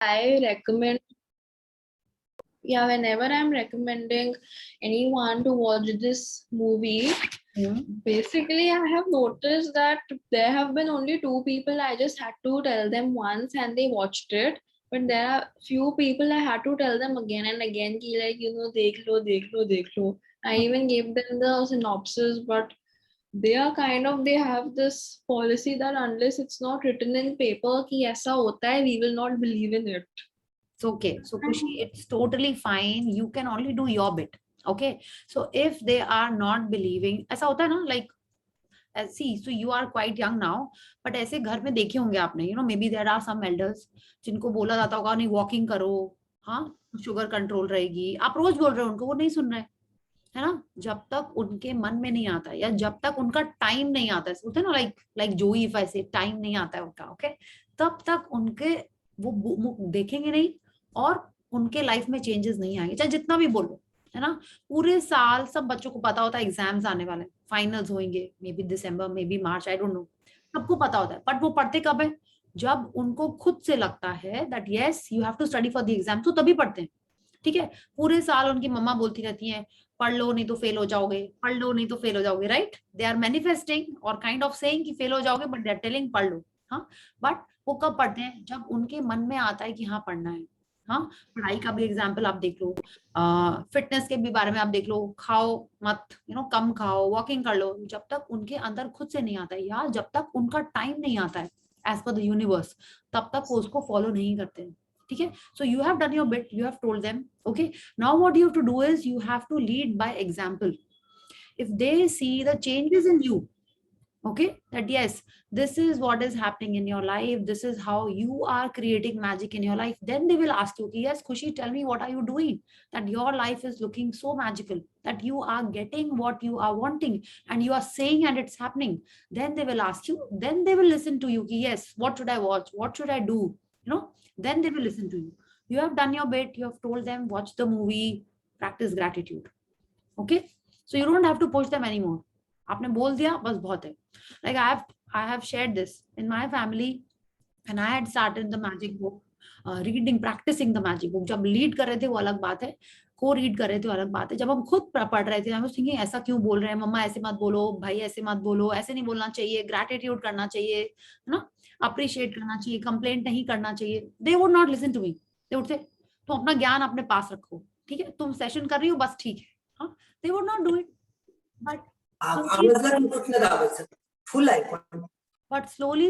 I recommend, yeah, whenever I'm recommending anyone to watch this movie, basically I have noticed that there have been only two people I just had to tell them once and they watched it. But there are few people I had to tell them again and again, ki like, dekh lo, dekh lo, dekh lo. I even gave them the synopsis, but they have this policy that unless it's not written in paper ki aisa hota hai, we will not believe in it. It's okay. So Kushi, it's totally fine. You can only do your bit. Okay. So if they are not believing, ऐसा होता है ना, like see, so you are quite young now, but ऐसे घर में देखे होंगे आपने, maybe there are some elders जिनको बोला जाता होगा नहीं वॉकिंग करो, हाँ शुगर कंट्रोल रहेगी, आप रोज बोल रहे हो उनको, वो नहीं सुन रहे, है ना। जब तक उनके मन में नहीं आता या जब तक उनका टाइम नहीं आता है, बोलते हैं ना, लाइक जोई, इफ ऐसे टाइम नहीं आता है उनका, ओके, तब तक उनके वो देखेंगे नहीं और उनके लाइफ में चेंजेस नहीं आएंगे, चाहे जितना भी बोलो, है ना। पूरे साल सब बच्चों को पता होता है एग्जाम्स आने वाले, फाइनल्स होंगे, may be December, may be March, I don't no, सबको पता होता है, बट वो पढ़ते कब है, जब उनको खुद से लगता है that yes you have to study for the exam, तो तभी पढ़ते हैं। ठीक है, पूरे साल उनकी मम्मा बोलती रहती हैं पढ़ लो नहीं तो फेल हो जाओगे, पढ़ लो नहीं तो फेल हो जाओगे, राइट। दे आर मैनिफेस्टिंग और काइंड ऑफ सेइंग कि फेल हो जाओगे, बट दे आर टेलिंग पढ़ लो। हाँ, बट वो कब पढ़ते हैं, जब उनके मन में आता है कि हाँ पढ़ना है। हाँ, पढ़ाई का भी एग्जाम्पल आप देख लो, फिटनेस के भी बारे में आप देख लो, खाओ मत, कम खाओ, वॉकिंग कर लो, जब तक उनके अंदर खुद से नहीं आता है या जब तक उनका टाइम नहीं आता है एज पर द यूनिवर्स, तब तक वो उसको फॉलो नहीं करते हैं। ठीक है, so you have done your bit, you have told them, okay, now what you have to do is you have to lead by example. If they see the changes in you, okay, that yes, this is what is happening in your life, this is how you are creating magic in your life, then they will ask you, yes Khushi, tell me what are you doing that your life is looking so magical, that you are getting what you are wanting and you are saying and it's happening. Then they will ask you, then they will listen to you, yes, what should I watch, what should I do, then they will listen to you. You have done your bit, you have told them watch the movie, practice gratitude, okay, so you don't have to push them anymore. आपने बोल दिया बस बहुत है. Like I have shared this in my family and I had started the magic book, reading, practicing the magic book. जब lead कर रहे थे वो अलग बात है, को रीड कर रहे थे वो अलग बात है, जब हम खुद पढ़ रहे थे हम थिंकिंग ऐसा क्यों बोल रहे हैं, मम्मा ऐसे मत बोलो, भाई ऐसे मत बोलो, ऐसे नहीं बोलना चाहिए, ग्रैटिट्यूड करना चाहिए, है ना, अप्रिशिएट करना चाहिए, कंप्लेंट नहीं करना चाहिए. They would not listen to me. They would say तुम अपना ज्ञान अपने पास रखो, ठीक है, तुम सेशन कर रही हो बस ठीक है. हाँ, दे would not do it. But But slowly,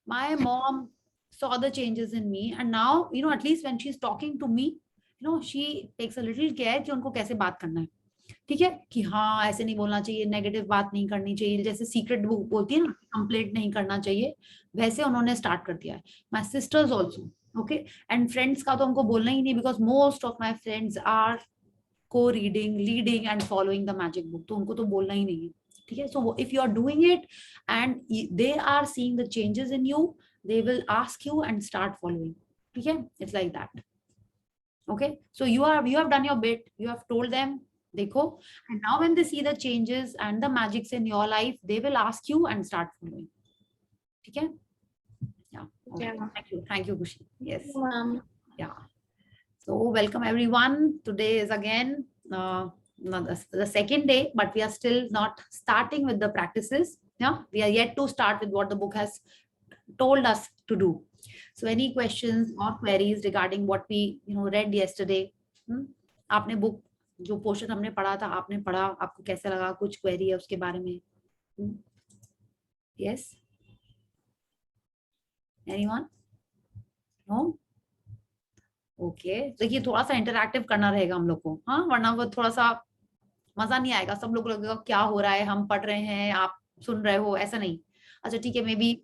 my mom saw the changes in me, and now, at least when she's talking to me, she takes a little care कि उनको कैसे बात करना है. ठीक है, कि हाँ ऐसे नहीं बोलना चाहिए, नेगेटिव बात नहीं करनी चाहिए, जैसे सीक्रेट बुक बोलती है ना, कंप्लेंट नहीं करना चाहिए, वैसे उन्होंने स्टार्ट कर दिया है. My sisters also, okay, and friends का तो हमको बोलना ही नहीं, because most of my friends are co-reading, leading and following the magic book, तो उनको तो बोलना ही नहीं है. ठीक है, so if you are doing it and they are seeing the changes in you, they will ask you and start following. ठीक है, it's like that. Okay, so you have done your bit, you have told them देखो, and now when they see the changes and the magics in your life, they will ask you and start following. ठीक है, yeah, okay. Yeah. Thank you Khushi. Yes, yeah. So welcome everyone. Today is again the second day, but we are still not starting with the practices. Yeah, we are yet to start with what the book has told us to do. So any questions or queries regarding what we read yesterday? आपने book जो portion हमने पढ़ा था, आपने पढ़ा, आपको कैसा लगा, कुछ क्वेरी है उसके बारे में? Yes, anyone? No? ओके, देखिए थोड़ा सा इंटरैक्टिव करना रहेगा हम लोग को, हाँ, वरना वो थोड़ा सा मजा नहीं आएगा, सब लोग लगेगा क्या हो रहा है, हम पढ़ रहे हैं आप सुन रहे हो, ऐसा नहीं. अच्छा ठीक है, मे बी.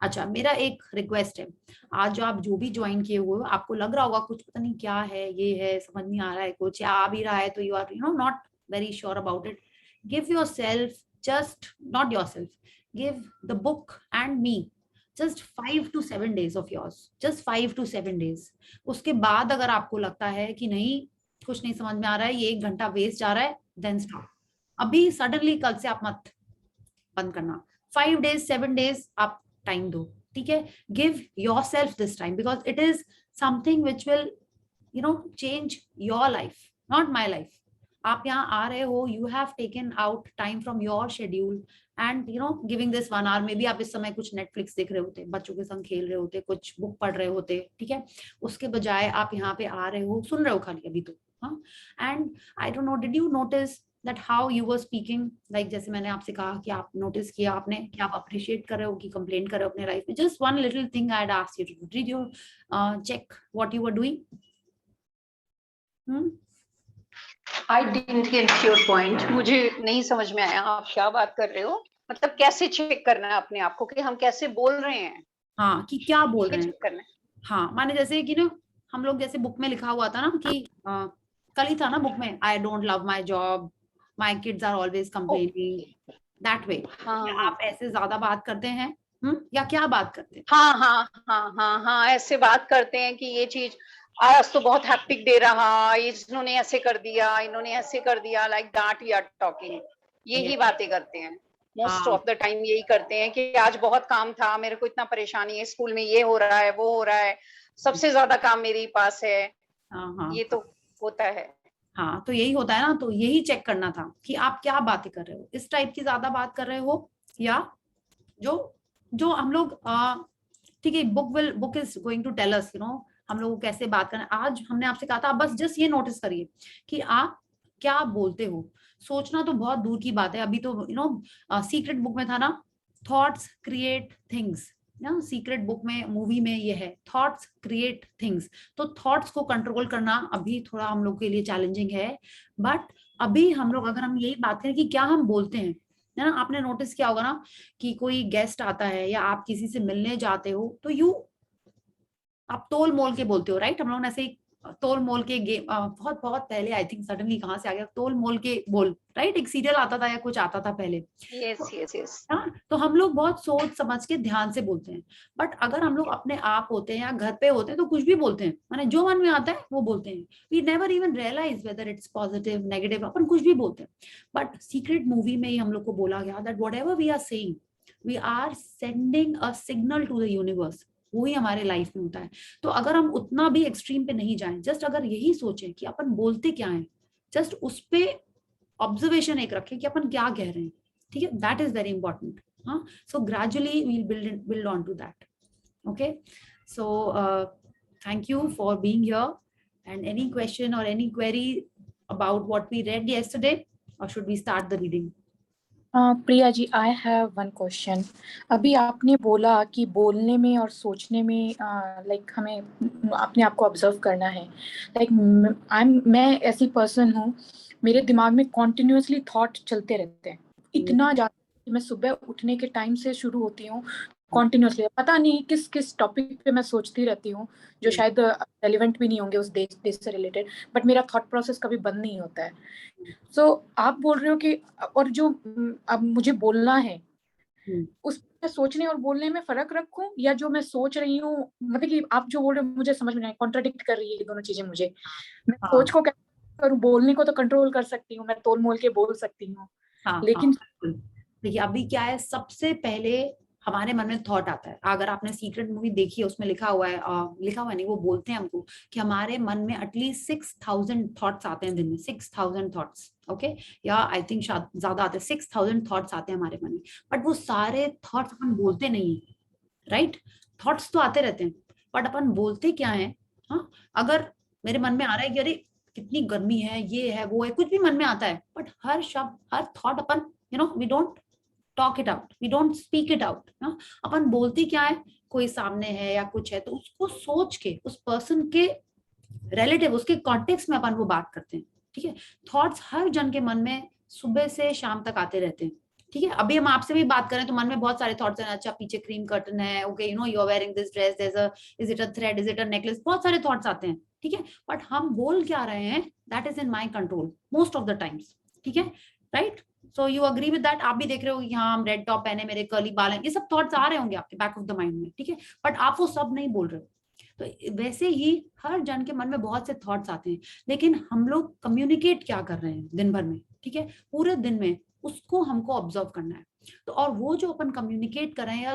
अच्छा, मेरा एक रिक्वेस्ट है, आज जो आप जो भी ज्वाइन किए हुए हो, आपको लग रहा होगा कुछ पता नहीं क्या है, ये है, समझ नहीं आ रहा है, कुछ आ भी रहा है, तो you are not very sure about it, give yourself, just not yourself, give the book and me just 5 to 7 days of yours, just 5 to 7 days. उसके बाद अगर आपको लगता है कि नहीं कुछ नहीं समझ में आ रहा है, ये 1 घंटा वेस्ट जा रहा है, then stop. अभी सडनली कल से आप मत बंद करना, 5 days 7 days आप टाइम दो. ठीक है, give yourself this time, because it is something which will change your life, not my life. आप यहाँ आ रहे हो, you have taken out time from your schedule and giving this 1 hour. May be आप इस समय कुछ नेटफ्लिक्स देख रहे होते, बच्चों के संग खेल रहे होते, कुछ बुक पढ़ रहे होते, ठीक है, उसके बजाय आप यहाँ पे आ रहे हो, सुन रहे हो खाली अभी तो. हाँ, and I don't no, did you notice that how you were speaking, like जैसे मैंने आपसे कहा कि आप नोटिस किया आपने कि आप अप्रिशिएट कर रहे हो कि कंप्लेन कर रहे हो अपने लाइफ में. Just one little thing I had asked you to do. Did you check what you were doing? I didn't get your point. मुझे नहीं समझ में आया आप क्या बात कर रहे हो. मतलब कैसे चेक करना है अपने आप को कि हम कैसे बोल रहे हैं. हाँ, कि क्या बोल रहे हैं. चेक करना है. हाँ, माने जैसे कि ना हम लोग, जैसे बुक में लिखा हुआ था ना कि कल ही था ना बुक में, I don't love my job, my kids are always complaining, that way. आप ऐसे ज्यादा बात करते हैं या क्या बात करते हैं? हाँ हाँ हाँ हाँ हाँ, ऐसे बात करते हैं कि ये चीज आज तो बहुत हैप्टिक दे रहा, इन्होंने ऐसे कर दिया, इन्होंने ऐसे कर दिया, like that we are talking. यही बातें करते हैं मोस्ट ऑफ द टाइम. यही करते हैं कि आज बहुत काम था, मेरे को इतना परेशानी है, स्कूल में ये हो रहा है, वो हो रहा है, सबसे ज्यादा काम मेरे पास है. ये तो होता है. हाँ, तो यही होता है ना. तो यही चेक करना था कि आप क्या बातें कर रहे हो, इस टाइप की ज्यादा बात कर रहे हो या जो हम लोग, ठीक है, book is going to tell us हम लोग को कैसे बात करना. आज हमने आपसे कहा था, आप बस जस्ट ये नोटिस करिए कि आप क्या बोलते हो. सोचना तो बहुत दूर की बात है. अभी तो सीक्रेट बुक में था ना, थॉट्स क्रिएट थिंग्स ना. सीक्रेट बुक में, मूवी में ये है, थॉट्स क्रिएट थिंग्स. तो थॉट्स को कंट्रोल करना अभी थोड़ा हम लोग के लिए चैलेंजिंग है. बट अभी हम लोग, अगर हम यही बात करें कि क्या हम बोलते हैं, है ना. आपने नोटिस किया होगा ना कि कोई गेस्ट आता है या आप किसी से मिलने जाते हो तो आप तोल मोल के बोलते हो, राइट. हम लोग ऐसे ही तोल मोल के गेम, बहुत बहुत पहले, आई थिंक सडनली कहाँ से आ गया तोल मोल के बोल, राइट. एक सीरियल आता था या कुछ आता था पहले. Yes yes yes. हाँ, तो हम लोग बहुत सोच समझ के ध्यान से बोलते हैं. बट अगर हम लोग अपने आप होते हैं या घर पे होते हैं तो कुछ भी बोलते हैं, माने जो मन में आता है वो बोलते हैं. We never even realize whether it's positive negative, अपन कुछ भी बोलते हैं. बट सीक्रेट मूवी में ही हम लोग को बोला गया that whatever we are saying, we are sending a signal to the universe. वही हमारे लाइफ में होता है. तो अगर हम उतना भी एक्सट्रीम पे नहीं जाएं, जस्ट अगर यही सोचें कि अपन बोलते क्या है, जस्ट उस पे ऑब्जर्वेशन एक रखें कि अपन क्या कह रहे हैं, ठीक है. That is very important. हाँ, so gradually we'll build on to that. Okay, so thank you for being here. And any question और any query about what we read yesterday, or should we start the reading? Priya ji, I have one question. अभी आपने बोला कि बोलने में और सोचने में लाइक हमें अपने आप को ऑब्जर्व करना है. लाइक मैं ऐसी पर्सन हूँ, मेरे दिमाग में कॉन्टिन्यूसली थॉट चलते रहते हैं, इतना ज़्यादा कि मैं सुबह उठने के टाइम से शुरू होती हूँ कॉन्टिन्यूसली. पता नहीं किस किस टॉपिक पे मैं सोचती रहती हूँ जो शायद रेलिवेंट भी नहीं होंगे उस देश से रिलेटेड, बट मेरा थॉट प्रोसेस कभी बंद नहीं होता है. सो आप बोल रहे हो कि, और जो अब मुझे बोलना है उस सोचने और बोलने में फर्क रखूं, या जो मैं सोच रही हूँ, मतलब कि आप जो बोल रहे हो मुझे समझ में नहीं, कॉन्ट्राडिक्ट कर रही है ये दोनों चीजें मुझे. मैं सोच को कैसे करूं, बोलने को तो कंट्रोल कर सकती हूँ, मैं तोल मोल के बोल सकती हूँ. लेकिन देखिए, अभी क्या है, सबसे पहले हमारे मन में थॉट आता है. अगर आपने सीक्रेट मूवी देखी है, उसमें लिखा हुआ नहीं, वो बोलते हैं हमको कि हमारे मन में एटलीस्ट 6000 थॉट्स आते हैं दिन में. 6000 थॉट्स, ओके, या आई थिंक ज्यादा आते हैं, 6000 थॉट्स आते हैं हमारे मन में. बट वो सारे थॉट्स अपन बोलते नहीं है, राइट. थॉट्स तो आते रहते हैं, बट अपन बोलते क्या है. हाँ, अगर मेरे मन में आ रहा है कि अरे कितनी गर्मी है, ये है, वो है, कुछ भी मन में आता है, बट हर शब्द, हर थॉट अपन we don't talk it out, we don't speak it out. अपन बोलते क्या है, कोई सामने है या कुछ है तो उसको सोच के, उस पर्सन के रिलेटिव, उसके कॉन्टेक्स्ट में अपन वो बात करते हैं, ठीक है. थॉट्स हर जन के मन में सुबह से शाम तक आते रहते हैं, ठीक है. अभी हम आपसे भी बात करें तो मन में बहुत सारे थॉट्स हैं. अच्छा, पीछे क्रीम कर्टन है, okay, you are wearing this dress, is it a thread, is it a necklace, बहुत सारे थॉट्स आते हैं, ठीक है. बट हम बोल क्या रहे हैं, that is in my control most of the times, ठीक है, right. So you agree with that. आप भी देख रहे हो कि हाँ, हम रेड टॉप पहने, मेरे कर्ली बाल हैं, ये सब थॉट्स आ रहे होंगे आपके बैक ऑफ द माइंड में, ठीक है. बट आप वो सब नहीं बोल रहे हो. तो वैसे ही हर जन के मन में बहुत से थॉट्स आते हैं, लेकिन हम लोग कम्युनिकेट क्या कर रहे हैं दिन भर में, ठीक है, पूरे दिन में, उसको हमको ऑब्जर्व करना है. तो और वो जो अपन कम्युनिकेट कर रहे हैं या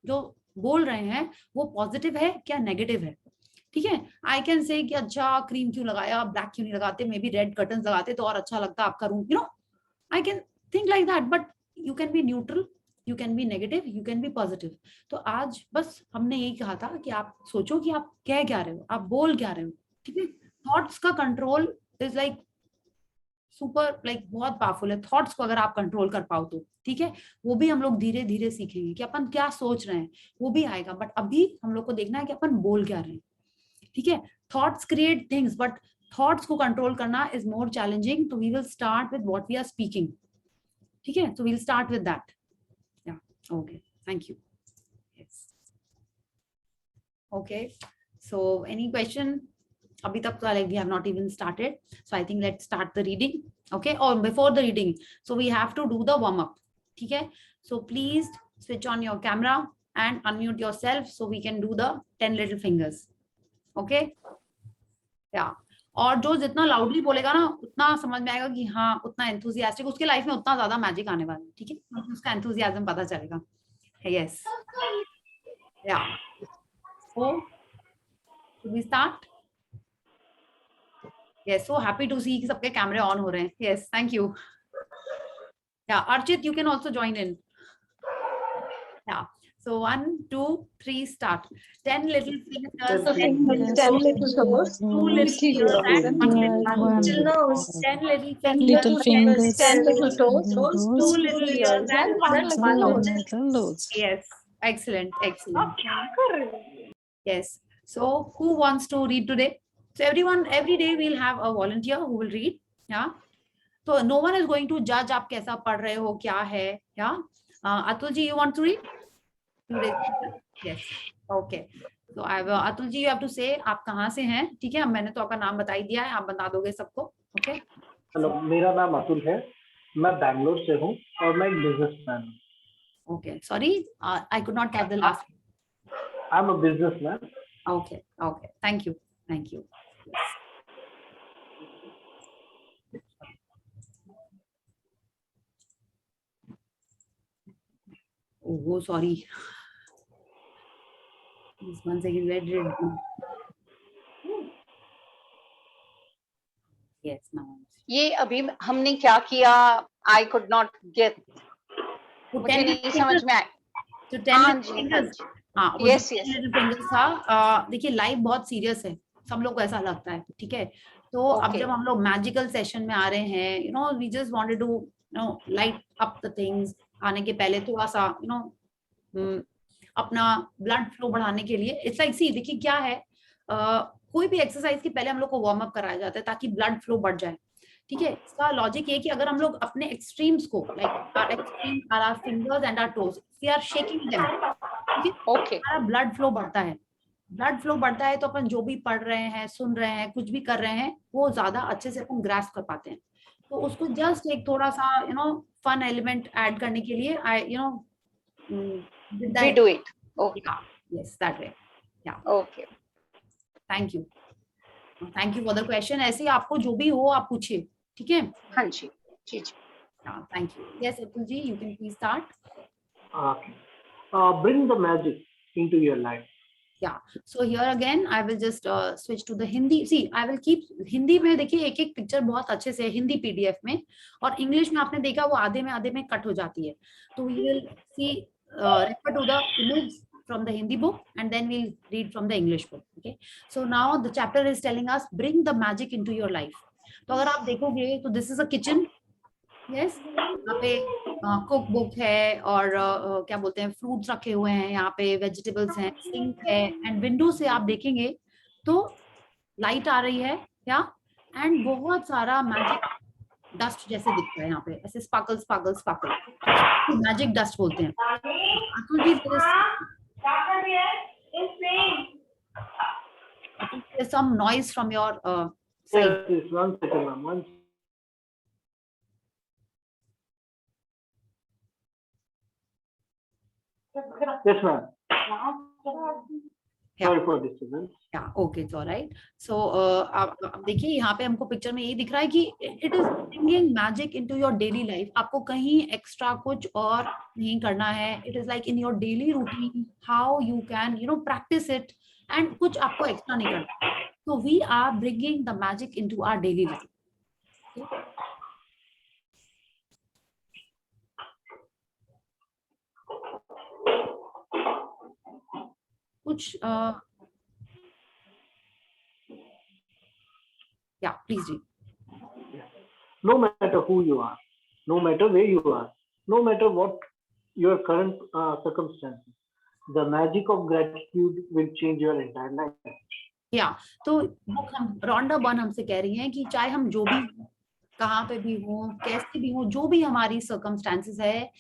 जो बोल रहे हैं वो पॉजिटिव है क्या नेगेटिव है, ठीक है। आई कैन से कि अच्छा क्रीम क्यों लगाया, ब्लैक क्यों नहीं लगाते, मे बी रेड कर्टन लगाते तो और अच्छा लगता आपका room, you know, I can think like that, but you can be neutral, you can be negative, you can be positive. तो आज बस हमने यही कहा था कि आप सोचो कि आप कह क्या रहे हो, आप बोल क्या रहे हो, ठीक है। थॉट्स का control is like super, like बहुत पावरफुल है। थॉट्स को अगर आप कंट्रोल कर पाओ तो ठीक है, वो भी हम लोग धीरे धीरे सीखेंगे कि अपन क्या सोच रहे हैं, वो भी आएगा, बट अभी हम लोग को देखना है कि अपन बोल क्या रहे हैं, ठीक है। Thoughts create things, but thoughts को कंट्रोल करना इज मोर चैलेंजिंग, तो we will start with what we are speaking, ठीक है। So we will start with that, या okay, thank you, yes, okay. So any question? Abhi tak to like we have not even started, so I think let's start the reading, okay? Or before the reading, so we have to do the warm up, theek hai? So please switch on your camera and unmute yourself so we can do the 10 little fingers, okay? Yeah. और जो जितना loudly बोलेगा ना उतना समझ में आएगा कि हाँ उतना एंथुजियास्टिक, उसके लाइफ में उतना ज्यादा मैजिक आने वाला है, ठीक है, क्योंकि उसका एंथुजियाज्म पता चलेगा। यस, या, सो should we start? Yes, so happy to see कि सबके कैमरे ऑन हो रहे हैं। Yes, thank you. Yeah, Archit, you can also join in. Yeah. So 1, 2, 3, start. 10 little fingers, 10 little toes, 2 little ears, and 1 little nose. 10 little little fingers, fingers, 10 little toes, 2 little ears, and 1 one little nose. Yes, excellent, excellent. Yes. So who wants to read today? So everyone, every day we'll have a volunteer who will read. Yeah. So no one is going to judge आप कैसा पढ़ रहे हो, क्या है, yeah. Atul ji, you want to read? Yes. Okay. So I will, Atul ji, you have to say आप कहाँ से हैं, ठीक है। मैंने तो आपका नाम बता ही दिया है, आप बता दोगे सबको, okay? हेलो, मेरा नाम अतुल है, मैं बैंगलोर से हूँ और मैं एक बिजनेसमैन हूँ। Okay. Sorry, I could not catch the last. I'm a businessman. Okay. Okay. Thank you. Thank you. Yes. Oh, sorry. Please, 1 second. Where did it go? Yes, now. ये अभी हमने क्या किया, आई कुड नॉट गेट, तो मुझे 10 नहीं समझ में आया। तो 10 हाँ little जी, हाँ fingers, जी, हाँ, वो Yes, जो 10 yes. little fingers था, देखिए लाइफ बहुत सीरियस है, सब लोग को ऐसा लगता है, ठीक है। तो अब Okay. जब हम लोग मैजिकल सेशन में आ रहे हैं, you know, we just wanted to you know light up the things. आने के पहले थोड़ा सा यू नो अपना ब्लड फ्लो बढ़ाने के लिए, इट्स लाइक सी, देखिए क्या है, कोई भी एक्सरसाइज के पहले हम लोग को वार्म अप कराया जाता है ताकि ब्लड फ्लो बढ़ जाए, ठीक है। इसका लॉजिक ये कि अगर हम लोग अपने एक्सट्रीम्स को, like our extremes are our fingers and our toes, we are shaking them, ठीक है, Okay. हमारा ब्लड फ्लो बढ़ता है। ब्लड फ्लो बढ़ता है तो अपन जो भी पढ़ रहे हैं, सुन रहे हैं, कुछ भी कर रहे हैं, वो ज्यादा अच्छे से अपन ग्रास्प कर पाते हैं। तो उसको जस्ट एक थोड़ा सा you know fun element add करने के लिए I you know We do it. Okay. yes that way, yeah. Okay. Thank you for the question. ऐसे ही आपको जो भी हो आप पूछिए, ठीक है। हाँ जी, जी जी। Thank you. Yes Atul ji, you can please start. Okay. Bring the magic into your life. Yeah, so here again I will just switch to the Hindi. See, I will keep Hindi में, देखिए एक एक पिक्चर बहुत अच्छे से Hindi PDF में, और English में आपने देखा वो आधे में कट हो जाती है। तो we will see refer to the image from the Hindi book and then we'll read from the English book. Okay, so now the chapter is telling us bring the magic into your life. तो अगर आप देखोगे तो this is a kitchen. Yes, यहाँ पे cook book है और क्या बोलते हैं, फ्रूट्स रखे हुए हैं, यहाँ पे वेजिटेबल्स हैं, सिंक है, एंड विंडो से आप देखेंगे तो लाइट आ रही है, या एंड बहुत सारा मैजिक डस्ट जैसे दिखता है यहाँ पे, ऐसे sparkle sparkle sparkle, magic dust बोलते हैं। Atul ji, there's some noise from your side. Yes, 1 second, ma'am. Yes, ma'am. Sorry for disturbance. Yeah, okay, it's all right. So आप देखिए यहाँ पे हमको पिक्चर में यही दिख रहा है कि it is bringing magic into your daily life. आपको कहीं एक्स्ट्रा कुछ और नहीं करना है. It is like in your daily routine how you can practice it, and कुछ आपको एक्स्ट्रा नहीं करना. So we are bringing the magic into our daily life. Okay? कुछ yeah, please read. No matter who you are, no matter where you are, no matter what your current circumstances, the magic of gratitude will change your entire life. Yeah, तो book हम Rhonda Byrne हमसे कह रही हैं कि चाहे हम जो भी कहाँ पे भी हो, कैसे भी हो, जो भी हमारी सर्कमस्टेंसेस है,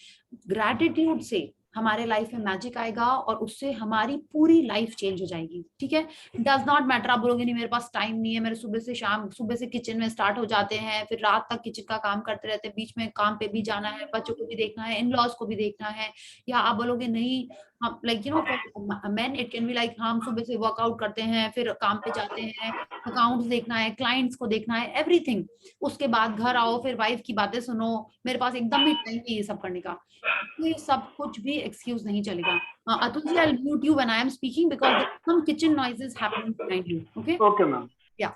ग्रैटिट्यूड से हमारे लाइफ में मैजिक आएगा और उससे हमारी पूरी लाइफ चेंज हो जाएगी. ठीक है, डज नॉट मैटर. आप बोलोगे नहीं मेरे पास टाइम नहीं है, मेरे सुबह से किचन में स्टार्ट हो जाते हैं, फिर रात तक किचन का काम करते रहते हैं, बीच में काम पे भी जाना है, बच्चों को भी देखना है, इन लॉज को भी देखना है. या आप बोलोगे नहीं हम like main it can be like हम सुबह से वर्कआउट करते हैं, फिर काम पे जाते हैं, अकाउंट्स देखना है, क्लाइंट्स को देखना है, एवरीथिंग. उसके बाद घर आओ, फिर वाइफ की बातें सुनो, मेरे पास एकदम भी टाइम नहीं है ये सब करने का. ये सब कुछ भी एक्सक्यूज नहीं चलेगा. Atul ji, I'll mute you when I am speaking because there are some kitchen noises happening behind you. Okay? Okay, ma'am. Yeah.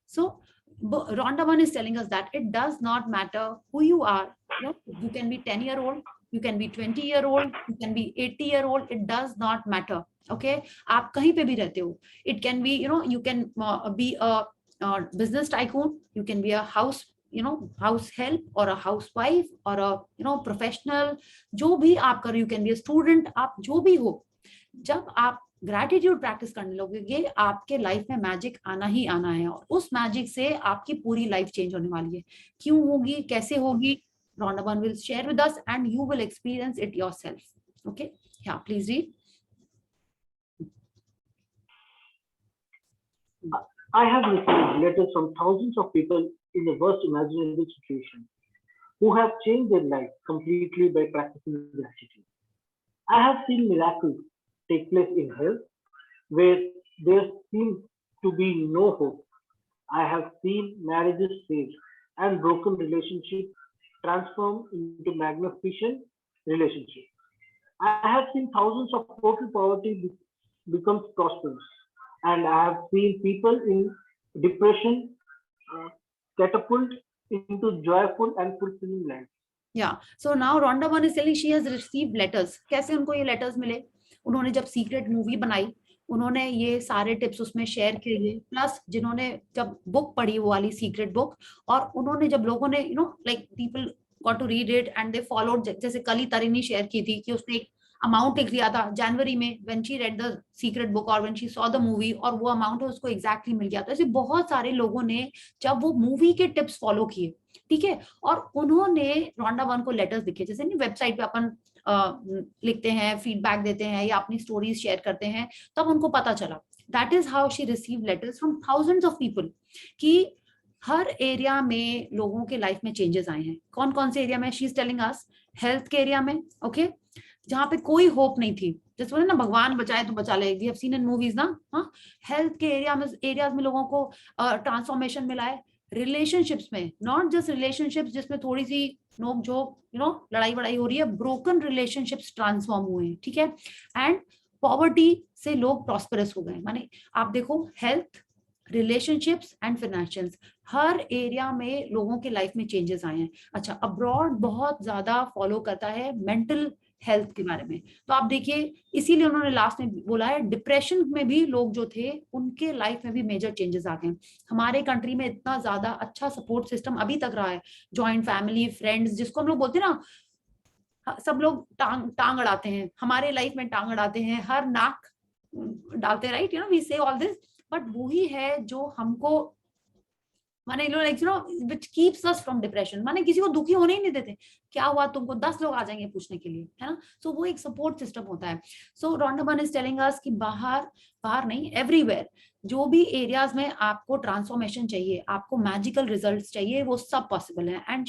So Rhonda Byrne is telling us that it does not matter who you are. You can be 10-year-old, you can be 20-year-old, you can be 80-year-old. It does not matter. Okay? आप कहीं पे भी रहते हो. It can be, you can be a business tycoon. You can be a house help or a housewife or a professional. जो भी आप कर रहे हो, you can be a student. आप जो भी हो, जब आप ग्रैटिट्यूड प्रैक्टिस करने लगोगे आपके लाइफ में मैजिक आना ही आना है, और उस मैजिक से आपकी पूरी लाइफ चेंज होने वाली है. क्यों होगी, कैसे होगी, Rhonda Byrne will share with us and you will experience it yourself. Okay? Yeah, please read. I have received letters from thousands of people in the worst imaginable situation who have changed their life completely by practicing gratitude. I have seen miracles take place in health where there seems to be no hope. I have seen marriages saved and broken relationships transformed into magnificent relationships. I have seen thousands of total poverty become prosperous, and I have seen people in depression catapult into joyful and fulfilling lives. Yeah. So now Rhonda Byrne is telling she has received letters. कैसे उनको ये letters मिले? उन्होंने जब secret movie बनाई, उन्होंने ये सारे टिप्स उसमें शेयर किए, प्लस जिन्होंने जब बुक पढ़ी वो वाली सीक्रेट बुक, और उन्होंने जब लोगों ने like people got to read it and they followed. जैसे कल ही तरिनी शेयर की थी कि उसने एक अमाउंट लिख लिया था जनवरी में when she read the secret book और when she saw the movie, और वो अमाउंट उसको एग्जैक्टली मिल गया. तो ऐसे बहुत सारे लोगों ने जब वो मूवी के टिप्स फॉलो किए, ठीक है, और उन्होंने रोंडा बर्न को लेटर्स लिखे. जैसे नहीं वेबसाइट पे अपन लिखते हैं, फीडबैक देते हैं या अपनी स्टोरीज शेयर करते हैं, तब उनको पता चला. That is how she receive letters from thousands of people कि हर एरिया में लोगों के लाइफ में चेंजेस आए हैं. कौन कौन से एरिया में? She is telling us health के एरिया में, ओके, जहां पे कोई होप नहीं थी, जैसे बोले ना भगवान बचाए तो बचा ले, we have seen in movies ना. हाँ, हेल्थ के एरियाज में लोगों को ट्रांसफॉर्मेशन मिला है. रिलेशनशिप्स में, नॉट जस्ट रिलेशनशिप्स जिसमें थोड़ी सी नोक झोंक लड़ाई वड़ाई हो रही है, ब्रोकन रिलेशनशिप्स ट्रांसफॉर्म हुए हैं. ठीक है, एंड पॉवर्टी से लोग प्रॉस्परस हो गए. माने आप देखो health, relationships and financials, her area में लोगों के लाइफ में चेंजेस आए हैं. अच्छा, अब्रॉड बहुत ज्यादा फॉलो करता है मेंटल हेल्थ के बारे में. तो आप देखिए, इसीलिए उन्होंने लास्ट में बोला है डिप्रेशन में भी लोग जो थे उनके लाइफ में भी मेजर चेंजेस आ गए. हमारे कंट्री में इतना ज्यादा अच्छा सपोर्ट सिस्टम अभी तक रहा है, जॉइंट फैमिली, फ्रेंड्स, जिसको हम लोग बोलते हैं ना, सब लोग टांग अड़ाते हैं, हमारे लाइफ में टांग अड़ाते हैं, हर नाक डालते हैं, राइट, वी से ऑल दिस, बट वही है जो हमको माने which keeps us from depression. माने किसी को दुखी होने ही नहीं देते. क्या हुआ तुमको, 10 लोग आ जाएंगे पूछने के लिए, है ना. सो वो एक सपोर्ट सिस्टम होता है. So Rhonda Byrne is telling us कि बाहर नहीं, एवरीवेयर, जो भी एरियाज में आपको ट्रांसफॉर्मेशन चाहिए, आपको मैजिकल रिजल्ट्स चाहिए, वो सब पॉसिबल है. And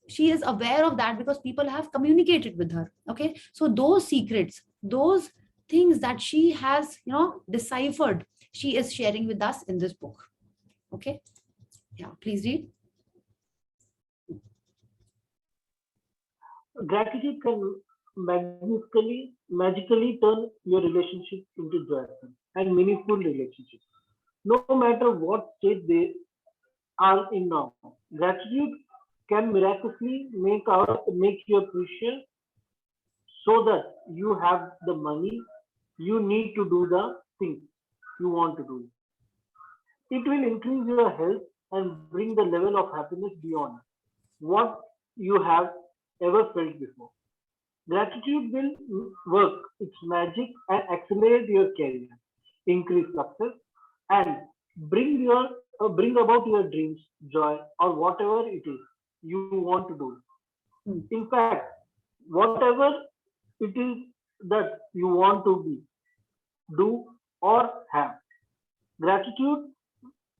she is aware of that because people have communicated with her. Okay, so those secrets, those things that she has, deciphered, she is sharing with us in this book. Okay, yeah, please read. Gratitude can magically turn your relationship into joyful and meaningful relationships, no matter what state they are in now. Gratitude can miraculously make you appreciate so that you have the money you need to do the things you want to do. It will increase your health and bring the level of happiness beyond what you have ever felt before. Gratitude will work its magic and accelerate your career, increase success, and bring about your dreams, joy, or whatever it is you want to do. Hmm. In fact, whatever it is that you want to be, do, or have, gratitude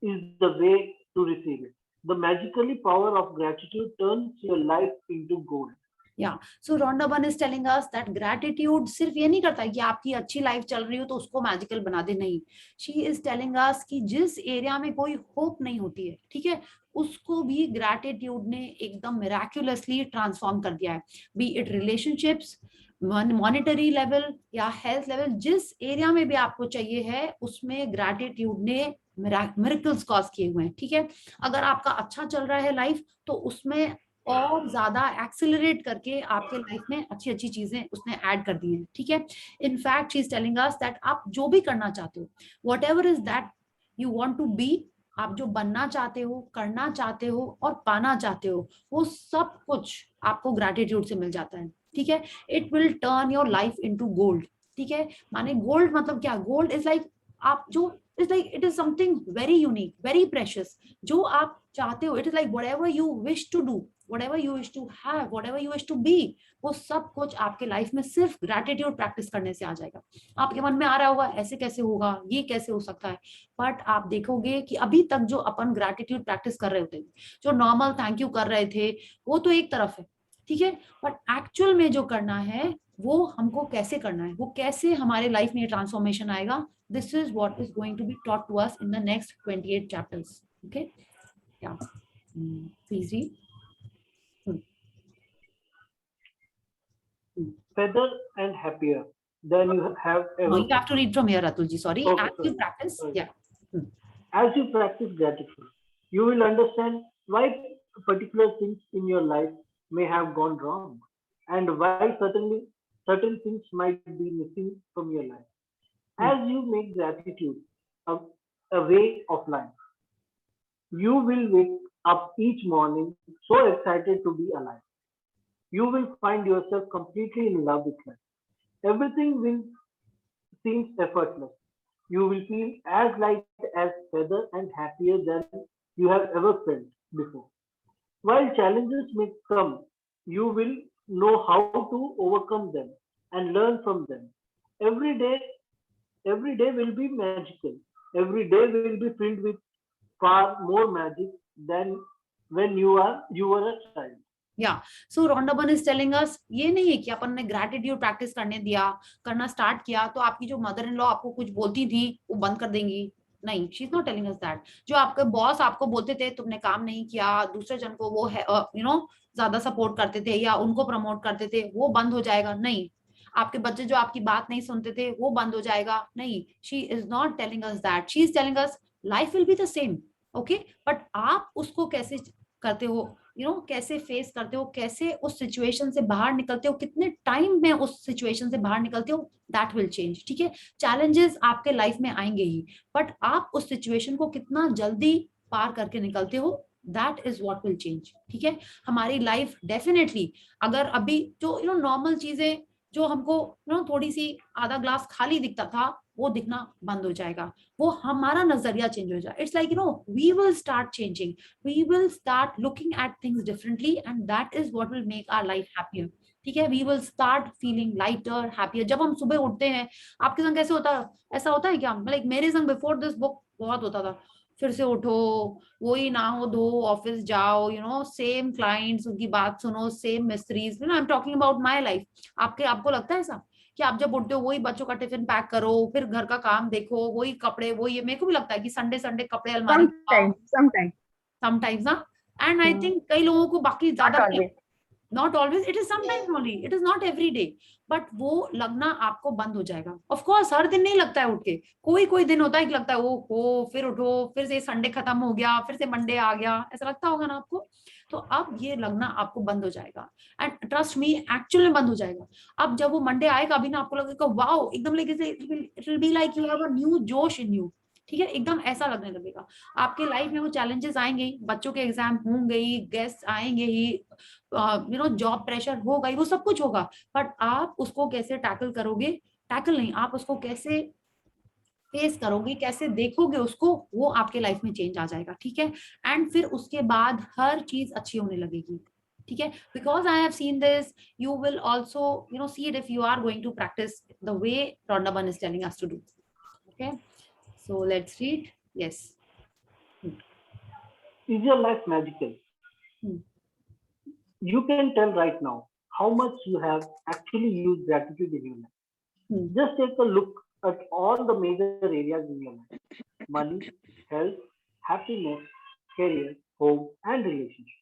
is the way to receive it. The magically power of gratitude turns your life into gold. Yeah, so Rhonda Byrne is telling us that gratitude सिर्फ ये नहीं करता कि आपकी अच्छी life चल रही हो तो उसको मैजिकल बना दे, नहीं. She is telling us कि जिस एरिया में कोई होप नहीं होती है, ठीक है, उसको भी ग्रैटिट्यूड ने एकदम मिराक्युलसली ट्रांसफॉर्म कर दिया है. B it relationships, monetary level या हेल्थ लेवल, जिस एरिया में भी आपको चाहिए है उसमें ग्रैटिट्यूड ने मिरेकल्स कॉज किए हुए हैं. ठीक है, अगर आपका अच्छा चल रहा है लाइफ तो उसमें और ज्यादा एक्सेलरेट करके आपके लाइफ में अच्छी अच्छी चीजें उसने ऐड कर दी हैं. ठीक है, in fact she is telling us that आप जो भी करना चाहते हो, whatever is that you want to be, आप जो बनना चाहते हो, करना चाहते हो और पाना चाहते हो, वो सब कुछ आपको ग्रैटिट्यूड से मिल जाता है. ठीक है, it will turn your life into gold. ठीक है, माने गोल्ड मतलब क्या, गोल्ड इज लाइक आप जो is like it is something very unique, very precious, जो आप चाहते हो. It is like whatever you wish to do, whatever you wish to have, whatever you wish to be, वो सब कुछ आपके लाइफ में सिर्फ ग्रैटिट्यूड प्रैक्टिस करने से आ जाएगा. आपके मन में आ रहा होगा ऐसे कैसे होगा, ये कैसे हो सकता है, बट आप देखोगे कि अभी तक जो अपन ग्रैटिट्यूड प्रैक्टिस कर रहे होते हैं, जो नॉर्मल थैंक यू कर रहे थे, वो तो एक तरफ है. ठीक है, बट एक्चुअल में जो करना है वो हमको कैसे करना है, वो कैसे हमारे लाइफ में ट्रांसफॉर्मेशन आएगा, this is what is going to be taught to us in the next 28 chapters. Okay, या please read. Better and happier than you have ever. No, you have to read from here, Atulji. Sorry. Okay, As you practice, sorry. yeah. As you practice gratitude, you will understand why particular things in your life may have gone wrong and why certain things might be missing from your life. As you make gratitude a way of life, you will wake up each morning so excited to be alive. You will find yourself completely in love with life. Everything will seem effortless. You will feel as light as feather and happier than you have ever felt before. While challenges may come, you will know how to overcome them and learn from them. Every day will be magical. Every day will be filled with far more magic than when you were a child. Yeah, so Rhonda Byrne is telling us ये नहीं है कि अपन ने gratitude practice करना start किया तो आपकी जो मदर इन लॉ आपको कुछ बोलती थी वो बंद कर देंगी. नहीं, she is not telling us that. जो आपके बॉस आपको बोलते थे तुमने काम नहीं किया, दूसरे जन को वो ज्यादा सपोर्ट करते थे या उनको प्रमोट करते थे, वो बंद हो जाएगा. नहीं, आपके बच्चे जो आपकी बात नहीं सुनते थे वो बंद हो जाएगा. नहीं, she is not telling us that. She is telling us life will be the same. Okay, but आप उसको कैसे करते हो, कैसे फेस करते हो, कैसे उस सिचुएशन से बाहर निकलते हो, कितने टाइम में उस सिचुएशन से बाहर निकलते हो, दैट विल चेंज. ठीक है, चैलेंजेस आपके लाइफ में आएंगे ही, बट आप उस सिचुएशन को कितना जल्दी पार करके निकलते हो, that is what will change. ठीक है, हमारी लाइफ डेफिनेटली, अगर अभी जो नॉर्मल चीजें जो हमको थोड़ी सी आधा ग्लास खाली दिखता था वो दिखना बंद हो जाएगा, वो हमारा नजरिया चेंज हो जाएगा. It's like we will start changing, we will start looking at things differently and that is what will make our life happier. ठीक है, we will start feeling lighter, happier. जब हम सुबह उठते हैं, आपके संग कैसे होता है, ऐसा होता है क्या, लाइक मेरे संग बिफोर दिस बुक बहुत होता था, फिर से उठो, वही नहाओ धो, ऑफिस जाओ, सेम क्लाइंट्स, उनकी बात सुनो, same mysteries. I am talking about my life. आपको लगता है ऐसा कि आप जब उठते हो वही बच्चों का टिफिन पैक करो, फिर घर का काम देखो, वही कपड़े, वो ये। मेरे को भी लगता है कि संडे संडे कपड़े अलमारी Sometimes. समटाइम्स ना। एंड आई थिंक कई लोगों को बाकी Not ज्यादा always. Not always, it is sometimes only, it is not every day, but वो लगना आपको बंद हो जाएगा। ऑफ कोर्स हर दिन नहीं लगता है उठ के, कोई कोई दिन होता है कि लगता है ओ हो फिर उठो, फिर से संडे खत्म हो गया, फिर से मंडे आ गया, ऐसा लगता होगा ना आपको। तो अब ये लगना आपको बंद हो जाएगा, एंड ट्रस्ट मी एक्चुअली बंद हो जाएगा। अब जब वो मंडे आएगा अभी ना, आपको लगेगा वाओ, एकदम like it will be like you have a new जोश इन यू। ठीक है, एकदम ऐसा लगने लगेगा। आपके लाइफ में वो चैलेंजेस आएंगे ही, बच्चों के एग्जाम होंगे ही, गेस्ट आएंगे ही, जॉब प्रेशर होगा ही, वो सब कुछ होगा, बट आप उसको कैसे टैकल करोगे, टैकल नहीं, आप उसको कैसे फेस करोगे, कैसे देखोगे उसको, वो आपके लाइफ में चेंज आ जाएगा। ठीक है, एंड फिर उसके बाद हर चीज अच्छी होने लगेगी। ठीक है, because I have seen this, you will also see it if you are going to practice the way Rhonda Byrne is telling us to do. Okay, so let's read. Yes. Is your life magical? You can tell right now how much you have actually used gratitude in your life. Just take a look at all the major areas in your life: money, health, happiness, career, home, and relationships.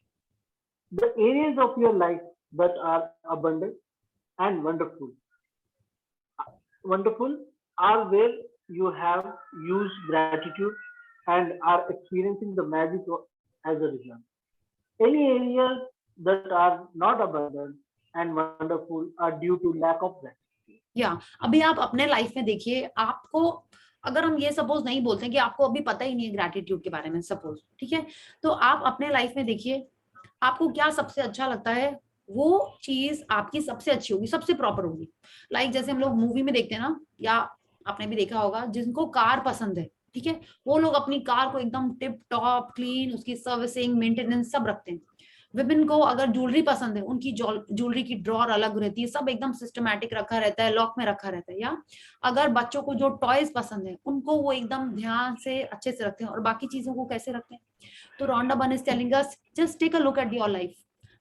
The areas of your life that are abundant and wonderful are where you have used gratitude and are experiencing the magic as a result. Any areas that are not abundant and wonderful are due to lack of gratitude. या अभी आप अपने life में देखिए, आपको अगर हम ये सपोज नहीं बोलते कि आपको अभी पता ही नहीं है ग्रैटिट्यूड के बारे में, सपोज, ठीक है, तो आप अपने लाइफ में देखिए आपको क्या सबसे अच्छा लगता है, वो चीज आपकी सबसे अच्छी होगी, सबसे प्रॉपर होगी। लाइक जैसे हम लोग मूवी में देखते हैं ना, या आपने भी देखा होगा, जिनको कार पसंद है, ठीक है, वो लोग अपनी कार को एकदम टिप टॉप क्लीन, उसकी सर्विसिंग मेंटेनेंस सब रखते हैं। विमेन को अगर ज्वेलरी पसंद है, उनकी ज्वेलरी की ड्रॉर अलग रहती है, सब एकदम सिस्टमैटिक रखा रहता है, लॉक में रखा रहता है। या अगर बच्चों को जो टॉयज पसंद है, उनको वो एकदम ध्यान से अच्छे से रखते हैं, और बाकी चीजों को कैसे रखते हैं। तो Rhonda Byrne is telling us, just take a look at your life.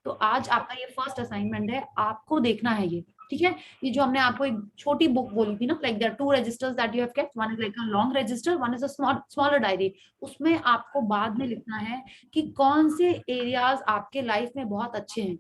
तो आज आपका ये फर्स्ट असाइनमेंट है, आपको देखना है ये, ठीक है। ये जो हमने आपको एक छोटी बुक बोली थी ना, like there are 2 registers that you have kept, one is like a long register, one is a smaller diary. उसमें आपको बाद में लिखना है कि कौन से एरियाज आपके लाइफ में बहुत अच्छे हैं,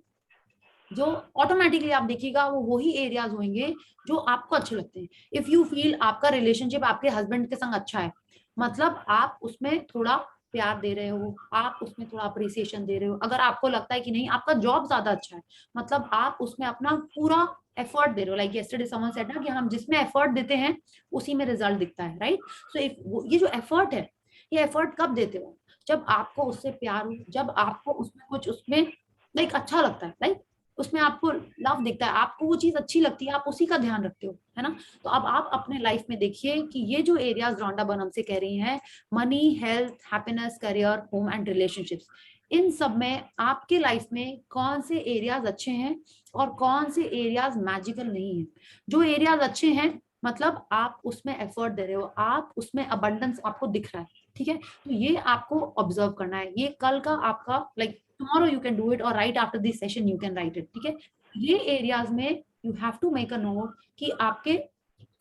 जो ऑटोमेटिकली आप देखिएगा वो वही एरियाज होंगे जो आपको अच्छे लगते हैं। इफ यू फील आपका रिलेशनशिप आपके हस्बैंड के संग अच्छा है, मतलब आप उसमें थोड़ा प्यार दे रहे हो, आप उसमें थोड़ा अप्रिसिएशन दे रहे हो। अगर आपको लगता है कि नहीं आपका जॉब ज्यादा अच्छा है, मतलब आप उसमें अपना पूरा एफर्ट दे रहे हो। लाइक यस्टरडे समवन सेड ना कि हम जिसमें एफर्ट देते हैं उसी में रिजल्ट दिखता है, राइट। सो इफ ये जो एफर्ट है, ये एफर्ट कब देते हो, जब आपको उससे प्यार हो, जब आपको उसमें कुछ उसमें लाइक अच्छा लगता है, राइट, उसमें आपको लव दिखता है, आपको वो चीज अच्छी लगती है, आप उसी का ध्यान रखते हो, है ना। तो अब आप अपने लाइफ में देखिए कि ये जो एरियाज रॉन्डा बर्न हमसे कह रही हैं, money, health, happiness, career, home and relationships, इन सब में आपके लाइफ में कौन से एरियाज अच्छे हैं और कौन से एरियाज मैजिकल नहीं है। जो एरियाज अच्छे हैं मतलब आप उसमें एफर्ट दे रहे हो, आप उसमें अबंडेंस आपको दिख रहा है, ठीक है। तो ये आपको ऑब्जर्व करना है, ये कल का आपका like tomorrow you can do it or right after this session you can write it, ठीक है। ये एरियाज में you have to make a note कि आपके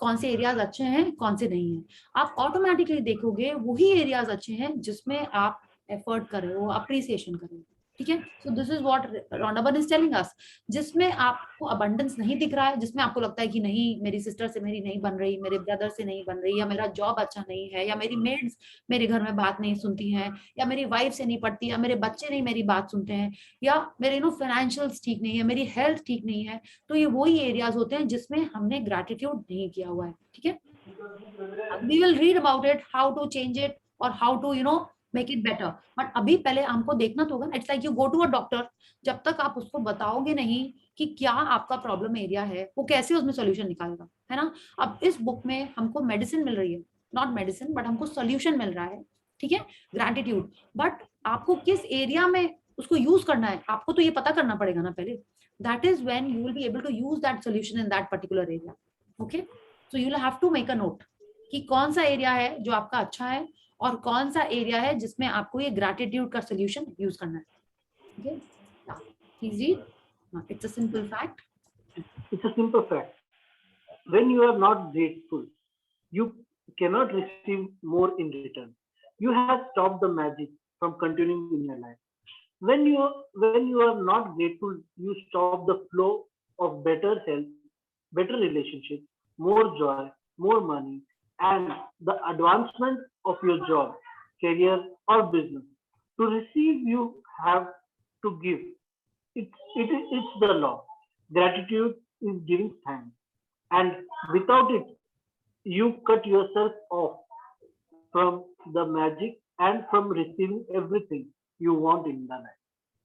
कौन से एरियाज अच्छे हैं, कौन से नहीं है। आप ऑटोमेटिकली देखोगे वही एरियाज अच्छे हैं जिसमें आप एफर्ट कर रहे हो, अप्रिसिएशन कर रहे हो, ठीक है। So this is what Rhonda Byrne is telling अस। जिसमें आपको अबंडेंस नहीं दिख रहा है, जिसमें आपको लगता है कि नहीं मेरी सिस्टर से मेरी नहीं बन रही, मेरे ब्रदर से नहीं बन रही, या मेरा जॉब अच्छा नहीं है, या मेरी मेड्स मेरे घर में बात नहीं सुनती हैं, या मेरी वाइफ से नहीं पड़ती, या मेरे बच्चे नहीं मेरी बात सुनते हैं, या मेरे फाइनेंशियल्स ठीक नहीं है, मेरी हेल्थ ठीक नहीं है, तो ये वही एरियाज होते हैं जिसमें हमने ग्रैटिट्यूड नहीं किया हुआ है, ठीक है। We will read about it, how to change it और how to make it better. But अभी पहले हमको देखना तो होगा। It's like you go to a doctor, जब तक आप उसको बताओगे नहीं कि क्या आपका प्रॉब्लम एरिया है, वो कैसे उसमें सोल्यूशन निकालेगा, है ना। अब इस बुक में हमको मेडिसिन मिल रही है, नॉट मेडिसिन बट हमको सोल्यूशन मिल रहा है, ठीक है, ग्रैटिट्यूड। बट आपको किस एरिया में उसको यूज करना है, आपको तो ये पता करना पड़ेगा ना पहले। That is when you will be able to use that solution in that particular area. Okay, so you will have to make a note कि कौन सा एरिया है जो आपका अच्छा है और कौन सा एरिया है जिसमें आपको ये ग्रैटिट्यूड का सोल्यूशन यूज करना है। Okay? Please read. It's a simple fact. It's a simple fact. When you are not grateful, you cannot receive more in return. You have stopped the magic from continuing in your life. When you are not grateful, you stop the flow of better health, better relationships, more joy, more money, and the advancement of your job, career, or business. To receive, you have to give. It's the law. Gratitude is giving thanks, and without it, you cut yourself off from the magic and from receiving everything you want in the life.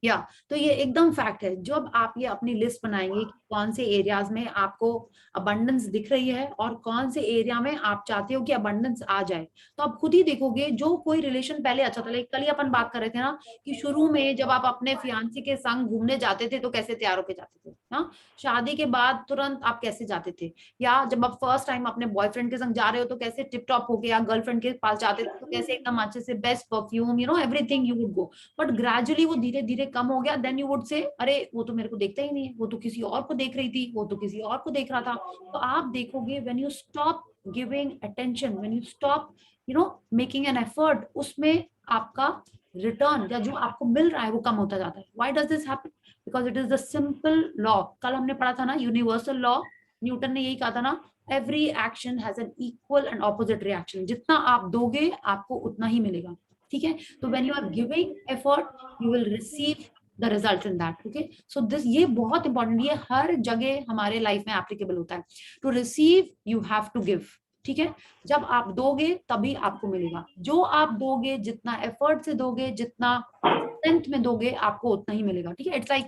या तो ये एकदम fact है। जब आप ये अपनी list बनाएंगे कि कौन से एरियाज में आपको अबंडेंस दिख रही है और कौन से एरिया में आप चाहते हो कि अबंडेंस आ जाए, तो आप खुद ही देखोगे जो कोई रिलेशन पहले अच्छा था। लाइक कल ही अपन बात कर रहे थे ना कि शुरू में जब आप अपने फियांसी के संग घूमने जाते थे तो कैसे तैयार होके जाते थे ना, शादी के बाद तुरंत आप कैसे जाते थे, या जब आप फर्स्ट टाइम अपने बॉयफ्रेंड के संग जा रहे हो तो कैसे टिप टॉप होके, या गर्लफ्रेंड के पास जाते थे तो कैसे एकदम अच्छे से best perfume, you know, everything you would go. But gradually वो धीरे धीरे कम हो गया। देन यू वुड से अरे वो तो मेरे को देखता ही नहीं है, वो तो किसी और को देख रही थी, वो तो किसी और को देख रहा था। तो आप देखोगे when you stop giving attention, when you stop making an effort, उसमें आपका रिटर्न या जो आपको मिल रहा है वो कम होता जाता है। Why does this happen? Because it is the simple law. कल हमने पढ़ा था ना यूनिवर्सल लॉ, न्यूटन ने यही कहा था ना, every action has an equal and opposite reaction. जितना आप दोगे आपको उतना ही मिलेगा, ठीक है। तो when you are giving effort you will receive the result in that, okay. So this, ये बहुत इंपॉर्टेंट, ये हर जगह हमारे लाइफ में एप्लीकेबल होता है। To receive you have to give, ठीक है। जब आप दोगे तभी आपको मिलेगा। जो आप दोगे, जितना एफर्ट से दोगे, जितना स्ट्रेंथ में दोगे, आपको उतना ही मिलेगा, ठीक है। इट्स लाइक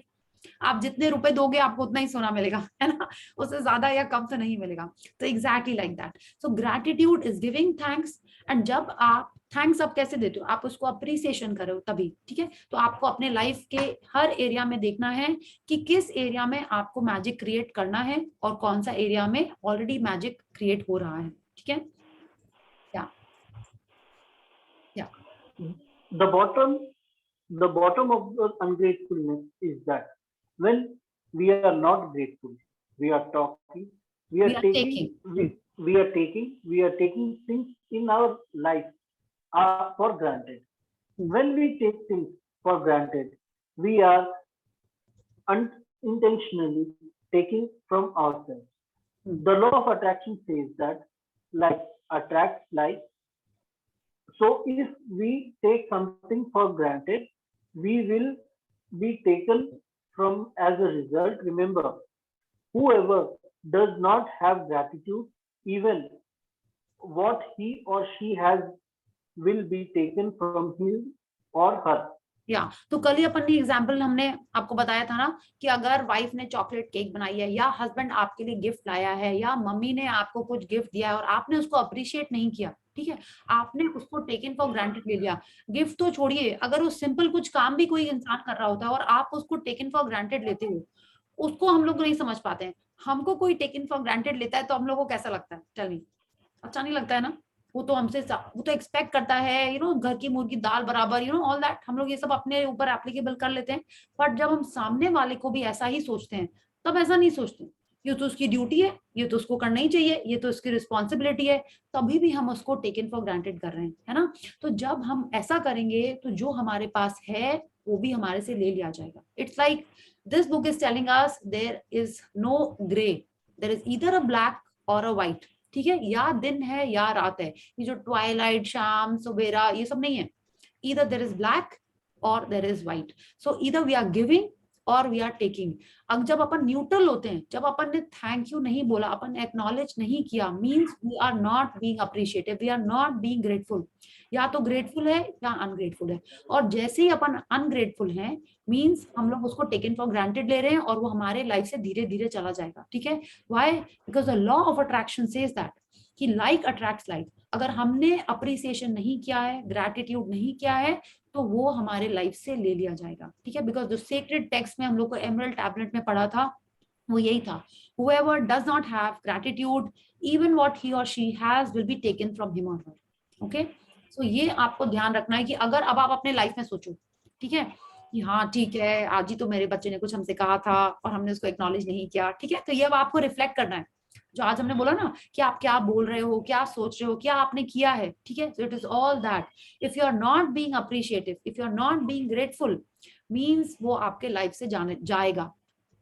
आप जितने रुपए दोगे आपको उतना ही सोना मिलेगा, है ना, उससे ज्यादा या कम तो नहीं मिलेगा। तो exactly like that. So gratitude is giving thanks. And जब आप थैंक्स आप कैसे देते हो, आप उसको अप्रिसिएशन करो तभी, ठीक है। तो आपको अपने लाइफ के हर एरिया में देखना है कि किस एरिया में आपको मैजिक क्रिएट करना है और कौन सा एरिया में ऑलरेडी मैजिक क्रिएट हो रहा है, ठीक है। The bottom of the ungratefulness is that when we are not grateful, we are talking, we are taking things in our life for granted. When we take things for granted, we are unintentionally taking from ourselves. The law of attraction says that like attracts like. So if we take something for granted, we will be taken from as a result. Remember, whoever does not have gratitude, even what he or she has will be taken from him or her. या तो कल ही अपन ने example हमने आपको बताया था ना कि अगर वाइफ ने चॉकलेट केक बनाई है, या हस्बैंड आपके लिए गिफ्ट लाया है, या मम्मी ने आपको कुछ गिफ्ट दिया है और आपने उसको अप्रिशिएट नहीं किया, ठीक है, आपने उसको टेकन फॉर ग्रांटेड ले लिया। गिफ्ट तो छोड़िए, अगर वो सिंपल कुछ काम भी कोई इंसान कर रहा होता है और आप उसको टेकन फॉर ग्रांटेड लेते हो, उसको हम लोग नहीं समझ पाते हैं। हमको कोई टेकन फॉर ग्रांटेड लेता है तो हम लोग को कैसा लगता है? टेल मी, अच्छा नहीं लगता है ना। वो तो एक्सपेक्ट करता है, घर की मुर्गी दाल बराबर, ऑल दैट। हम लोग ये सब अपने ऊपर एप्लीकेबल कर लेते हैं। बट जब हम सामने वाले को भी ऐसा ही सोचते हैं, तब ऐसा नहीं सोचते, ये तो उसकी ड्यूटी है, ये तो उसको करना ही चाहिए, ये तो उसकी रिस्पॉन्सिबिलिटी है, तभी भी हम उसको टेकन फॉर ग्रांटेड कर रहे हैं, है ना। तो जब हम ऐसा करेंगे तो जो हमारे पास है वो भी हमारे से ले लिया जाएगा। It's like this book is telling us there is no grey, there is either a black or a white, ठीक है। या दिन है या रात है, ये जो ट्वाइलाइट, शाम, सवेरा, ये सब नहीं है। Either there is black or there is white. So either we are giving or we are taking. अब जब अपन न्यूट्रल होते हैं, जब अपन ने थैंक यू नहीं बोला, अपन ने एक्नॉलेज नहीं किया, means we are not being appreciated, we are not being grateful. या तो ग्रेटफुल है या अनग्रेटफुल है। और जैसे ही अपन अनग्रेटफुल हैं, मीन्स हम लोग उसको टेकन फॉर ग्रांटेड ले रहे हैं और वो हमारे लाइफ से धीरे धीरे चला जाएगा, ठीक है। Why? Because the law of attraction says that कि लाइक अट्रैक्ट्स लाइक। अगर हमने अप्रिसिएशन नहीं किया है, ग्रैटिट्यूड नहीं किया है, तो वो हमारे लाइफ से ले लिया जाएगा, ठीक है। बिकॉज जो सेक्रेड टेक्स्ट में हम लोग को एमरल्ड टैबलेट में पढ़ा था वो यही था, whoever does not have gratitude, even what he or she has will be taken from him or her, okay। so ये आपको ध्यान रखना है कि अगर अब आप अपने लाइफ में सोचो, ठीक है, कि हाँ ठीक है, आज ही तो मेरे बच्चे ने कुछ हमसे कहा था और हमने उसको एक्नॉलेज नहीं किया, ठीक है। तो ये अब आपको रिफ्लेक्ट करना है जो आज हमने बोला ना कि आप क्या बोल रहे हो, क्या सोच रहे हो, क्या आपने किया है, ठीक है. So it is all that. If you are not being appreciative, if you are not being grateful, means वो आपके लाइफ से जाने जाएगा,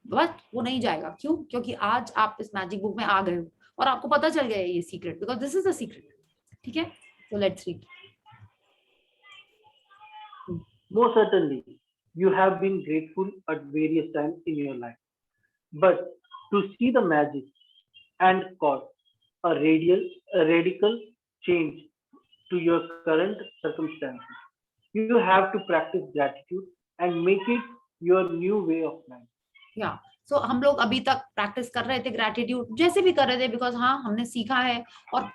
बट वो नहीं जाएगा. क्यों? क्योंकि आज आप इस मैजिक बुक में आ गए हो और आपको पता चल गया है ये secret, because this is the secret. ठीक है. So let's read. Most certainly, you have been grateful at various times in your life. But to see the magic and cause a radical change to your current circumstances, you have to practice gratitude and make it your new way of life. या सो हम लोग अभी तक practice कर रहे थे gratitude, जैसे भी कर रहे थे, बिकॉज हाँ हमने सीखा है. और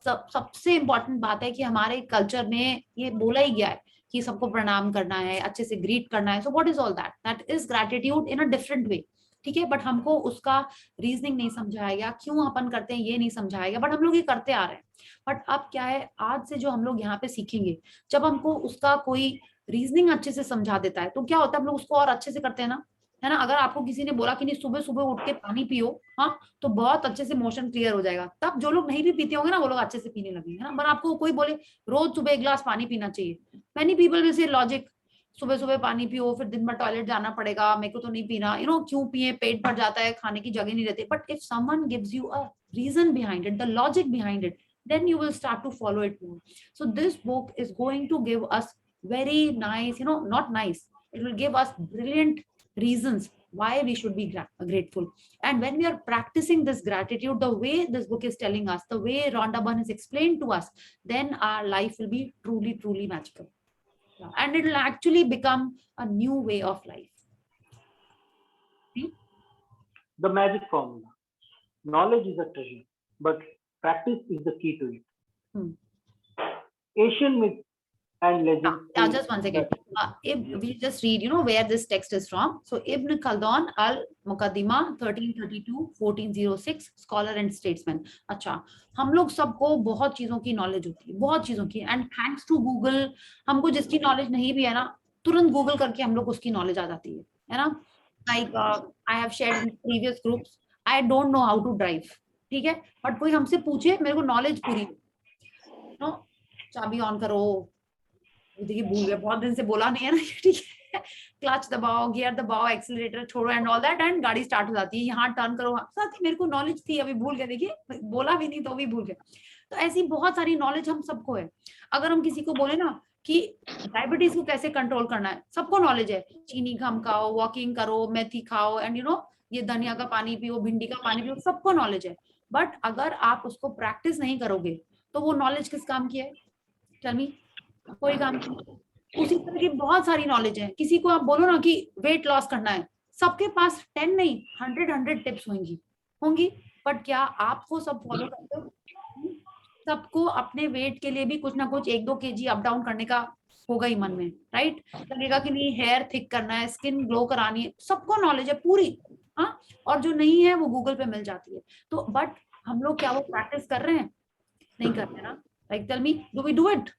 सबसे इम्पोर्टेंट बात है कि हमारे कल्चर में ये बोला ही गया है कि सबको प्रणाम करना है, अच्छे से ग्रीट करना है. So what is all that? That is gratitude in a different way. ठीक है. बट हमको उसका रीजनिंग नहीं समझाया गया, क्यों अपन करते हैं ये नहीं समझाया गया, बट हम लोग ये करते आ रहे हैं. बट अब क्या है, आज से जो हम लोग यहाँ पे सीखेंगे, जब हमको उसका कोई रीजनिंग अच्छे से समझा देता है तो क्या होता है, हम लोग उसको और अच्छे से करते हैं ना, है ना. अगर आपको किसी ने बोला कि नहीं सुबह सुबह उठ के पानी पियो, हाँ, तो बहुत अच्छे से मोशन क्लियर हो जाएगा. तब जो लोग नहीं भी पीते होंगे ना, वो लोग अच्छे से पीने लगेंगे ना. पर आपको कोई बोले रोज सुबह 1 गिलास पानी पीना चाहिए, many people will say logic, सुबह सुबह पानी पियो, फिर दिन भर टॉयलेट जाना पड़ेगा, मेरे को तो नहीं पीना, यू नो, क्यों पिए, पेट भर जाता है, खाने की जगह नहीं रहती. But if someone gives you a reason behind it, the logic behind it, then you will start to follow it more. So this book is going to give us very nice, you know, not nice, it will give us brilliant reasons why we should be grateful. And when we are practicing this gratitude the way this book is telling us, the way Rhonda Byrne has explained to us, then our life will be truly magical. And it will actually become a new way of life. See? The magic formula. Knowledge is a treasure, but practice is the key to it. Asian myths and legends. Just one second. If we just read, you know, where this text is from. So Ibn Khaldun al-Muqaddimah 1332-1406, scholar and statesman. अच्छा, हम लोग सबको बहुत चीजों की knowledge होती है, बहुत चीजों की, एंड थैंक्स टू गूगल हमको जिसकी नॉलेज नहीं भी है ना, तुरंत गूगल करके हम लोग उसकी नॉलेज आ जाती है ना. Like I have shared in previous groups, I don't know how to drive, ठीक है, बट कोई हमसे पूछे, मेरे को नॉलेज पूरी, नो, चाबी ऑन करो, देखिए भूल गया, बहुत दिन से बोला नहीं है ना, ठीक है, क्लच दबाओ, गियर दबाओ, एक्सीलरेटर छोड़ो एंड ऑल दैट, एंड गाड़ी स्टार्ट हो जाती है, यहाँ टर्न करो. साथ ही मेरे को नॉलेज थी, अभी भूल गया, देखिए बोला भी नहीं तो भी भूल गया. तो ऐसी बहुत सारी नॉलेज हम सबको है. अगर हम किसी को बोले ना कि डायबिटीज को कैसे कंट्रोल करना है, सबको नॉलेज है, चीनी कम खाओ, वॉकिंग करो, मेथी खाओ, एंड यू नो, ये धनिया का पानी पियो, भिंडी का पानी पियो, सबको नॉलेज है. बट अगर आप उसको प्रैक्टिस नहीं करोगे तो वो नॉलेज किस काम की है? Tell me. कोई काम की. उसी तरह की बहुत सारी नॉलेज है. किसी को आप बोलो ना कि वेट लॉस करना है, सबके पास 10 नहीं 100 टिप्स होंगी, बट क्या आप वो सब फॉलो करते हो? सबको अपने वेट के लिए भी कुछ ना कुछ 1-2 kg अप डाउन करने का होगा ही मन में, राइट? लगेगा कि नहीं हेयर थिक करना है, स्किन ग्लो करानी है, सबको नॉलेज है पूरी, हाँ. और जो नहीं है वो गूगल पे मिल जाती है. तो बट हम लोग क्या वो प्रैक्टिस कर रहे हैं? नहीं कर रहे ना. Like tell me, do we do it?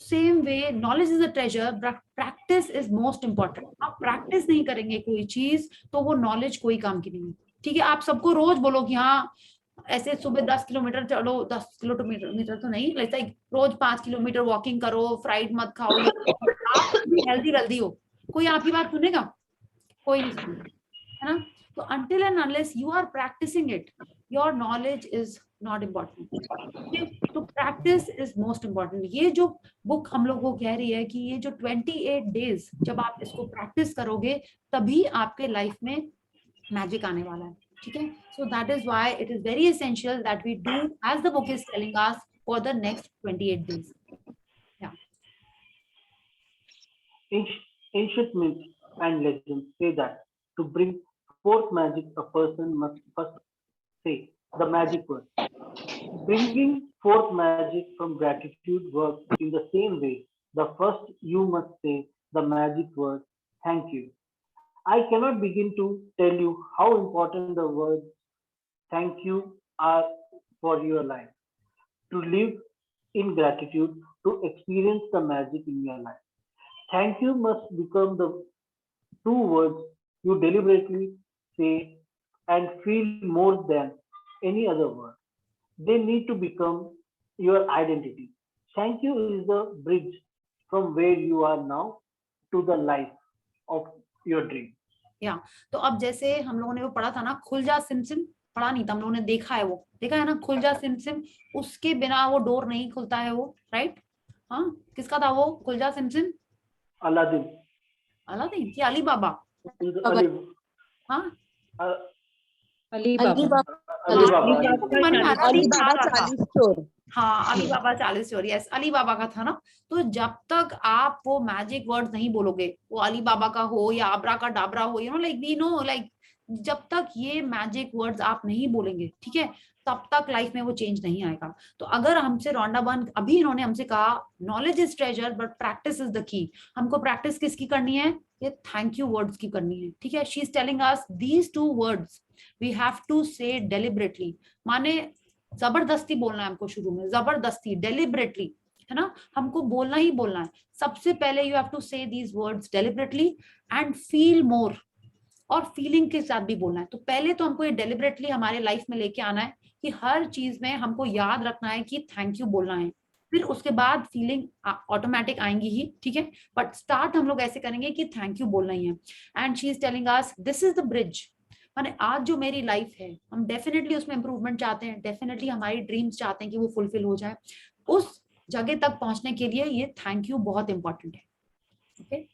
Same way knowledge is a treasure, practice is most important. आप प्रैक्टिस नहीं करेंगे कोई चीज तो वो नॉलेज कोई काम की नहीं है. ठीक है, आप सबको रोज बोलो कि हाँ ऐसे सुबह 10 किलोमीटर चलो, 10 किलोमीटर तो नहीं, लाइक रोज 5 किलोमीटर वॉकिंग करो, फ्राइड मत खाओ, आप हेल्दी हो, कोई आपकी बात सुनेगा? कोई नहीं सुनेगा, है ना. तो until and unless you are practicing it, your knowledge is not important. तो प्रैक्टिस इज मोस्ट इम्पॉर्टेंट. ये जो बुक हम लोग को कह रही है कि ये जो 28 डेज जब आप इसको प्रैक्टिस करोगे तभी आपके लाइफ में मैजिक आने वाला है. ठीक है. So that is why it is very essential that we do as the book is telling us for the next 28 days. Yeah. Ancient myths and legends say that to bring forth magic, a person must first say the magic word. Bringing forth magic from gratitude works in the same way. The first you must say the magic word, thank you. I cannot begin to tell you how important the words thank you are for your life. To live in gratitude, to experience the magic in your life. Thank you must become the two words you deliberately say and feel more than any other word. They need to become your identity. Thank you is the bridge from where you are now to the life of your dream. तो अब जैसे हम लोगों ने वो पढ़ा था ना, खुल जा सिम सिम, पढ़ा नहीं था हम लोगों ने, देखा है, वो देखा है ना, खुल जा सिम सिम, उसके बिना वो डोर नहीं खुलता है वो, राइट? हाँ, किसका था वो खुल जा सिम सिम? Aladdin. अलादीन कि अली बाबा? हाँ, अली बाबा अली बाबा 40 चोर। हाँ, अली बाबा 40 चोर, यस, अली बाबा का था ना। तो जब तक आप वो मैजिक वर्ड नहीं बोलोगे, वो अली बाबा का हो या आबरा का डाबरा हो, you know, like we know, like जब तक ये मैजिक वर्ड्स आप नहीं बोलेंगे, ठीक है, तब तक लाइफ में वो चेंज नहीं आएगा। तो अगर हमसे रोंडा बर्न, अभी इन्होंने हमसे कहा knowledge is treasure but practice is the key, हमको प्रैक्टिस किसकी करनी है? ये थैंक यू वर्ड्स की करनी है, ठीक है। She is telling us these 2 words we have to say deliberately, माने जबरदस्ती बोलना है हमको, शुरू में जबरदस्ती, डेलिबरेटली, है ना, हमको बोलना ही बोलना है। सबसे पहले यू हैव टू से these words deliberately and feel more, और फीलिंग के साथ भी बोलना है। तो पहले तो हमको ये डेलिबरेटली हमारे लाइफ में लेके आना है कि हर चीज में हमको याद रखना है कि थैंक यू बोलना है, फिर उसके बाद फीलिंग ऑटोमेटिक आएंगी ही, ठीक है। बट स्टार्ट हम लोग ऐसे करेंगे कि थैंक यू बोलना ही है। And she is telling us this is the bridge, माने आज जो मेरी लाइफ है, हम डेफिनेटली उसमें इंप्रूवमेंट चाहते हैं, डेफिनेटली हमारी ड्रीम्स चाहते हैं कि वो फुलफिल हो जाए। उस जगह तक पहुंचने के लिए ये थैंक यू बहुत इंपॉर्टेंट है, okay.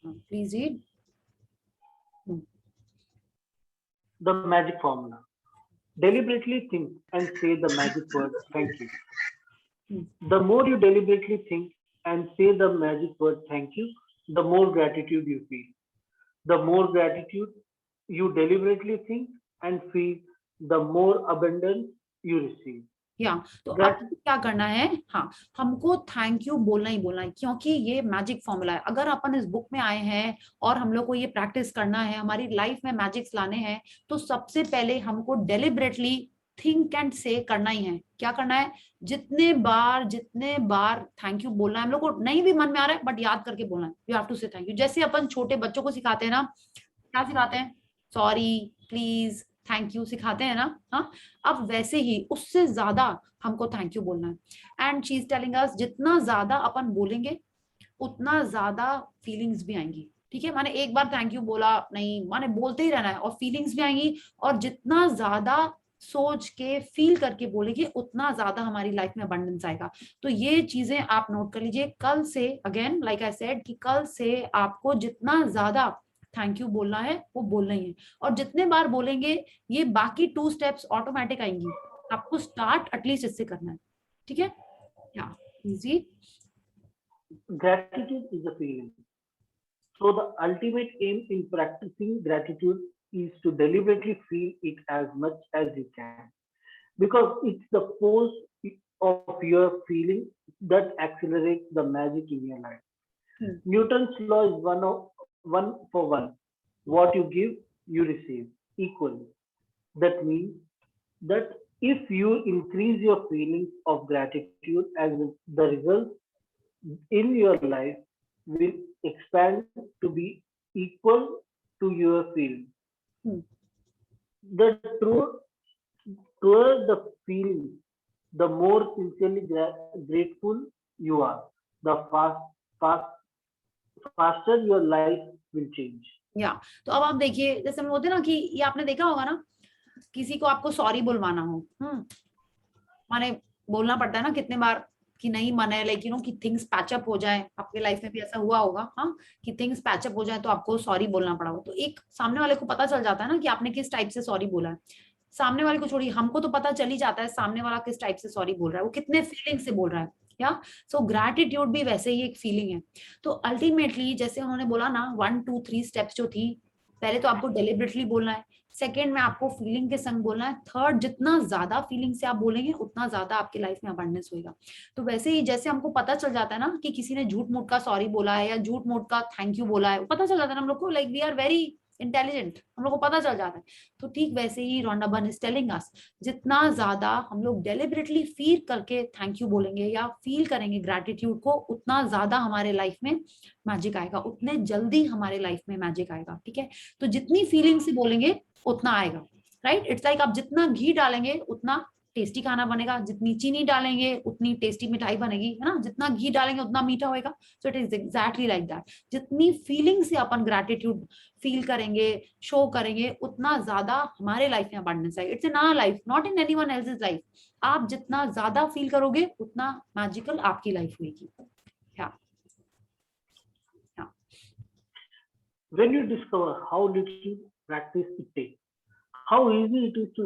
Please read The magic formula. Deliberately think and say the magic word thank you. The more you deliberately think and say the magic word thank you, the more gratitude you feel. The more gratitude you deliberately think and feel, the more abundance you receive. या तो अब क्या करना है, हाँ, हमको thank you बोलना ही बोलना है, क्योंकि ये मैजिक फॉर्मूला है। अगर अपन इस बुक में आए हैं और हम लोग को ये प्रैक्टिस करना है, हमारी लाइफ में मैजिक्स लाने हैं, तो सबसे पहले हमको डेलिबरेटली थिंक एंड से करना ही है। क्या करना है? जितने बार थैंक यू बोलना है। हम लोग को नहीं भी मन में आ रहा है बट याद करके बोलना है, यू हैव टू से थैंक यू। जैसे अपन छोटे बच्चों को सिखाते हैं ना, क्या सिखाते हैं? सॉरी, प्लीज, थैंक यू सिखाते हैं ना, हाँ। अब वैसे ही उससे ज्यादा हमको थैंक यू बोलना है। And she is telling us जितना ज्यादा अपन बोलेंगे उतना ज्यादा फीलिंग्स भी आएंगी, ठीक है। माने एक बार थैंक यू बोला नहीं, माने बोलते ही रहना है, और फीलिंग्स भी आएंगी। और जितना ज्यादा सोच के फील करके बोलेंगे उतना ज्यादा हमारी लाइफ में अबंडेंस आएगा। तो ये चीजें आप नोट कर लीजिए। कल से अगेन लाइक आई सेड कि कल से आपको जितना ज्यादा थैंक यू बोलना है वो बोलना ही है। और जितने बार बोलेंगे ये बाकी 2 स्टेप्स ऑटोमेटिक आएंगी। आपको स्टार्ट एटलीस्ट इससे करना है, ठीक है। या easy. Gratitude is a feeling. So the ultimate aim in practicing gratitude is to deliberately feel it as much as you can, because it's the force of your feeling that accelerates the magic in your life. Newton's law is one for one. What you give, you receive equally. That means that if you increase your feelings of gratitude, as the result in your life will expand to be equal to your feelings. The truer the feelings, the more sincerely grateful you are, the faster your life will change. या तो अब आप देखिए, जैसे हम होते ना कि ये आपने देखा होगा ना, किसी को आपको सॉरी बुलवाना हो, माने बोलना पड़ता है ना कितने बार कि नहीं मन है, लाइक यू नो, कि थिंग्स पैचअप हो जाए। आपके लाइफ में भी ऐसा हुआ होगा, हाँ, कि थिंग्स पैचअप हो जाए तो आपको सॉरी बोलना पड़ा हो। तो एक सामने वाले को पता चल जाता है ना कि आपने किस टाइप से सॉरी बोला है। सामने वाले को छोड़िए, हमको तो पता चल ही जाता है सामने वाला किस टाइप से सॉरी बोल रहा है, वो कितने फीलिंग से बोल रहा है। या सो ग्रैटिट्यूड भी वैसे ही एक फीलिंग है। तो अल्टीमेटली जैसे उन्होंने बोला ना 1 2 3 स्टेप्स जो थी, पहले तो आपको डेलिबरेटली बोलना है, सेकंड में आपको फीलिंग के संग बोलना है, थर्ड जितना ज्यादा फीलिंग से आप बोलेंगे उतना ज्यादा आपकी लाइफ में अबंडेंस होगा। तो वैसे ही जैसे हमको पता चल जाता है ना कि किसी ने झूठ मूठ का सॉरी बोला है या झूठ मूठ का थैंक यू बोला है, वो पता चल जाता है ना हम लोग को, like we are very intelligent, हम लोग को पता चल जाता है। तो ठीक वैसे ही Rhonda Byrne is telling us जितना ज्यादा हम लोग डेलिबरेटली फील करके थैंक यू बोलेंगे या फील करेंगे ग्रैटिट्यूड को, उतना ज्यादा हमारे लाइफ में मैजिक आएगा, उतने जल्दी हमारे लाइफ में मैजिक आएगा, ठीक है। तो जितनी फीलिंग से बोलेंगे उतना आएगा, राइट। इट्स लाइक आप जितना घी डालेंगे उतना टेस्टी खाना बनेगा, जितनी चीनी डालेंगे उतनी टेस्टी मिठाई बनेगी, है ना, जितना घी डालेंगे उतना मीठा होएगा। So it is exactly like that. जितनी फीलिंग से अपन ग्रैटिट्यूड फील करेंगे, शो करेंगे, उतना ज्यादा हमारे लाइफ में अबंडेंस आएगा। It's in our life, not in anyone else's life. आप जितना ज्यादा फील करोगे उतना मैजिकल आपकी लाइफ होगी। When you discover how little practice it takes, how easy it is to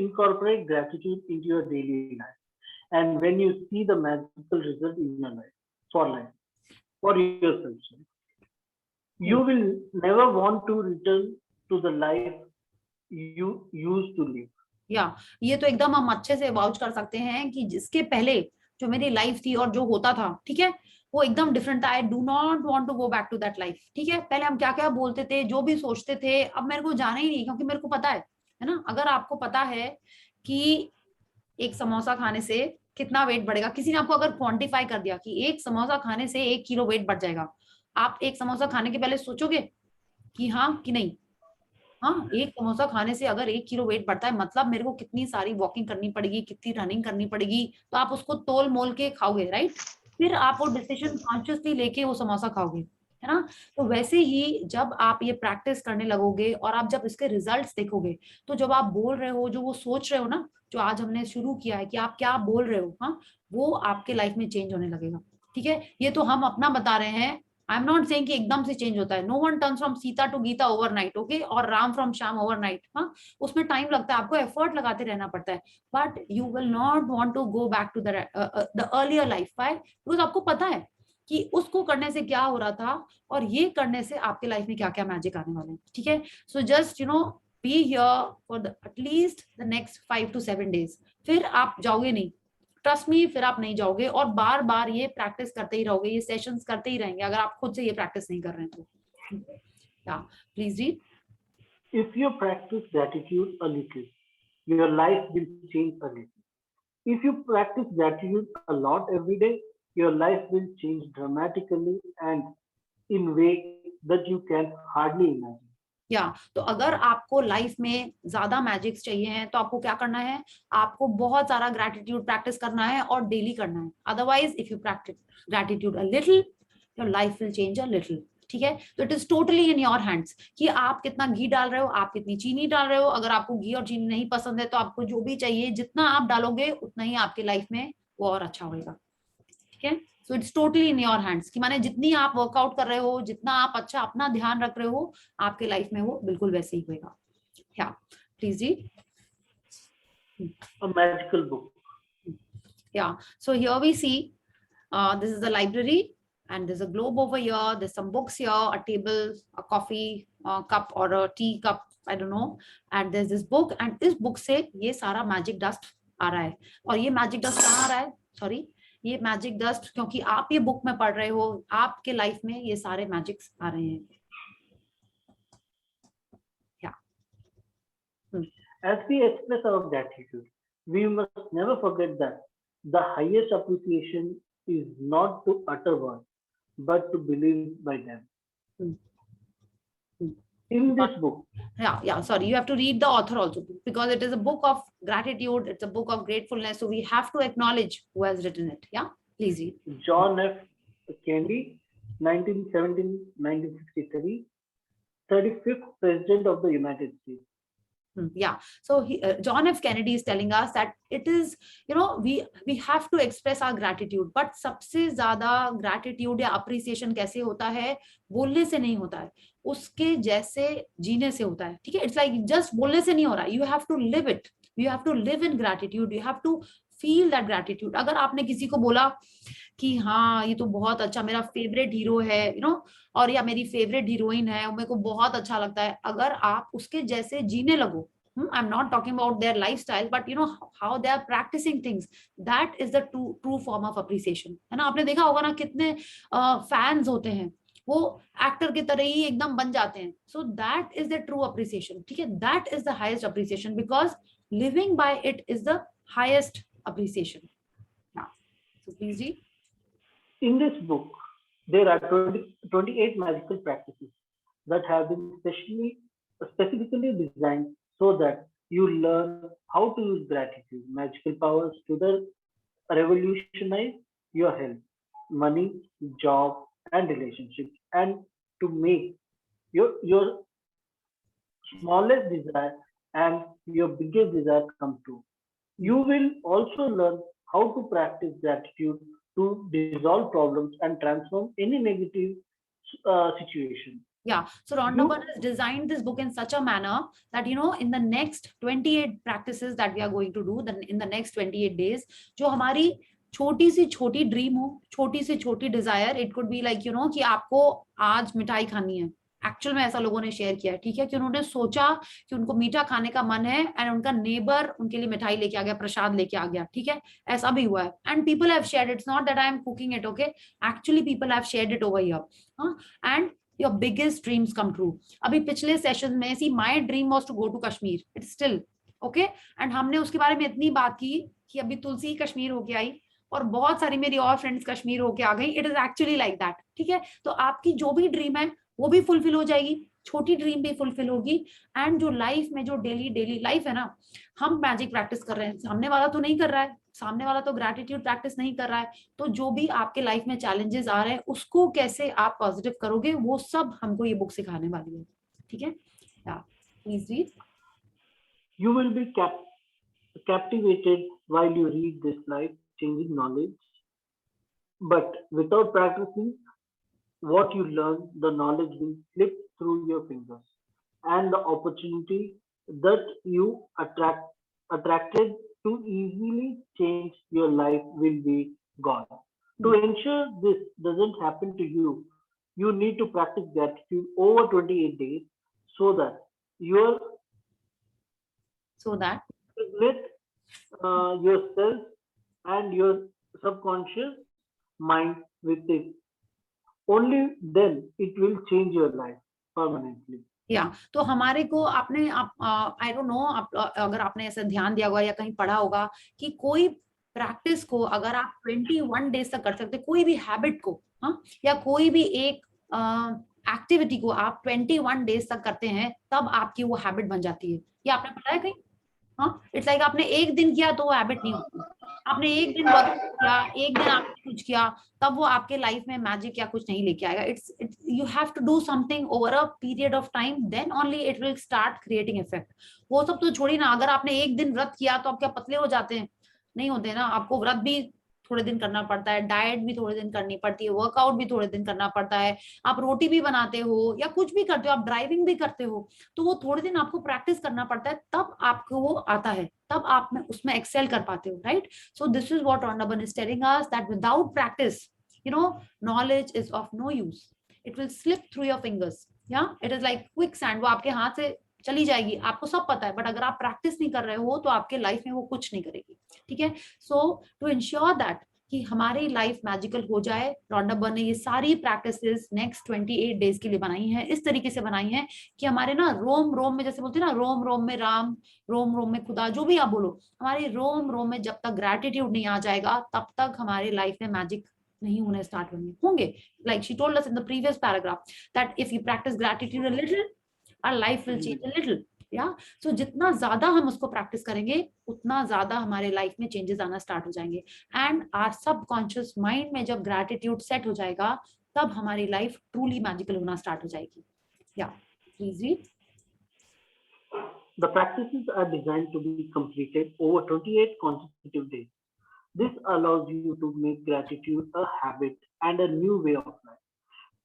incorporate gratitude into your daily life, and when you see the magical result in your life, for yourself, you will never want to return to the life you used to live. ये तो एकदम हम अच्छे से vouch कर सकते हैं कि जिसके पहले जो मेरी लाइफ थी और जो होता था, ठीक है, वो एकदम डिफरेंट था। I do not want to go back to that life. ठीक है, पहले हम क्या क्या बोलते थे, जो भी सोचते थे, अब मेरे को जाना ही नहीं, क्योंकि मेरे को पता है ना। अगर आपको पता है कि एक समोसा खाने से कितना वेट बढ़ेगा, किसी ने आपको अगर क्वांटिफाई कर दिया कि एक समोसा खाने से 1 किलो वेट बढ़ जाएगा, आप एक समोसा खाने के पहले सोचोगे कि हाँ कि नहीं? हाँ, एक समोसा खाने से अगर 1 किलो वेट बढ़ता है, मतलब मेरे को कितनी सारी वॉकिंग करनी पड़ेगी, कितनी रनिंग करनी पड़ेगी, तो आप उसको तोल मोल के खाओगे, राइट? फिर आप वो डिसीजन कॉन्शियसली लेके वो समोसा खाओगे, है ना। तो वैसे ही जब आप ये प्रैक्टिस करने लगोगे और आप जब इसके रिजल्ट्स देखोगे, तो जब आप बोल रहे हो, जो वो सोच रहे हो ना, जो आज हमने शुरू किया है कि आप क्या बोल रहे हो, हाँ, वो आपके लाइफ में चेंज होने लगेगा। ठीक है, ये तो हम अपना बता रहे हैं। आई एम नॉट सेइंग कि एकदम से चेंज होता है। No one turns from Sita to Gita overnight, okay, और राम फ्रॉम श्याम ओवरनाइट। हाँ, उसमें टाइम लगता है, आपको एफर्ट लगाते रहना पड़ता है, but you will not want to go back to the earlier life. Why? Because आपको पता है कि उसको करने से क्या हो रहा था और ये करने से आपके लाइफ में क्या क्या मैजिक आने वाले हैं। ठीक है, so just be here for at least the next 5 to 7 days। फिर आप जाओगे नहीं, ट्रस्ट मी, फिर आप नहीं जाओगे, और बार बार ये प्रैक्टिस करते ही रहोगे, ये सेशंस करते ही रहेंगे, अगर आप खुद से ये प्रैक्टिस नहीं कर रहे हैं तो। Please read. If you practice gratitude a little, your life will change a little. If you practice gratitude a lot every day, your life will change dramatically and in ways that you can hardly imagine. तो अगर आपको life में ज्यादा magics चाहिए हैं, तो आपको क्या करना है? आपको बहुत सारा ग्रैटिट्यूड प्रैक्टिस करना है और डेली करना है। Otherwise if you practice gratitude a little, your life will change a little. ठीक है, तो it is totally in your hands कि आप कितना घी डाल रहे हो, आप कितनी चीनी डाल रहे हो। अगर आपको घी और चीनी नहीं पसंद है, तो आपको जो भी चाहिए, जितना आप डालोगे उतना ही आपके लाइफ में वो और अच्छा होगा। ठीक है, so it's totally in your hands कि माने जितनी आप वर्कआउट कर रहे हो, जितना आप अच्छा अपना ध्यान रख रहे हो, आपके लाइफ में वो बिल्कुल वैसे ही होगा। क्या please read. A magical book. So here we see this is the library and there's a globe over here, there's some books here, a table, a coffee cup or a tea cup, I don't know, and there's this book, and इस book से ये सारा magic dust आ रहा है। और ये magic dust कहाँ आ रहा है? सॉरी, ये मैजिक डस्ट क्योंकि आप ये बुक में पढ़ रहे हो, आपके लाइफ में ये सारे मैजिक्स आ रहे हैं। As we express our gratitude, we must never forget that the highest appreciation is not to utter words, but to believe by them. In this book, sorry, you have to read the author also, because it is a book of gratitude, it's a book of gratefulness, so we have to acknowledge who has written it. Please read. John F. Kennedy, 1917-1963, 35th President of the United States. So John F. Kennedy is telling us that it is, we have to express our gratitude, but सबसे ज्यादा gratitude या appreciation कैसे होता है? बोलने से नहीं होता है, उसके जैसे जीने से होता है। ठीक है, it's like just बोलने से नहीं हो रहा, you have to live it, you have to live in gratitude, you have to feel that gratitude। अगर आपने किसी को बोला कि हाँ ये तो बहुत अच्छा मेरा फेवरेट हीरो है, और या मेरी फेवरेट हीरोइन है, मेरे को बहुत अच्छा लगता है, अगर आप उसके जैसे जीने लगो, I am not talking about their lifestyle, but how they are practicing things, that is the true form of appreciation, है ना। आपने देखा होगा ना, कितने फैंस होते हैं, वो एक्टर की तरह ही एकदम बन जाते हैं। सो that is the true appreciation. ठीक है, that is the highest appreciation, because living by it is the highest appreciation. So please read. In this book, there are 28 magical practices that have been specifically designed so that you learn how to use gratitude magical powers to revolutionize your health, money, job, and relationships, and to make your smallest desire and your biggest desire come true. You will also learn how to practice gratitude to dissolve problems and transform any negative situation. Yeah, so Rhonda Byrne has designed this book in such a manner that, you know, in the next 28 practices that we are going to do, then in the next 28 days, जो हमारी छोटी सी छोटी dream हो, छोटी सी छोटी desire, it could be like, you know, कि आपको आज मिठाई खानी है. एक्चुअल में ऐसा लोगों ने शेयर किया है, ठीक है, कि उन्होंने सोचा कि उनको मीठा खाने का मन है एंड उनका नेबर उनके लिए मिठाई लेके आ गया, प्रसाद लेके आ गया, ठीक है, ऐसा भी हुआ है. And people have shared, it's not that I am cooking it, okay, actually people have shared it over here. And your biggest dreams come true. अभी पिछले सेशन में see my dream was to go to Kashmir, it's still okay, and हमने उसके बारे में इतनी बात की कि अभी तुलसी कश्मीर होके आई और बहुत सारी मेरी और फ्रेंड्स कश्मीर होके आ गई. It is actually like that, ठीक है. तो आपकी जो भी ड्रीम है वो भी फुलफिल हो जाएगी, छोटी ड्रीम भी फुलफिल होगी. एंड जो लाइफ में जो डेली लाइफ है ना, हम मैजिक प्रैक्टिस कर रहे हैं, सामने वाला तो नहीं कर रहा है, सामने वाला तो ग्रैटिट्यूड प्रैक्टिस नहीं कर रहा है. तो जो भी आपके लाइफ में चैलेंजेस आ रहे हैं उसको कैसे आप पॉजिटिव करोगे, वो सब हमको ये बुक सिखाने वाली है, ठीक है. Please read. You will be captivated while you read this life-changing knowledge, but without practicing what you learn, the knowledge will slip through your fingers, and the opportunity that you attracted to easily change your life will be gone. To ensure this doesn't happen to you, you need to practice gratitude over 28 days so that your let yourself and your subconscious mind with it. Only then it will change your life permanently. या तो हमारे को आपने आई don't no, अगर आपने ऐसा ध्यान दिया होगा या कहीं पढ़ा होगा कि कोई प्रैक्टिस को अगर आप 21 डेज तक कर सकते, कोई भी हैबिट को, हाँ, या कोई भी एक एक्टिविटी को आप 21 डेज तक करते हैं, तब आपकी वो हैबिट बन जाती है. ये आपने पढ़ा है कहीं? हाँ, इट्स लाइक आपने एक दिन किया तो वो हैबिट नहीं होती. आपने एक दिन वर्क किया, एक दिन आपने कुछ किया, तब वो आपके लाइफ में मैजिक या कुछ नहीं लेके आएगा. It's you have to do something over a period of time, then only it will start creating effect. वो सब तो छोड़ी ना, अगर आपने एक दिन व्रत किया तो आप क्या पतले हो जाते हैं? नहीं होते ना. आपको व्रत भी थोड़े दिन करना पड़ता है, डाइट भी थोड़े दिन करनी पड़ती है, वर्कआउट भी थोड़े दिन करना पड़ता है. आप रोटी भी बनाते हो या कुछ भी करते हो, आप ड्राइविंग भी करते हो, तो वो थोड़े दिन आपको प्रैक्टिस करना पड़ता है, तब आपको वो आता है, तब आप में उसमें एक्सेल कर पाते हो, right. So this is what Rhonda Byrne is telling us, that without practice, you know, knowledge is of no use. It will slip through your fingers. Yeah, it is like quicksand. वो आपके हाथ से चली जाएगी, आपको सब पता है, बट अगर आप प्रैक्टिस नहीं कर रहे हो तो आपके लाइफ में वो कुछ नहीं करेगी, ठीक है. सो टू इंश्योर दैट कि हमारी लाइफ मैजिकल हो जाए, रॉन्डा बर्न ने ये सारी प्रैक्टिसेस नेक्स्ट 28 डेज के लिए बनाई हैं. इस तरीके से बनाई हैं कि हमारे ना रोम रोम में, जैसे बोलते हैं ना, रोम रोम में राम, रोम रोम में खुदा, जो भी आप बोलो, हमारे रोम रोम में जब तक ग्रैटिट्यूड नहीं आ जाएगा तब तक हमारी लाइफ में मैजिक नहीं होने स्टार्ट होंगे. Like she told us in the previous paragraph that if you practice gratitude a little, our life will change a little. Yeah, so जितना ज्यादा हम उसको प्रैक्टिस करेंगे उतना ज्यादा हमारे लाइफ में चेंजेस आना स्टार्ट हो जाएंगे. एंड आवर सबकॉन्शियस माइंड में जब ग्रैटिट्यूड सेट हो जाएगा तब हमारी लाइफ ट्रूली मैजिकल होना स्टार्ट हो जाएगी. या please read. The practices are designed to be completed over 28 consecutive days. This allows you to make gratitude a habit and a new way of life.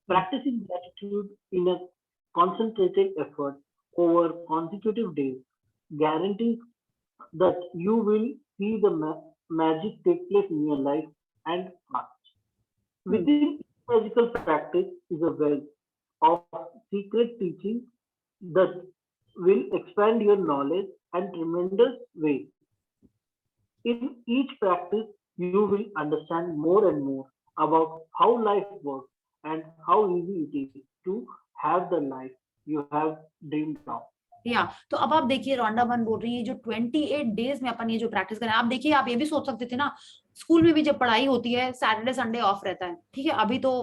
Practicing gratitude in a concentrated effort over consecutive days guarantees that you will see the magic take place in your life and heart. Within each magical practice is a wealth of secret teachings that will expand your knowledge in tremendous ways. In each practice, you will understand more and more about how life works and how easy it is to have the life you have dreamed of. या तो अब आप देखिए, Rhonda burn बोल रही है जो 28 days में अपन ये जो प्रैक्टिस करें. आप देखिए, आप ये भी सोच सकते थे ना, स्कूल में भी जब पढ़ाई होती है सैटरडे संडे ऑफ रहता है, ठीक है. अभी तो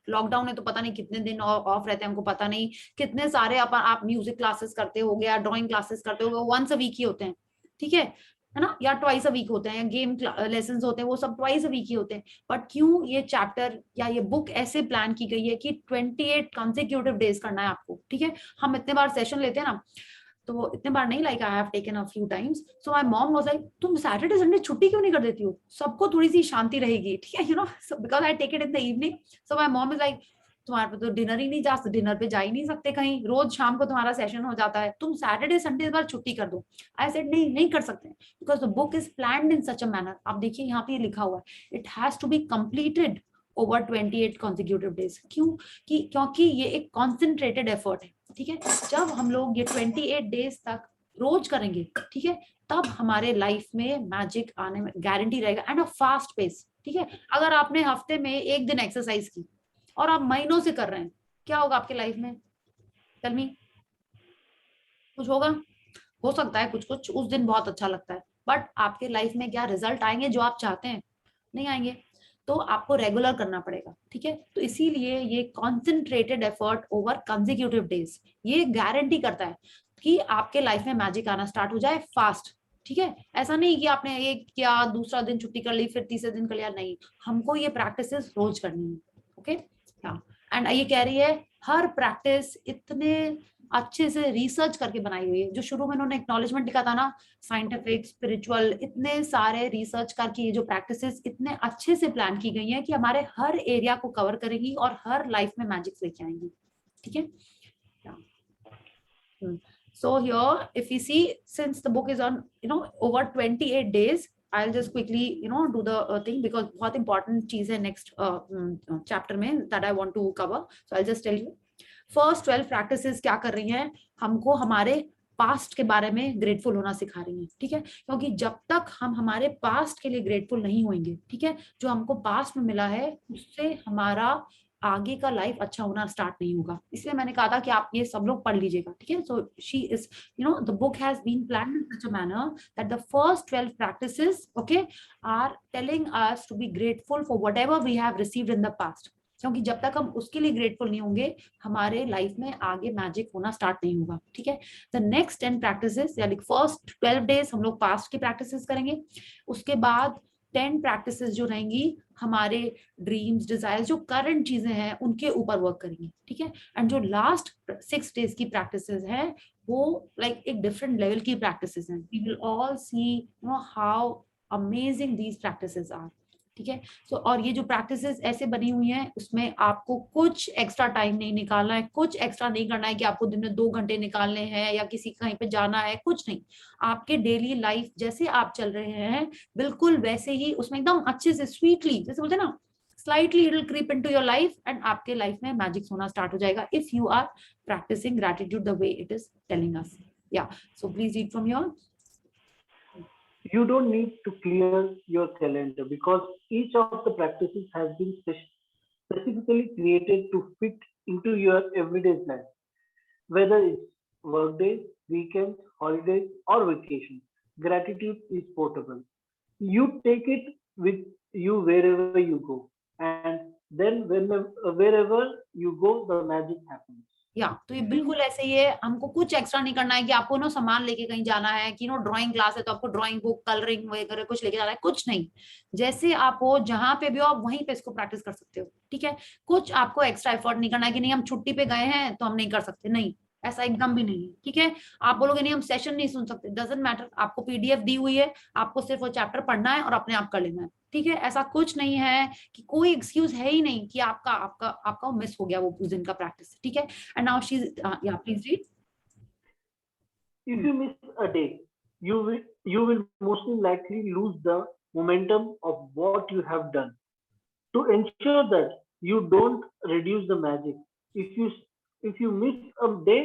लॉकडाउन है तो पता नहीं कितने दिन ऑफ रहते हैं, हमको पता नहीं कितने सारे आप म्यूजिक क्लासेस करते हो गया, ड्राइंग क्लासेस करते हो, वंस अ वीक ही होते हैं, ठीक है ना, या ट्वाइस अ वीक होते हैं, या गेम लेसन होते हैं वो सब ट्वाइस अ वीक ही होते हैं। बट क्यों ये चैप्टर या ये बुक ऐसे प्लान की गई है कि 28 कंसेक्यूटिव डेज करना है आपको, ठीक है। हम इतने बार सेशन लेते हैं ना, तो इतने बार नहीं, like I have taken a few times, so my mom was like तुम सैटरडे संडे छुट्टी क्यों नहीं कर देती हो, सबको थोड़ी सी शांति रहेगी, ठीक है, you know, because I take it in the evening, so my mom is like तुम्हारे पे तो डिनर ही नहीं डिनर पे जा ही नहीं सकते कहीं, रोज शाम को तुम्हारा सेशन हो जाता है, तुम सैटरडे संडे इस बार छुट्टी कर दो। आई सेड नहीं, नहीं कर सकते, because the book is planned in such a manner, आप देखिए यहाँ पे लिखा हुआ है, it has to be completed over 28 consecutive days। क्यों? क्योंकि ये एक कॉन्सेंट्रेटेड एफर्ट है, ठीक है। जब हम लोग ये 28 डेज तक रोज करेंगे, ठीक है, तब हमारे लाइफ में मैजिक आने में गारंटी रहेगा, एंड अ फास्ट पेस, ठीक है। अगर आपने हफ्ते में एक दिन एक्सरसाइज की और आप महीनों से कर रहे हैं, क्या होगा आपके लाइफ में? टेल मी, कुछ होगा? हो सकता है कुछ कुछ उस दिन बहुत अच्छा लगता है, बट आपके लाइफ में क्या रिजल्ट आएंगे जो आप चाहते हैं? नहीं आएंगे। तो आपको रेगुलर करना पड़ेगा, ठीक है। तो इसीलिए ये concentrated effort over consecutive days ये गारंटी करता है कि आपके लाइफ में मैजिक आना स्टार्ट हो जाए फास्ट, ठीक है। ऐसा नहीं कि आपने एक किया, दूसरा दिन छुट्टी कर ली, फिर तीसरे दिन कर लिया, नहीं, हमको ये प्रैक्टिस रोज करनी है, ओके। एंड ये कह रही है हर प्रैक्टिस इतने अच्छे से रिसर्च करके बनाई हुई है, जो शुरू में उन्होंने एक्नॉलेजमेंट लिखा था ना, साइंटिफिक, स्पिरिचुअल, इतने सारे रिसर्च करके ये जो प्रैक्टिसेस इतने अच्छे से प्लान की गई हैं कि हमारे हर एरिया को कवर करेगी और हर लाइफ में मैजिक लेके आएंगी, ठीक है। So here if we see, since the book is on over 28 days, I'll just quickly do the thing, because बहुत important चीज है next chapter में that I want to cover, so I'll just tell you। First 12 practices क्या कर रही हैं, हमको हमारे पास्ट के बारे में ग्रेटफुल होना सिखा रही है, ठीक है। क्योंकि जब तक हम हमारे पास्ट के लिए ग्रेटफुल नहीं होंगे, ठीक है, जो हमको पास्ट में मिला है उससे हमारा आगे का लाइफ अच्छा होना स्टार्ट नहीं होगा। इसलिए मैंने कहा था कि आप ये सब लोग पढ़ लीजिएगा, ठीक है। So she is the book has been planned in such a manner that the first 12 practices, okay, are telling us to be grateful for whatever we have received in the past. क्योंकि जब तक हम उसके लिए grateful नहीं होंगे, हमारे life में आगे मैजिक होना स्टार्ट नहीं होगा, ठीक है। द नेक्स्ट 10 प्रैक्टिसेस, यानी फर्स्ट 12 डेज हम लोग पास्ट की प्रैक्टिसेस करेंगे, उसके बाद 10 प्रैक्टिसेस जो रहेंगी हमारे ड्रीम्स, डिजायर्स, जो करंट चीजें हैं उनके ऊपर वर्क करेंगे, ठीक है। एंड जो लास्ट 6 डेज की प्रैक्टिसेस हैं वो लाइक एक डिफरेंट लेवल की प्रैक्टिसेस हैं। We will all see how amazing these practices are, ठीक है। सो और ये जो प्रैक्टिसेस ऐसे बनी हुई हैं उसमें आपको कुछ एक्स्ट्रा टाइम नहीं निकालना है, कुछ एक्स्ट्रा नहीं करना है कि आपको दिन में 2 घंटे निकालने हैं या किसी कहीं पे जाना है, कुछ नहीं। आपके डेली लाइफ जैसे आप चल रहे हैं बिल्कुल वैसे ही उसमें एकदम अच्छे से स्वीटली, जैसे बोलते हैं ना, slightly it will creep into your life, and आपके लाइफ में मैजिक होना स्टार्ट हो जाएगा if you are practicing gratitude the way it is telling us. या so please read from your. You don't need to clear your calendar because each of the practices has been specifically created to fit into your everyday life, whether it's work days, weekends, holidays, or vacations. Gratitude is portable. You take it with you wherever you go, and then wherever you go, the magic happens. या तो ये बिल्कुल ऐसे ही है, हमको कुछ extra नहीं करना है कि आपको ना सामान लेके कहीं जाना है कि ड्राइंग क्लास है तो आपको ड्राइंग बुक, कलरिंग वगैरह कुछ लेके जाना है, कुछ नहीं। जैसे आप हो जहां पे भी हो आप वहीं पे इसको प्रैक्टिस कर सकते हो, ठीक है। कुछ आपको एक्स्ट्रा एफर्ट नहीं करना है कि नहीं हम छुट्टी पे गए हैं तो हम नहीं कर सकते, नहीं, ऐसा एकदम भी नहीं है, ठीक है। आप बोलोगे नहीं हम सेशन नहीं सुन सकते, डजंट मैटर, आपको पीडीएफ दी हुई है, आपको सिर्फ वो चैप्टर पढ़ना है और अपने आप कर लेना है, ठीक है। ऐसा कुछ नहीं है कि कोई एक्सक्यूज है ही नहीं कि आपका आपका आपका मिस हो गया वो उस दिन का प्रैक्टिस, ठीक है। एंड नाउ शी या please read. If you miss a day, you will mostly likely lose the momentum of what you have done. To ensure that you don't reduce the magic, if you miss a day,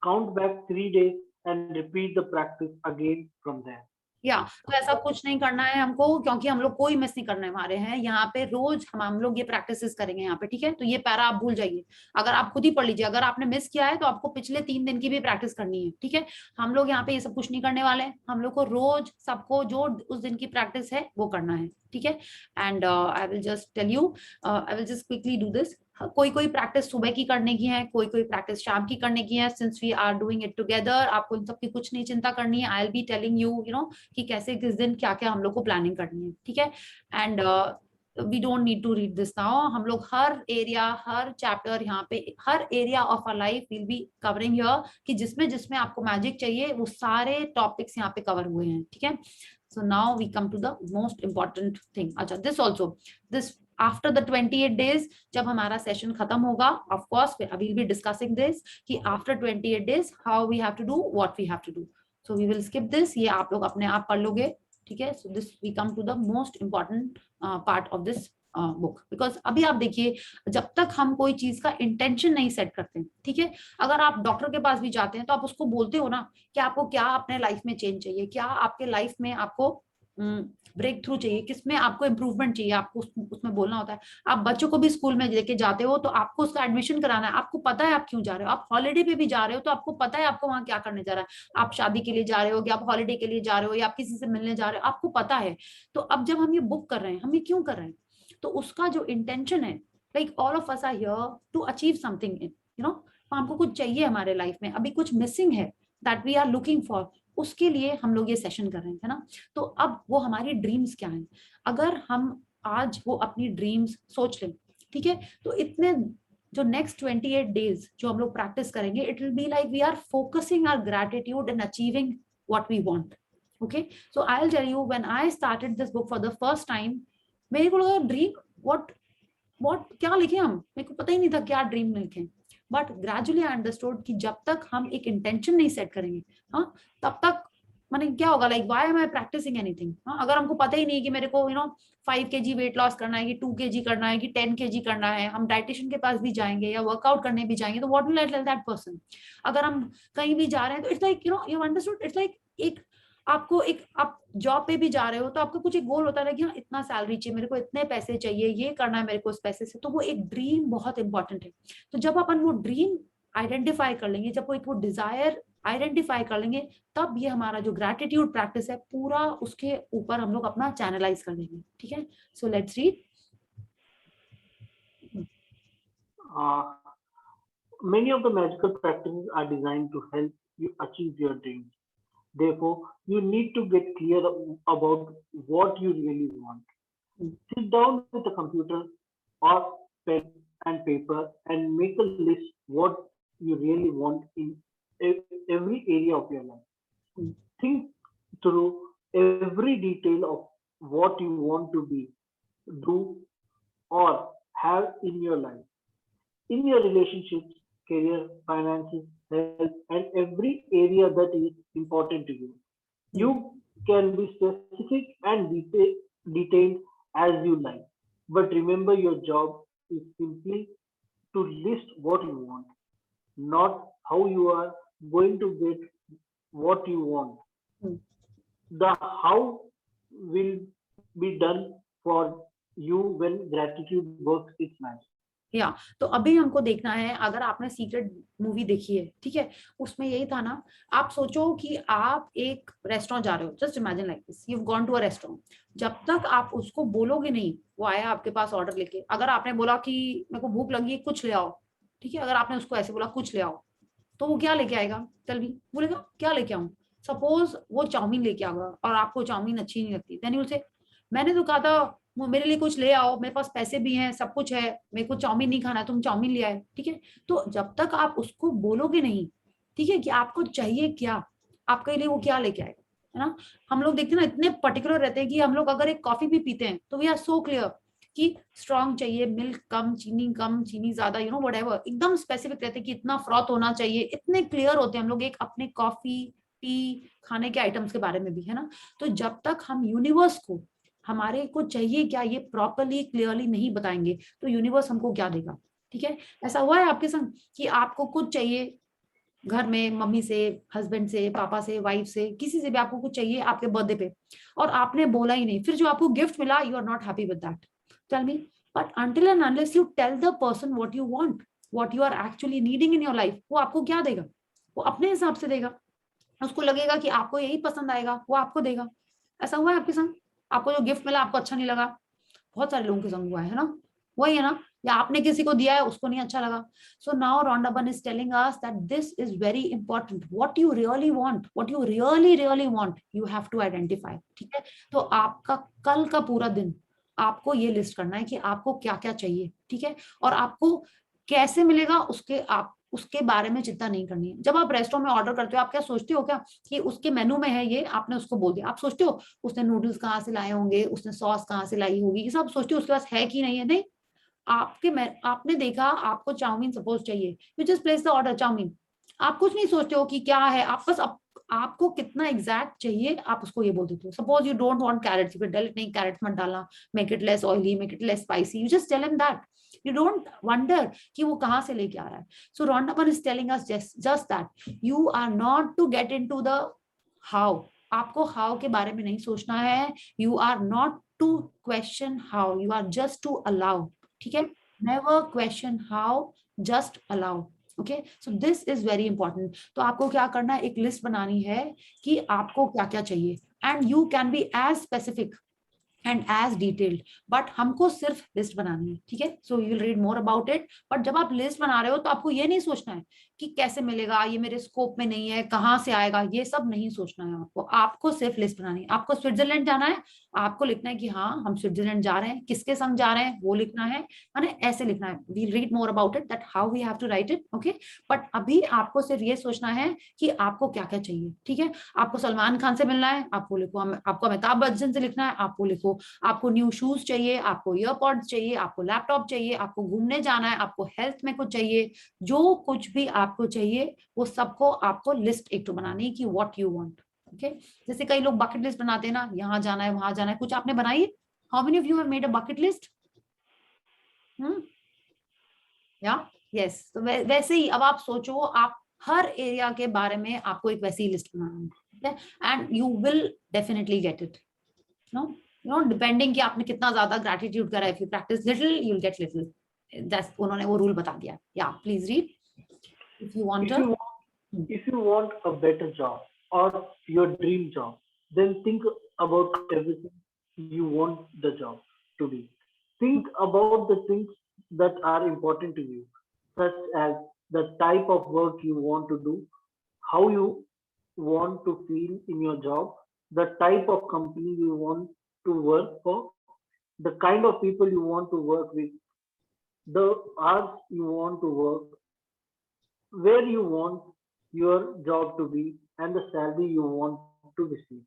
count back 3 days and repeat the practice again from there. या तो ऐसा कुछ नहीं करना है हमको, क्योंकि हम लोग कोई मिस नहीं करने वाले हैं। यहाँ पे रोज हम लोग ये प्रैक्टिसेस करेंगे यहाँ पे, ठीक है। तो ये पैरा आप भूल जाइए, अगर आप खुद ही पढ़ लीजिए, अगर आपने मिस किया है तो आपको पिछले 3 दिन की भी प्रैक्टिस करनी है, ठीक है। हम लोग यहाँ पे ये सब कुछ नहीं करने वाले हैं, हम लोग को रोज सबको जो उस दिन की प्रैक्टिस है वो करना है, ठीक है। And I will just tell you, I will just quickly do this. कोई कोई प्रैक्टिस सुबह की करने की है, कोई कोई प्रैक्टिस शाम की करने की है. Since we are doing it together, आपको इन सब की कुछ नहीं चिंता करनी है. I will be telling you you know कि कैसे किस दिन क्या क्या हम लोग को प्लानिंग करनी है, ठीक है. And we don't need to read this now. हम लोग हर एरिया, हर चैप्टर यहाँ पे, हर area of our life will be covering here, कि जिसमें जिसमें आपको मैजिक चाहिए वो सारे टॉपिक्स यहाँ पे कवर हुए हैं, ठीक है. So now we come to the most important thing. अच्छा, this also, this after the 28 days, जब हमारा सेशन खत्म होगा, of course we will be discussing this कि after 28 days how we have to do what we have to do. So we will skip this. ये आप लोग अपने आप पढ़ लोगे, ठीक है. So this we come to the most important part of this book. Because अभी आप देखिए, जब तक हम कोई चीज का इंटेंशन नहीं सेट करते, ठीक है. अगर आप डॉक्टर के पास भी जाते हैं तो आप उसको बोलते हो ना कि आपको क्या अपने लाइफ में चेंज चाहिए, क्या आपके लाइफ में आपको ब्रेक थ्रू चाहिए, किसमें आपको इम्प्रूवमेंट चाहिए, आपको उसमें बोलना होता है. आप बच्चों को भी स्कूल में लेके जाते हो तो आपको उसका एडमिशन कराना है, आपको पता है आप क्यों जा रहे हो. आप हॉलीडे पे भी जा रहे हो तो आपको पता है आपको वहां क्या करने जा रहा है. आप शादी के लिए जा रहे हो, या आप हॉलीडे के लिए जा रहे हो, या आप किसी से मिलने जा रहे हो, आपको पता है. तो अब जब हम ये बुक कर रहे हैं, हम ये क्यों कर रहे हैं, तो उसका जो इंटेंशन है, like all of us are here to achieve something, you know. हमको कुछ चाहिए हमारे लाइफ में, अभी कुछ मिसिंग है, that we are looking for, उसके लिए हम लोग ये सेशन कर रहे हैं, है ना. तो अब वो हमारी ड्रीम्स क्या हैं, अगर हम आज वो अपनी ड्रीम्स सोच लें, ठीक है, तो इतने जो नेक्स्ट 28 डेज जो हम लोग प्रैक्टिस करेंगे, it will be like we are focusing our gratitude and achieving what we want. Okay, so I will tell you, when I started this book for the first time, मेरे को लगा dream what क्या लिखे हम, मेरे को पता ही नहीं था क्या ड्रीम लिखे. बट ग्रेजुअली आई अंडरस्टूड कि जब तक हम एक इंटेंशन नहीं सेट करेंगे, हाँ, तब तक माने क्या होगा, like why am I practicing anything. हाँ, अगर हमको पता ही नहीं कि मेरे को 5 kg वेट लॉस करना है, कि 2 kg करना है, कि 10 kg करना है, हम डाइटिशियन के पास भी जाएंगे या वर्कआउट करने भी जाएंगे, तो what will I tell that person. अगर हम कहीं भी जा रहे हैं तो it's like you understood, it's like एक आपको एक, आप जॉब पे भी जा रहे हो तो आपका कुछ एक गोल होता है कि हाँ इतना सैलरी चाहिए मेरे को, इतने पैसे चाहिए, ये करना है मेरे को इस पैसे से. तो वो एक ड्रीम बहुत इंपॉर्टेंट है. तो जब अपन वो ड्रीम आइडेंटिफाई कर लेंगे, जब वो डिजायर आइडेंटिफाई कर लेंगे, तब ये हमारा जो ग्रैटिट्यूड प्रैक्टिस है पूरा उसके ऊपर हम लोग अपना चैनलाइज कर देंगे, ठीक है. So let's read. Many of the magical practices are designed to help you achieve your dreams. Therefore, you need to get clear about what you really want. Sit down with a computer or pen and paper and make a list what you really want in every area of your life. Think through every detail of what you want to be, do, or have in your life. In your relationships, career, finances, health, and every area that is important to you. You can be specific and detailed as you like. But remember, your job is simply to list what you want, not how you are going to get what you want. The how will be done for you when gratitude works its magic. या तो अभी हमको देखना है, अगर आपने secret movie देखी है, ठीक है, उसमें यही था ना, आप सोचो कि आप एक रेस्टोरेंट जा रहे हो, just imagine like this, you have gone to a restaurant. जब तक आप उसको बोलोगे नहीं, वो आया आपके पास ऑर्डर लेके, अगर आपने बोला कि मेरे को भूख लगी है कुछ ले आओ, ठीक है, अगर आपने उसको ऐसे बोला कुछ ले आओ, तो वो क्या लेके आएगा, चल भी बोलेगा क्या लेके आऊं. सपोज वो चाउमीन लेके आएगा और आपको चाउमीन अच्छी नहीं लगती, देन यू विल से मैंने तो कहा था वो मेरे लिए कुछ ले आओ, मेरे पास पैसे भी हैं, सब कुछ है, मेरे को चाउमीन नहीं खाना, तुम चाउमीन ले आए, ठीक है. तो जब तक आप उसको बोलोगे नहीं, ठीक है, कि आपको चाहिए क्या, आपके लिए वो क्या लेके आएगा, है ना. हम लोग देखते हैं ना, इतने पर्टिकुलर रहते हैं कि हम लोग अगर एक कॉफी भी पीते हैं तो वी आर सो क्लियर कि स्ट्रॉन्ग चाहिए, मिल्क कम, चीनी ज्यादा, व्हाटएवर, एकदम स्पेसिफिक रहते हैं कि इतना फ्रॉथ होना चाहिए. इतने क्लियर होते हैं हम लोग एक अपने कॉफी, टी, खाने के आइटम्स के बारे में भी, है ना. तो जब तक हम यूनिवर्स को हमारे को चाहिए क्या ये प्रॉपरली क्लियरली नहीं बताएंगे, तो यूनिवर्स हमको क्या देगा, ठीक है. ऐसा हुआ है आपके संग कि आपको कुछ चाहिए घर में, मम्मी से, हस्बैंड से, पापा से, वाइफ से, किसी से भी आपको कुछ चाहिए आपके बर्थडे पे, और आपने बोला ही नहीं, फिर जो आपको गिफ्ट मिला you are not happy with that, tell me. But until and unless you tell the person what you want, what you are actually needing in your life, वो आपको क्या देगा, वो अपने हिसाब से देगा. उसको लगेगा कि आपको यही पसंद आएगा, वो आपको देगा. ऐसा हुआ है आपके संग, आपको जो गिफ्ट मिला आपको अच्छा नहीं लगा, बहुत सारे लोगों के संग हुआ है ना. वही है ना, या आपने किसी को दिया है उसको नहीं अच्छा लगा. So now Rhonda Byrne is telling us that this is very important. What you really want, what you really want, you have to identify. ठीक है, तो आपका कल का पूरा दिन आपको ये लिस्ट करना है कि आपको क्या क्या चाहिए. ठीक है, और आपको कैसे मिलेगा उसके बारे में चिंता नहीं करनी है. जब आप रेस्टोरेंट में ऑर्डर करते हो, आप क्या सोचते हो क्या कि उसके मेनू में है ये, आपने उसको बोल दिया, आप सोचते हो उसने नूडल्स कहाँ से लाए होंगे, उसने सॉस कहाँ से लाई होगी, ये सब सोचते हो उसके पास है कि नहीं है. नहीं, आपने देखा आपको चाउमीन सपोज चाहिए, you just place the order chowmein. आप कुछ नहीं सोचते हो कि क्या है, आप बस आपको कितना एग्जैक्ट चाहिए आप उसको ये बोल देते हो. Suppose you don't want carrots, you tell it नहीं कैरेट्स मत डालना, make it less oily, make it less spicy, you just tell him that. You don't wonder कि वो कहाँ से लेके आ रहा है. So Rhonda Byrne is telling us just that you are not to get into the how. आपको how के बारे में नहीं सोचना है. You are not to question how. You are just to allow. ठीक है, never question how, just allow. Okay, so this is very important. तो आपको क्या करना है, एक लिस्ट बनानी है कि आपको क्या क्या चाहिए. And you can be as specific and as detailed, but हमको सिर्फ लिस्ट बनानी है. ठीक है, so you will read more about it. but जब आप लिस्ट बना रहे हो तो आपको ये नहीं सोचना है कि कैसे मिलेगा, ये मेरे स्कोप में नहीं है, कहाँ से आएगा, ये सब नहीं सोचना है. आपको सिर्फ लिस्ट बनानी है. आपको स्विट्जरलैंड जाना है, आपको लिखना है कि हाँ हम स्विट्जरलैंड जा रहे हैं, किसके संग जा रहे हैं वो लिखना है, माने ऐसे लिखना है. We read more about it that how we have to write it. Okay, but अभी आपको सिर्फ ये सोचना है कि आपको क्या क्या चाहिए. ठीक है, आपको सलमान खान से मिलना है, आपको लिखो. आपको अमिताभ बच्चन से लिखना है, आपको लिखो. आपको न्यू शूज चाहिए, आपको ईयरपॉड्स चाहिए, आपको लैपटॉप चाहिए, आपको घूमने जाना है, आपको हेल्थ में कुछ चाहिए, जो कुछ भी आपको चाहिए वो सबको आपको लिस्ट एक तो बनानी है कि व्हाट यू वांट. ओके, जैसे कई लोग बकेट लिस्ट बनाते हैं ना, यहाँ जाना है वहां जाना है, कुछ आपने बनाई है? How many of you have made a bucket list? या यस, तो वैसे ही अब आप सोचो, आप हर एरिया के बारे में आपको एक वैसी लिस्ट बनाना है, and you will definitely get it. Know depending कि आपने कितना ज्यादा ग्रेटिट्यूड करा है. If you practice little you will get little. That's, उन्होंने वो रूल बता दिया. या please read if you want. If you want a better job or your dream job, then think about everything you want the job to be. Think about the things that are important to you, such as the type of work you want to do, how you want to feel in your job, the type of company you want to work for, the kind of people you want to work with, the hours you want to work, where you want your job to be, and the salary you want to receive.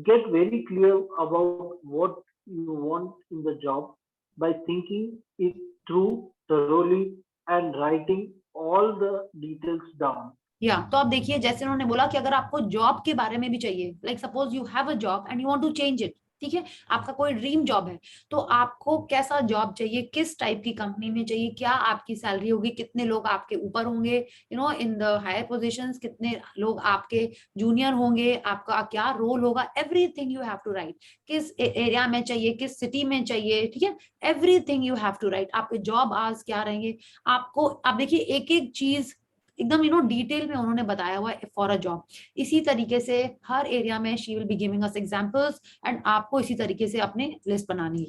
Get very clear about what you want in the job by thinking it through thoroughly and writing all the details down. या तो आप देखिए, जैसे उन्होंने बोला कि अगर आपको जॉब के बारे में भी चाहिए, like suppose you have a job and you want to change it. ठीक है, आपका कोई ड्रीम जॉब है, तो आपको कैसा जॉब चाहिए, किस टाइप की कंपनी में चाहिए, क्या आपकी सैलरी होगी, कितने लोग आपके ऊपर होंगे, you know in the higher positions, कितने लोग आपके जूनियर होंगे, आपका क्या रोल होगा, everything you have to write. किस एरिया में चाहिए, किस सिटी में चाहिए. ठीक है, everything you have to write. आपके जॉब आवर्स क्या रहेंगे, आपको आप देखिए एक एक चीज एकदम डिटेल में उन्होंने बताया हुआ है फॉर अ जॉब. इसी तरीके से हर एरिया में she will be giving us examples, and आपको इसी तरीके से अपने लिस्ट बनानी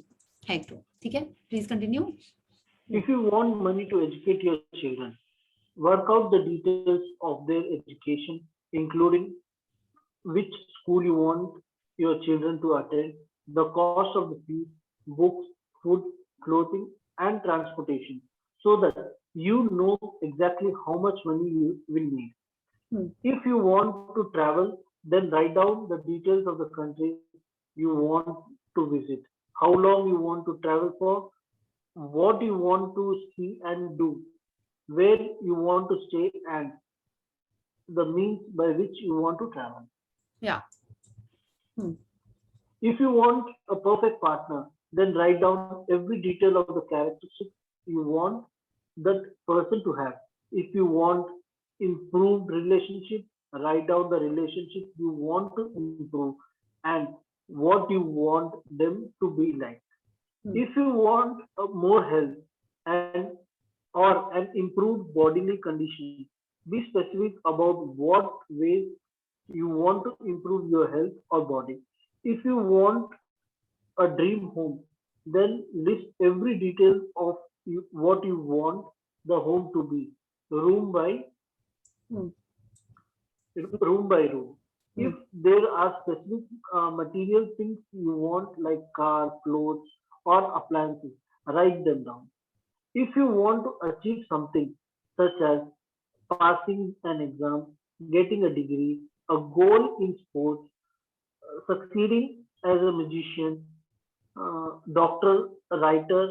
है. तो ठीक है, please continue. If you want money to educate your children, work out the details of their education, including which school you want your children to attend, the cost of the fees, books, food, clothing, and transportation, so that you know exactly how much money you will need. If you want to travel, then write down the details of the country you want to visit, how long you want to travel for, what you want to see and do, where you want to stay, and the means by which you want to travel. Yeah. If you want a perfect partner, then write down every detail of the characteristics you want that person to have. If you want improved relationship, write down the relationship you want to improve and what you want them to be like. If you want more health and or an improved bodily condition, be specific about what ways you want to improve your health or body. If you want a dream home, Then list every detail of what you want the home to be, room by Hmm. room. If there are specific material things you want, like car, clothes, or appliances, write them down. If you want to achieve something, such as passing an exam, getting a degree, a goal in sports, succeeding as a magician, doctor, writer,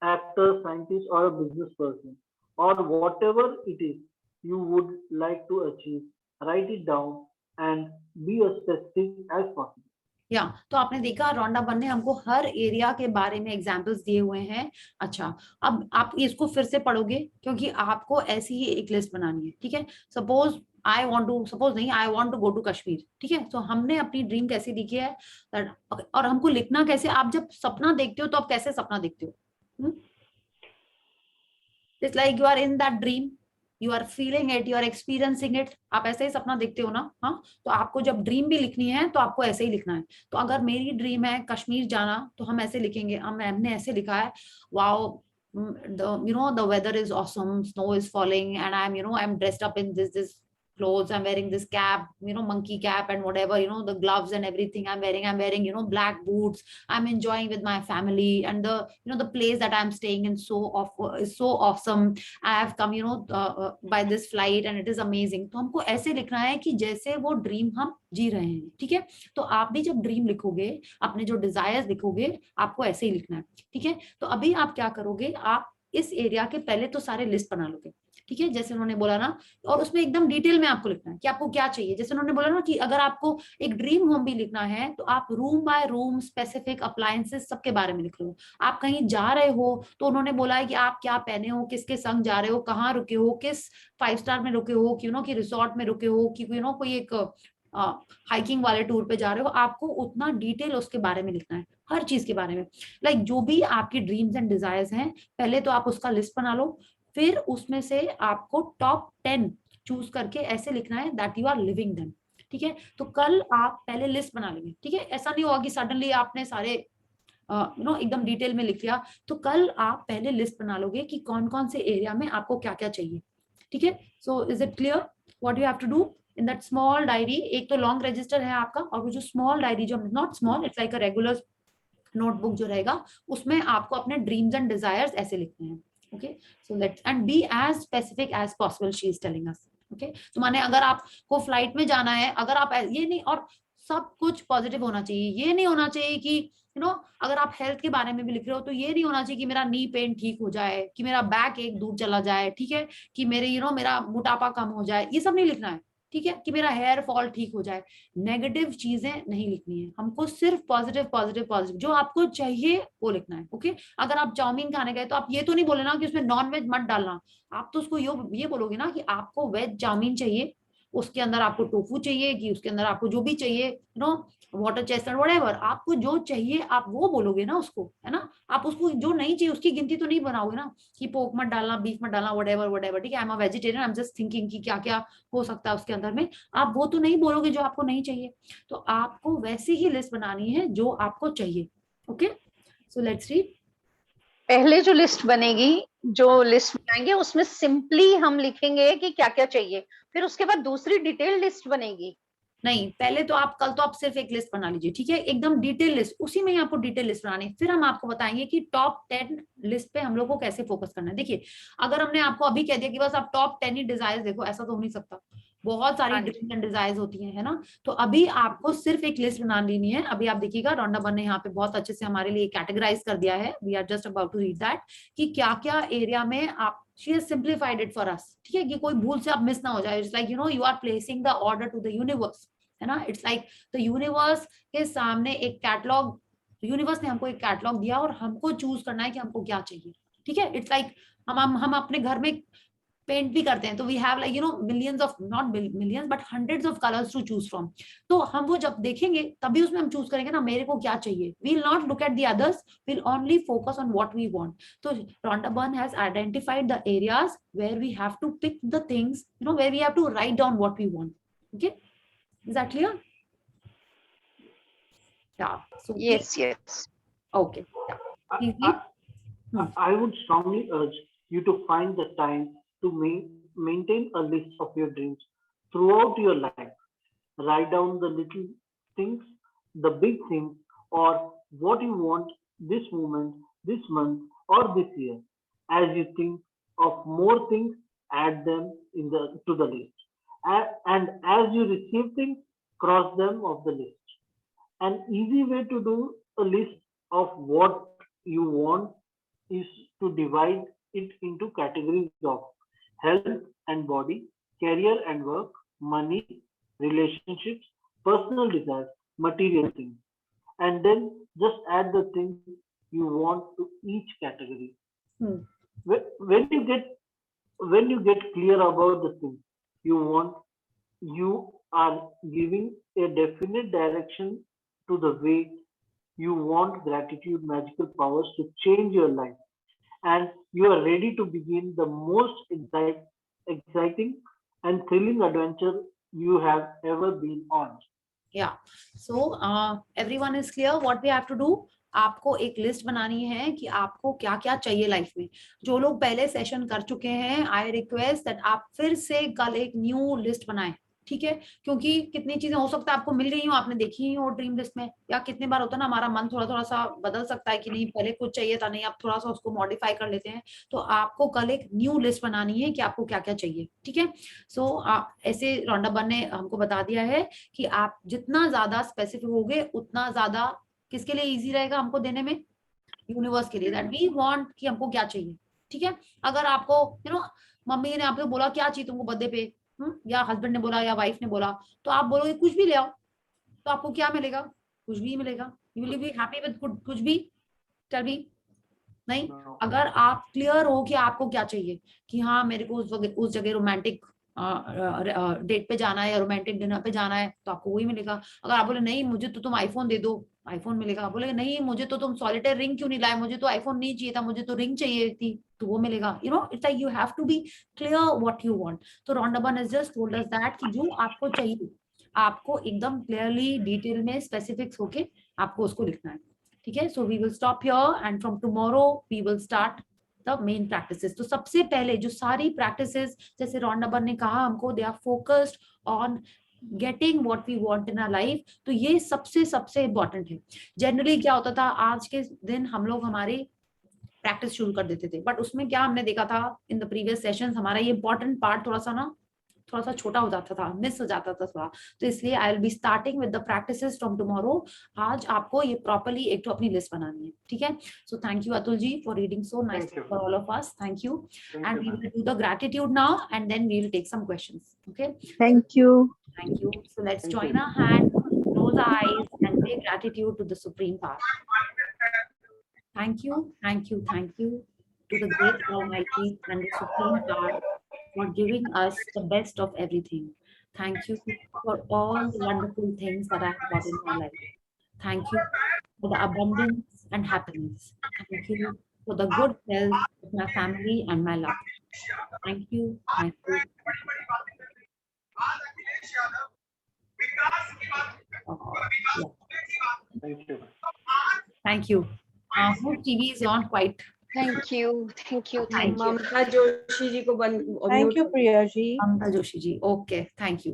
actor, scientist, or a business person, or whatever it is you would like to achieve, write it down and be as specific as possible. या तो आपने देखा रोंडा बन ने हमको हर area के बारे में एग्जांपल्स दिए हुए हैं। अच्छा, अब आप इसको फिर से पढ़ोगे क्योंकि आपको ऐसी ही एक लिस्ट बनानी है, ठीक है। Suppose I want to go to Kashmir, ठीक है। तो हमने अपनी ड्रीम कैसे लिखी है और हमको लिखना कैसे, आप जब सपना देखते हो तो आप कैसे सपना देखते हो? It's like you are in that dream, you are feeling it, you are experiencing it, आप ऐसे ही सपना देखते हो ना। हाँ, तो आपको जब ड्रीम भी लिखनी है तो आपको ऐसे ही लिखना है। तो अगर मेरी ड्रीम है कश्मीर जाना तो हम ऐसे लिखेंगे, हमने ऐसे लिखा है, wow the weather is awesome, snow is falling and I'm dressed up in this clothes, I'm wearing this cap, monkey cap and whatever, the gloves and everything I'm wearing, black boots, I'm enjoying with my family, and the place that I'm staying in is so awesome. I have come by this flight and it is amazing. तो हमको ऐसे लिखना है कि जैसे वो dream हम जी रहे हैं, ठीक है। तो आप भी जब ड्रीम लिखोगे, अपने जो डिजायर्स लिखोगे, आपको ऐसे ही लिखना है, ठीक है। तो अभी आप क्या करोगे, आप इस एरिया के पहले तो सारे लिस्ट बना लोगे, ठीक है, जैसे उन्होंने बोला ना, और उसमें एकदम डिटेल में आपको लिखना है कि आपको क्या चाहिए। जैसे उन्होंने बोला ना कि अगर आपको एक ड्रीम होम भी लिखना है तो आप room by room, specific appliances सबके बारे में लिख लो। आप कहीं जा रहे हो तो उन्होंने बोला है कि आप क्या पहने हो, किसके संग जा रहे हो, कहाँ रुके हो, किस 5 स्टार में रुके हो, कि रिसोर्ट में रुके हो, कि कोई एक हाइकिंग वाले टूर पे जा रहे हो, आपको उतना डिटेल उसके बारे में लिखना है, हर चीज के बारे में। लाइक जो भी आपकी ड्रीम्स एंड डिजायर्स हैं, पहले तो आप उसका लिस्ट बना लो, फिर उसमें से आपको टॉप 10 चूज करके ऐसे लिखना है that you are living them, ठीक है। तो कल आप पहले लिस्ट बना लेंगे, ठीक है। ऐसा नहीं होगा कि सडनली आपने सारे एकदम डिटेल में लिख लिया। तो कल आप पहले लिस्ट बना लोगे कि कौन कौन से एरिया में आपको क्या क्या चाहिए, ठीक है। So is it clear what you have to do in that small diary? एक तो लॉन्ग रजिस्टर है आपका, और वो जो स्मॉल डायरी, जो not small, it's like a regular notebook जो रहेगा, उसमें आपको अपने ड्रीम्स एंड डिजायर्स ऐसे लिखने हैं। Okay, so let's and be as specific as possible, she is telling us. Okay, तो माने अगर आपको फ्लाइट में जाना है, अगर आप ये नहीं, और सब कुछ पॉजिटिव होना चाहिए, ये नहीं होना चाहिए कि अगर आप हेल्थ के बारे में भी लिख रहे हो तो ये नहीं होना चाहिए कि मेरा नी पेन ठीक हो जाए, कि मेरा बैक एक दूर चला जाए, ठीक है, कि मेरे मेरा मोटापा कम हो जाए, ये सब नहीं लिखना है, ठीक है, कि मेरा हेयर फॉल ठीक हो जाए। नेगेटिव चीजें नहीं लिखनी है हमको, सिर्फ पॉजिटिव पॉजिटिव पॉजिटिव जो आपको चाहिए वो लिखना है। ओके, अगर आप चाउमीन खाने गए तो आप ये तो नहीं बोले ना कि उसमें नॉन वेज मत डालना, आप तो उसको ये बोलोगे ना कि आपको वेज चाउमीन चाहिए, उसके अंदर आपको टोफू चाहिए, कि उसके अंदर आपको जो भी चाहिए, वाटर चेस्टनट व्हाटएवर आपको जो चाहिए आप वो बोलोगे ना उसको, है ना। आप उसको जो नहीं चाहिए उसकी गिनती तो नहीं बनाओगे ना कि पोर्क मत डालना, बीफ मत डालना, व्हाटएवर, ठीक है। I am a vegetarian, I am just thinking कि क्या क्या हो सकता है उसके अंदर में, आप वो तो नहीं बोलोगे जो आपको नहीं चाहिए। तो आपको वैसी ही लिस्ट बनानी है जो आपको चाहिए। Okay, so let's read. पहले जो लिस्ट बनेगी, जो लिस्ट बनाएंगे उसमें सिंपली हम लिखेंगे कि क्या क्या चाहिए, फिर उसके बाद दूसरी डिटेल लिस्ट बनेगी। नहीं, पहले तो आप कल तो आप सिर्फ एक लिस्ट बना लीजिए, ठीक है, एकदम डिटेल लिस्ट, उसी में ही आपको डिटेल लिस्ट बनानी, फिर हम आपको बताएंगे कि टॉप 10 लिस्ट पे हम लोग को कैसे फोकस करना है। देखिए, अगर हमने आपको अभी कह दिया कि बस आप टॉप 10 ही डिजायर्स देखो, ऐसा तो हो नहीं सकता, बहुत सारी ड्रीम्स एंड डिजायर्स होती हैं, है ना। तो अभी आपको सिर्फ एक लिस्ट बना लेनी है। अभी आप देखिएगा रोंडा बन ने यहाँ पे बहुत अच्छे से हमारे लिए कैटेगराइज कर दिया है, we are just about to read that, कि क्या क्या एरिया में आप, she has simplified it for us, ठीक है, कि कोई भूल से आप मिस ना हो जाए। It's like you are placing the order to the universe, है ना। इट्स लाइक द यूनिवर्स के सामने एक कैटलॉग, यूनिवर्स ने हमको एक कैटलॉग दिया और हमको चूज करना है कि हमको क्या चाहिए, ठीक है। इट्स लाइक हम अपने घर में पेंट भी करते हैं, तो we have like millions of, not millions but hundreds of colours to choose from. तो हम वो जब देखेंगे तभी उसमें हम चूज करेंगे ना मेरे को क्या चाहिए। We will not look at the others, we will only focus on what we want. तो Rhonda Byrne has identified the areas where we have to pick the things, where we have to write down what we want. Okay, is that clear? Yeah. So yes. Okay. Yeah. I, Easy? I would strongly urge you to find the time to maintain a list of your dreams throughout your life. Write down the little things, the big things, or what you want this moment, this month, or this year. As you think of more things, add them in the to the list. And as you receive things, cross them off the list. An easy way to do a list of what you want is to divide it into categories of health and body, career and work, money, relationships, personal desires, material things. And then just add the things you want to each category. Hmm. When you get clear about the things you want, you are giving a definite direction to the way you want gratitude magical powers to change your life, and you are ready to begin the most exciting and thrilling adventure you have ever been on. Yeah. So everyone is clear what we have to do. आपको एक list बनानी है कि आपको क्या क्या चाहिए life में. जो लोग पहले सेशन कर चुके हैं, आई रिक्वेस्ट दैट आप फिर से कल एक न्यू लिस्ट बनाएं. ठीक है, क्योंकि कितनी चीजें हो सकता है आपको मिल गई हो, आपने देखी ही हो ड्रीम लिस्ट में, या कितने बार होता है ना हमारा मन थोड़ा थोड़ा सा बदल सकता है कि नहीं पहले कुछ चाहिए था, नहीं आप थोड़ा सा उसको मॉडिफाई कर लेते हैं. तो आपको कल एक न्यू लिस्ट बनानी है कि आपको क्या क्या चाहिए. ठीक है. सो ऐसे रॉन्डाबन ने हमको बता दिया है कि आप जितना ज्यादा स्पेसिफिक होगे उतना ज्यादा किसके लिए इजी रहेगा हमको देने में, यूनिवर्स के लिए, दैट वी वांट कि हमको क्या चाहिए. ठीक है. अगर आपको मम्मी ने आपको बोला क्या चाहिए तुमको बर्थडे पे, या हस्बैंड ने बोला या वाइफ ने बोला, तो आप बोलोगे कुछ भी ले आओ, तो आपको क्या मिलेगा? कुछ भी मिलेगा. You will be happy with कुछ भी? Tell me. नहीं. अगर आप क्लियर हो कि आपको क्या चाहिए, कि हाँ मेरे को उस जगह रोमांटिक डेट पे जाना है या रोमांटिक डिनर पे जाना है, तो आपको वही मिलेगा. अगर आप बोले नहीं मुझे तो तुम आईफोन दे दो, आईफोन मिलेगा. आप बोले नहीं मुझे तो तुम सॉलिटेयर रिंग क्यों नहीं लाए, मुझे तो आईफोन नहीं चाहिए था, मुझे तो रिंग चाहिए थी, तो वो मिलेगा. It's like you have to be clear what you want. तो Rhonda Byrne has just told us that कि जो आपको चाहिए आपको एकदम क्लियरली डिटेल में स्पेसिफिक्स होके आपको उसको लिखना है. ठीक है. So we will stop here and from tomorrow we will start the main practices. तो सबसे पहले जो सारी प्रैक्टिसेस जैसे रॉन्डाबन ने कहा हमको, they are focused on getting what we want in our life. तो ये सबसे इंपॉर्टेंट है. जनरली क्या होता था आज के दिन हम लोग हमारी प्रैक्टिस शुरू कर देते थे, बट उसमें क्या हमने देखा था इन द प्रीवियस सेशंस, हमारा ये इंपॉर्टेंट पार्ट थोड़ा सा छोटा हो जाता था, मिस हो जाता था थोड़ा. तो इसलिए आई will be starting with the practices from tomorrow. आज आपको ये प्रॉपर्ली एक तो अपनी लिस्ट बनानी है. ठीक है. So thank you Atul ji for reading so nice for all of us. Thank you. And we will do the gratitude now and then we will take some questions. Okay. Thank you. Thank you. So let's join our hand, close our eyes and say gratitude to the Supreme Power. Thank you, thank you, thank you to the great Almighty and the Supreme Power for giving us the best of everything. Thank you for all the wonderful things that I have got in my life. Thank you for the abundance and happiness. Thank you for the good health of my family and my love. Thank you, thank you. Yeah. Thank you. Thank you. Whose TV is on quite? Thank you. Thank you. Thank you. ममता जोशी जी को Thank you, Priya ji. Mamta Joshi ji. Okay, thank you.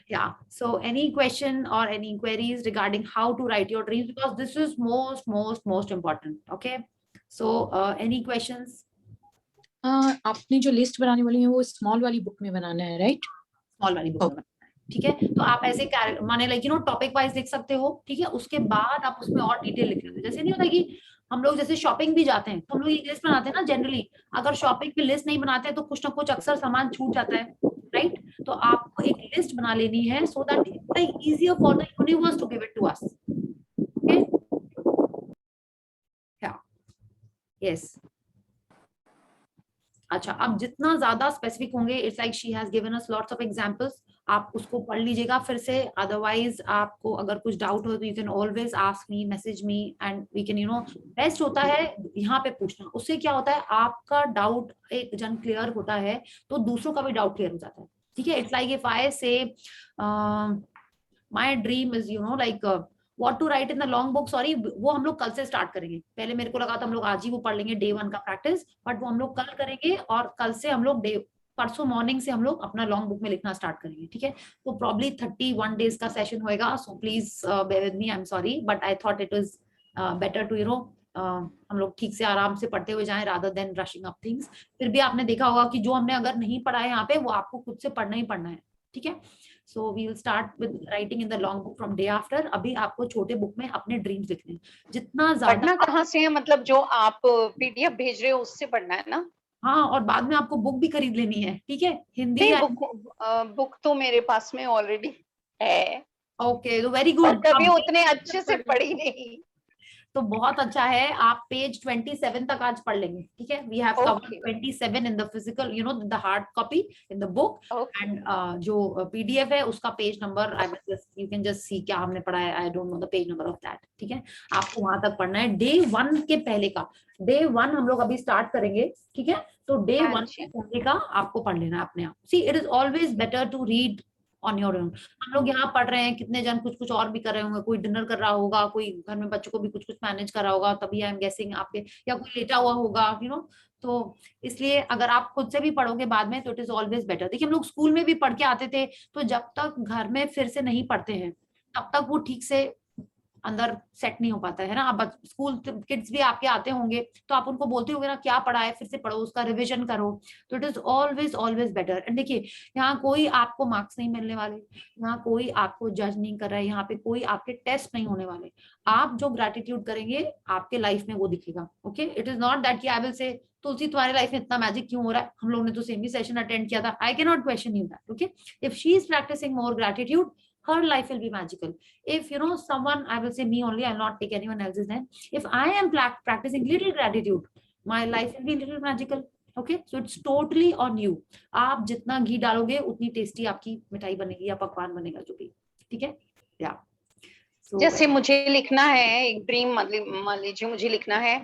Yeah. So any question or any queries regarding how to write your dreams, because this is most important. Okay. So any questions? आपने जो list बनाने वाली है वो small वाली book में बनाना है, right? Small वाली बुक में. ठीक है. तो आप ऐसे माने लाइक टॉपिक वाइज लिख सकते हो. ठीक है. उसके बाद आप उसमें और डिटेल लिख लेते. जैसे नहीं होता कि हम लोग जैसे शॉपिंग भी जाते हैं तो हम लोग एक लिस्ट बनाते हैं ना जनरली. अगर शॉपिंग की लिस्ट नहीं बनाते हैं तो कुछ ना कुछ अक्सर सामान छूट जाता है, राइट? तो आपको एक लिस्ट बना लेनी है so that it's easier for the universe to give it to us. Okay. Yeah. Yes. अच्छा, अब जितना ज्यादा स्पेसिफिक होंगे, it's like she has given us lots of examples. आप उसको पढ़ लीजिएगा फिर से. अदरवाइज आपको अगर कुछ डाउट हो तो you can always ask me, message me and we can best होता है यहाँ पे पूछना. उससे क्या होता है आपका डाउट एक जन क्लियर होता है तो दूसरों का भी डाउट क्लियर हो जाता है. ठीक है. It's like if I say my dream is like what to write in the long book, sorry वो हम लोग कल से स्टार्ट करेंगे। पहले मेरे को लगा था हम लोग आज ही वो पढ़ लेंगे डे 1 का प्रैक्टिस, बट वो हम लोग कल करेंगे और कल से हम लोग परसों मॉर्निंग से हम लोग अपना लॉन्ग बुक में लिखना स्टार्ट करेंगे, ठीक है। तो प्रॉब्ली 31 डेज का सेशन होएगा, so please bear with me, I am sorry but I thought it was better to हम लोग ठीक से आराम से पढ़ते हुए जाएं rather than rushing up things. फिर भी आपने देखा होगा कि जो हमने अगर नहीं पढ़ा है यहाँ पे वो आपको खुद से पढ़ना ही पढ़ना है, ठीक है। So we will start with writing in the long book from day after. अभी आपको छोटे बुक में अपने ड्रीम्स लिखने हैं, जितना ज्यादा। पढ़ना कहाँ से है, मतलब जो आप पीडीएफ भेज रहे हो उससे पढ़ना है ना? हाँ, और बाद में आपको बुक भी खरीद लेनी है, ठीक है, हिंदी या बुक तो मेरे पास में ऑलरेडी है। ओके, तो वेरी और गुड। कभी उतने अच्छे से पढ़ी नहीं। तो बहुत अच्छा है, आप पेज 27 तक आज पढ़ लेंगे, ठीक है। We have covered 27 in the physical, you know, the hard copy in the book, and जो पीडीएफ है उसका page number I will just, you can just see क्या हमने पढ़ा है, I don't know the page number of that, ठीक है। आपको वहां तक पढ़ना है। डे 1 के पहले का, डे 1 हम लोग अभी स्टार्ट करेंगे, ठीक है। तो डे 1 के पहले का आपको पढ़ लेना है अपने आप। See it is always better to read on your own. हम लोग यहाँ पढ़ रहे हैं, कितने जन कुछ कुछ और भी कर रहे होंगे, कोई डिनर कर रहा होगा, कोई घर में बच्चों को भी कुछ कुछ मैनेज कर रहा होगा, तभी आई एम गेसिंग आपके, या कोई लेटा हुआ होगा, यू नो। तो इसलिए अगर आप खुद से भी पढ़ोगे बाद में तो इट इज ऑलवेज बेटर। देखिए हम लोग स्कूल में भी पढ़ के आते थे, तो जब तक घर में फिर से नहीं पढ़ते हैं तब तक वो ठीक से अंदर सेट नहीं हो पाता है ना। अब स्कूल किड्स भी आपके आते होंगे तो आप उनको बोलते होंगे ना क्या पढ़ा है, फिर से पढ़ो, उसका रिवीजन करो, तो it is always always better. And देखिए यहाँ कोई आपको मार्क्स नहीं मिलने वाले, यहाँ कोई आपको जज नहीं कर रहा है, यहाँ पे कोई आपके टेस्ट नहीं होने वाले। आप जो ग्रेटिट्यूड करेंगे आपके लाइफ में वो दिखेगा, okay. It is not that कि आई विल से तुलसी तुम्हारी लाइफ में इतना मैजिक क्यों हो रहा है, हम लोग ने तो सेम ही सेशन अटेंड किया था, I can not question you that, okay. If she is practising more gratitude, her life will be magical. If you know someone, I will say me only, I'll not take anyone else's name. If I am practicing little gratitude, my life will be little magical. Okay, so it's totally on you. आप जितना घी डालोगे उतनी tasty आपकी मिठाई बनेगी या पकवान बनेगा, जो भी, ठीक है। या जैसे मुझे लिखना है एक ड्रीम, मतलब मान लीजिए मुझे लिखना है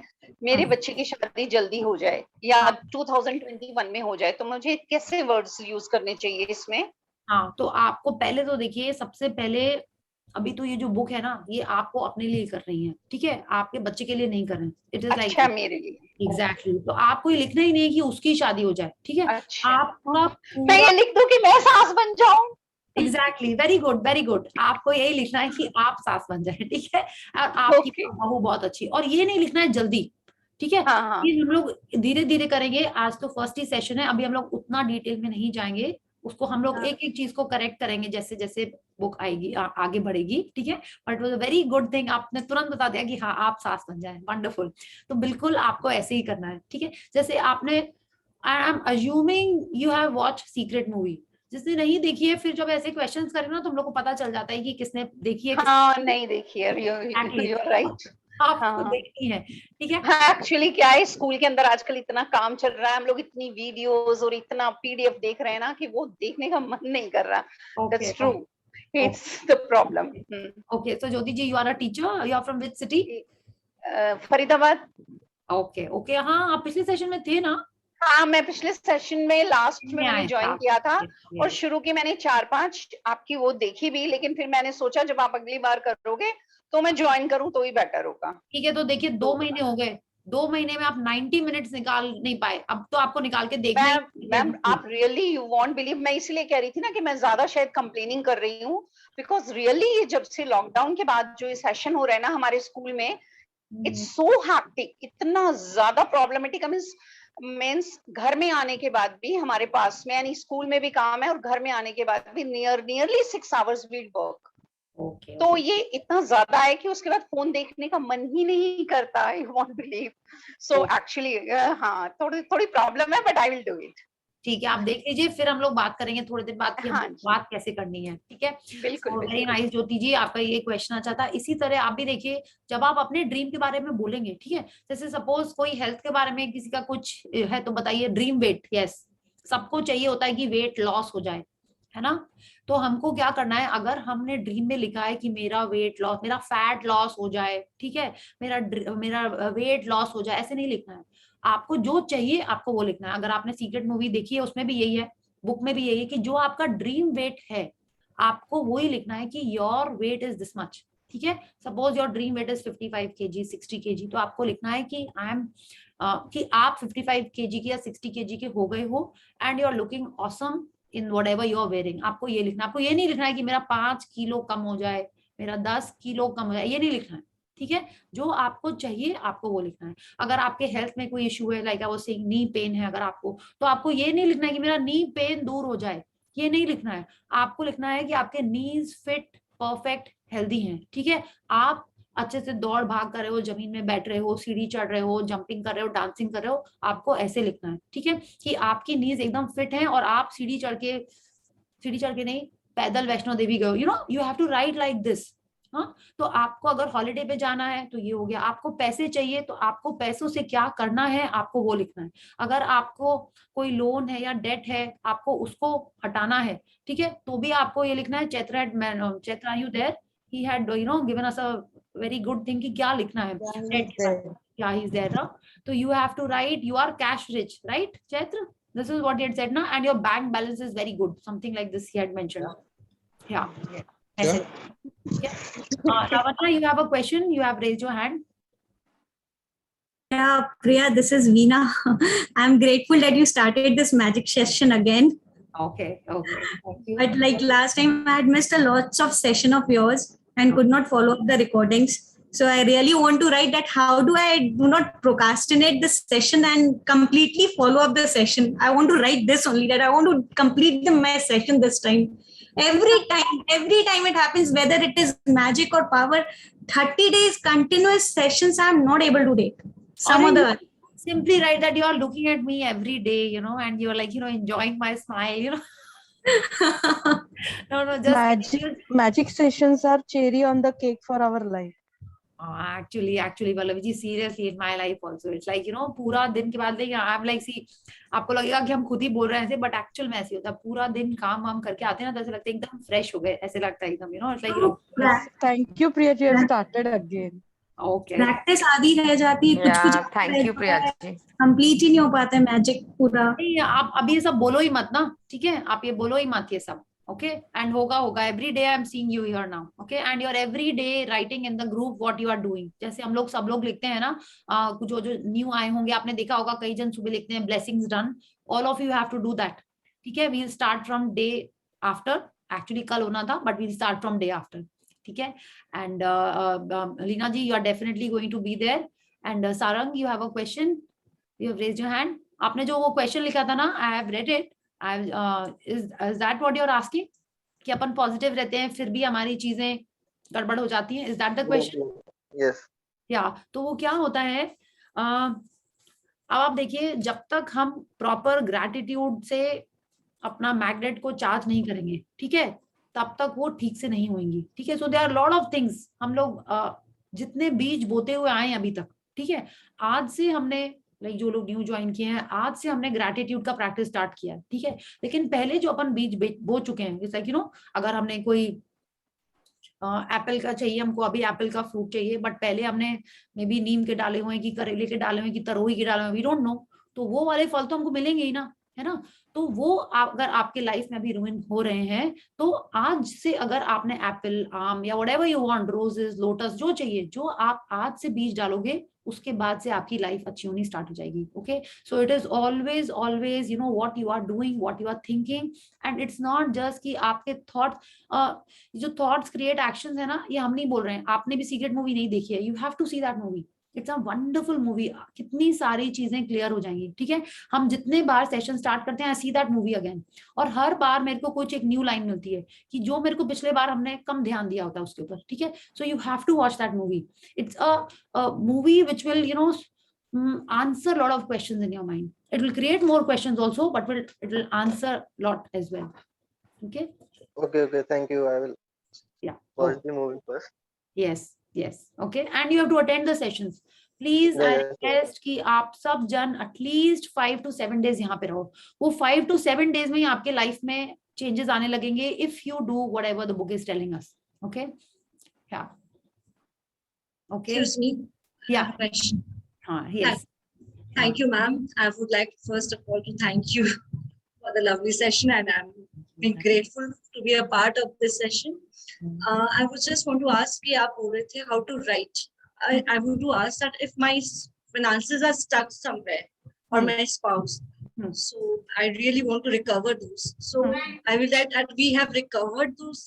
मेरे बच्चे की शादी जल्दी हो जाए या 2021 में हो जाए, तो मुझे कैसे वर्ड्स यूज करने चाहिए इसमें? हाँ, तो आपको पहले तो देखिए, सबसे पहले अभी तो ये जो बुक है ना, ये आपको अपने लिए कर रही है, ठीक है, आपके बच्चे के लिए नहीं कर रहे हैं। इट इज लाइक मेरे लिए एग्जैक्टली। तो आपको ये लिखना ही नहीं है कि उसकी शादी हो जाए, ठीक है। आपका मैं ये लिख दूं कि मैं सास बन जाऊं? Exactly, very good very good. आपको यही लिखना है कि आप सास बन जाए, ठीक है, और आपकी बहू बहुत अच्छी। और ये नहीं लिखना है जल्दी, ठीक है। ये हम लोग धीरे धीरे करेंगे। आज तो फर्स्ट ही सेशन है, अभी हम लोग उतना डिटेल में नहीं जाएंगे, उसको हम लोग एक एक चीज को करेक्ट करेंगे जैसे जैसे बुक आएगी आगे बढ़ेगी, ठीक है। But was a very good thing, आपने तुरंत बता दिया कि हाँ आप सास बन जाए, वंडरफुल। तो बिल्कुल आपको ऐसे ही करना है, ठीक है। जैसे आपने, I am assuming you have watch secret movie. जिसने नहीं देखी है, फिर जब ऐसे क्वेश्चंस करें ना तो हम लोग को पता चल जाता है कि किसने देखी है, नहीं देखी है, you're right. आपको देखनी है, ठीक है। हाँ, एक्चुअली क्या है, स्कूल के अंदर आजकल इतना काम चल रहा है, हम लोग इतनी वीडियोस और इतना पीडीएफ देख रहे हैं ना कि वो देखने का मन नहीं कर रहा। That's true, it's the problem. Okay, so Jyoti ji, you are a teacher, you are from which city? Faridabad. Okay okay, हाँ आप पिछले सेशन में थे ना? हाँ, मैं पिछले सेशन में लास्ट में मैंने ज्वाइन किया था और शुरू की मैंने 4-5 आपकी वो देखी भी, लेकिन फिर मैंने सोचा जब आप अगली बार करोगे तो मैं ज्वाइन करूं तो ही बेटर होगा। ठीक है, तो देखिए 2 महीने हो गए, 2 महीने में आप 90 मिनट्स निकाल नहीं पाए, अब तो आपको निकाल के देखना। मैम आप रियली यू वॉन्ट बिलीव, मैं इसलिए कह रही थी ना कि मैं ज्यादा शायद कंप्लेनिंग कर रही हूँ, बिकॉज रियली ये जब से लॉकडाउन के बाद जो ये सेशन हो रहा है ना हमारे स्कूल में, इट्स सो हैक्टिक, इतना ज्यादा प्रॉब्लमेटिक। मीन्स घर में आने के बाद भी हमारे पास में, यानी स्कूल में भी काम है और घर में आने के बाद भी नियरली 6 hours वी वर्क। तो ये इतना ज्यादा है कि उसके बाद फोन देखने का मन ही नहीं करता। I won't believe. So actually हाँ, थोड़ी प्रॉब्लम है, but I will do it. ठीक है, आप देख लीजिए, फिर हम लोग बात करेंगे थोड़ी देर बाद कि बात कैसे करनी है, ठीक है। बिल्कुल वेरी नाइस ज्योति जी, आपका ये क्वेश्चन अच्छा था। इसी तरह आप भी देखिए, जब आप अपने ड्रीम के बारे में बोलेंगे, ठीक है, जैसे सपोज कोई हेल्थ के बारे में किसी का कुछ है तो बताइए ड्रीम वेट, यस सबको चाहिए होता है कि वेट लॉस हो जाए, है ना। तो हमको क्या करना है, अगर हमने ड्रीम में लिखा है कि मेरा वेट लॉस, मेरा फैट लॉस हो जाए, ठीक है, मेरा वेट लॉस हो जाए, ऐसे नहीं लिखना है। आपको जो चाहिए आपको वो लिखना है। अगर आपने सीक्रेट मूवी देखी है उसमें भी यही है, बुक में भी यही है कि जो आपका ड्रीम वेट है आपको वही लिखना है कि your weight is this much, ठीक है, suppose your dream weight is 55 kg 60 kg, तो आपको लिखना है कि आई एम कि आप 55 kg के या 60 kg के हो गए हो and you are looking awesome in whatever you are wearing. आपको ये लिखना है, आपको ये नहीं लिखना है कि मेरा 5 किलो कम हो जाए, मेरा 10 किलो कम हो जाए, ये नहीं लिखना है। ठीक है, जो आपको चाहिए आपको वो लिखना है। अगर आपके हेल्थ में कोई इशू है, like I was saying knee pain है अगर आपको, तो आपको ये नहीं लिखना है कि मेरा नी पेन दूर हो जाए, ये नहीं लिखना है। आपको लिखना है कि आपके नीज फिट परफेक्ट हेल्दी हैं। ठीक है, आप अच्छे से दौड़ भाग कर रहे हो, जमीन में बैठ रहे हो, सीढ़ी चढ़ रहे हो, जंपिंग कर रहे हो, डांसिंग कर रहे हो, आपको ऐसे लिखना है। ठीक है, कि आपकी नीज एकदम फिट है और आप सीढ़ी चढ़ के नहीं, पैदल वैष्णो देवी गए, you know, you have to write like this. हाँ, तो आपको अगर हॉलिडे पे जाना है तो ये हो गया। आपको पैसे चाहिए तो आपको पैसों से क्या करना है आपको वो लिखना है। अगर आपको कोई लोन है या डेट है, आपको उसको हटाना है, ठीक है, तो भी आपको ये लिखना है। Chaitra you there, he had given us a very good thing कि क्या लिखना है डेट के बाद, क्या ही इज देयर। तो you have to write you are cash rich, right Chaitra, this is what he had said na, and your bank balance is very good, something like this he had mentioned. Yeah, Sure. yeah. Lavanya, you have a question, you have raised your hand. Yeah, Priya, this is Veena. I'm grateful that you started this magic session again. Okay, thank you. But like last time, I had missed a lots of session of yours and could not follow up the recordings. So I really want to write that how do I do not procrastinate the session and completely follow up the session. I want to write this only, that I want to complete my session this time. Every time it happens, whether it is magic or power, 30 days continuous sessions I'm not able to take. Some Or other. Simply write that you are looking at me every day, and you're like, enjoying my smile, No, just Magic sessions are cherry on the cake for our life. Actually, Pallavi ji, seriously, in my life also, it's like, पूरा दिन के बाद I'm like, see, आपको लगेगा कि हम खुद ही बोल रहे हैं ऐसे, but actual में ऐसे होता है। पूरा दिन काम वाम करके आते हैं ना, तो ऐसे लगता है एकदम फ्रेश हो गए, ऐसे लगता है एकदम, it's like, Thank you, Priya, you have started again. Okay. Practice आधी रह जाती है, कुछ Thank you, Priya ji. Complete ही नहीं हो पाता है मैजिक पूरा। नहीं, आप अभी ये सब बोलो ही मत ना, ठीक है, आप ये बोलो ही मत ये सब। ओके, एंड होगा every day I am seeing you here now, okay, and you are every day writing in the group what you are doing. जैसे हम लोग सब लोग लिखते हैं ना, जो न्यू आए होंगे, आपने देखा होगा कई जन सुबह लिखते हैं blessings done, all of you have to do that. ठीक है, we will start from day after, actually कल होना था but we will start from day after. ठीक है, and Leena ji, you are definitely going to be there, and Sarang, you have a question, you have raised your hand. आपने जो वो question लिखा था ना, I have read it, is that what you're asking, कि अपन positive रहते हैं फिर भी हमारी चीजें गड़बड़ हो जाती हैं, is that the question? Yes. या तो वो क्या होता है, अब आप देखिए, जब तक हम प्रॉपर ग्रैटिट्यूड से अपना मैग्नेट को चार्ज नहीं करेंगे, ठीक है, तब तक वो ठीक से नहीं होंगी। ठीक है, so there are lot of things, हम लोग जितने बीज बोते हुए आए अभी तक, ठीक है, आज से हमने जो लोग न्यू ज्वाइन किए हैं, आज से हमने ग्रैटिट्यूड का प्रैक्टिस स्टार्ट किया है। ठीक है, लेकिन पहले जो अपन बीज बो चुके हैं, जैसा अगर हमने कोई एप्पल का चाहिए, हमको अभी एप्पल का फ्रूट चाहिए, बट पहले हमने मे बी नीम के डाले हुए, कि करेले के डाले हुए, कि तरोई के डाले हुए, वी डोंट नो, तो वो वाले फल तो हमको मिलेंगे ही ना, है ना। तो वो अगर आपके लाइफ में अभी रूइन हो रहे हैं, तो आज से अगर आपने एप्पल, आम या whatever you want, roses, lotus, जो चाहिए, जो आप आज से बीज डालोगे, उसके बाद से आपकी लाइफ अच्छी होनी स्टार्ट हो जाएगी। Okay, so it is always what you are doing, what you are thinking, and it's not just कि आपके थॉट्स, जो थॉट्स क्रिएट एक्शंस है ना, ये हम नहीं बोल रहे हैं। आपने भी सीक्रेट मूवी नहीं देखी है, you have to see that movie, it's a wonderful movie, कितनी सारी चीजें क्लियर हो जाएंगी। ठीक है, हम जितने बार सेशन स्टार्ट करते हैं, आई सी दैट मूवी अगेन, और हर बार मेरे को कुछ एक न्यू लाइन मिलती है कि जो मेरे को पिछले बार हमने कम ध्यान दिया होता है उसके ऊपर। ठीक है, so you have to watch that movie, it's a movie which will answer a lot of questions in your mind. It will create more questions also, but it will answer a lot as well. Okay, Thank you. I will watch the movie first. Yes, okay, and you have to attend the sessions. Please, I request कि आप सब जन at least 5 to 7 days यहाँ पे रहो। वो 5 to 7 days में ही आपके लाइफ में चेंजेस आने लगेंगे, if you do whatever the book is telling us. Okay, yeah, okay. Excuse me. Yeah. Question. Yes. Thank you, ma'am. I would like first of all to thank you for the lovely session, and I'm grateful to be a part of this session. I would just want to ask कि आप बोल रहे थे how to write. I want to ask that if my finances are stuck somewhere or my spouse, so I really want to recover those. So I will that we have recovered those.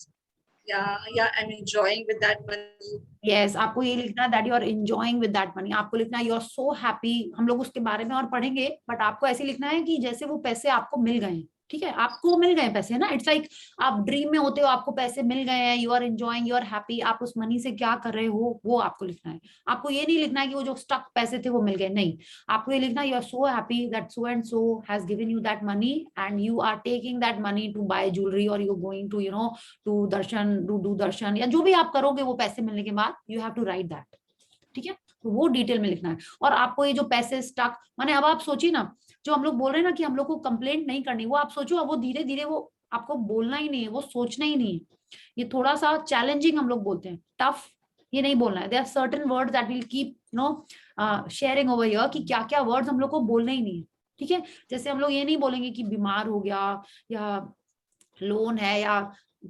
Yeah, I'm enjoying with that money. Yes, आपको ये लिखना है that you are enjoying with that money. आपको लिखना है you are so happy. हम लोग उसके बारे में और पढ़ेंगे, बट आपको ऐसे लिखना है कि जैसे वो पैसे आपको मिल गए, ठीक है, आपको मिल गए पैसे, है ना. इट्स लाइक आप ड्रीम में होते हो, आपको पैसे मिल गए हैं, you are enjoying, you are happy. आप उस मनी से क्या कर रहे हो वो आपको लिखना है. आपको ये नहीं लिखना है कि वो जो स्टक पैसे थे वो मिल गए, नहीं. आपको ये लिखना है you are so happy that so and so has given you that money and you are taking that money to buy jewellery और you going to you know to darshan, do darshan, या जो भी आप करोगे वो पैसे मिलने के बाद you have to write that. ठीक है, तो वो डिटेल में लिखना है. और आपको ये जो पैसे स्टक, माने अब आप सोचिए ना, जो हम लोग बोल रहे हैं ना कि हम लोग को कंप्लेंट नहीं करनी, वो आप सोचो अब वो धीरे धीरे वो आपको बोलना ही नहीं है, वो सोचना ही नहीं है. ये थोड़ा सा चैलेंजिंग हम लोग बोलते हैं, टफ ये नहीं बोलना है. There are certain words that will keep no sharing over here कि क्या क्या वर्ड्स हम लोग को बोलना ही नहीं है. ठीक है, जैसे हम लोग ये नहीं बोलेंगे कि बीमार हो गया या लोन है या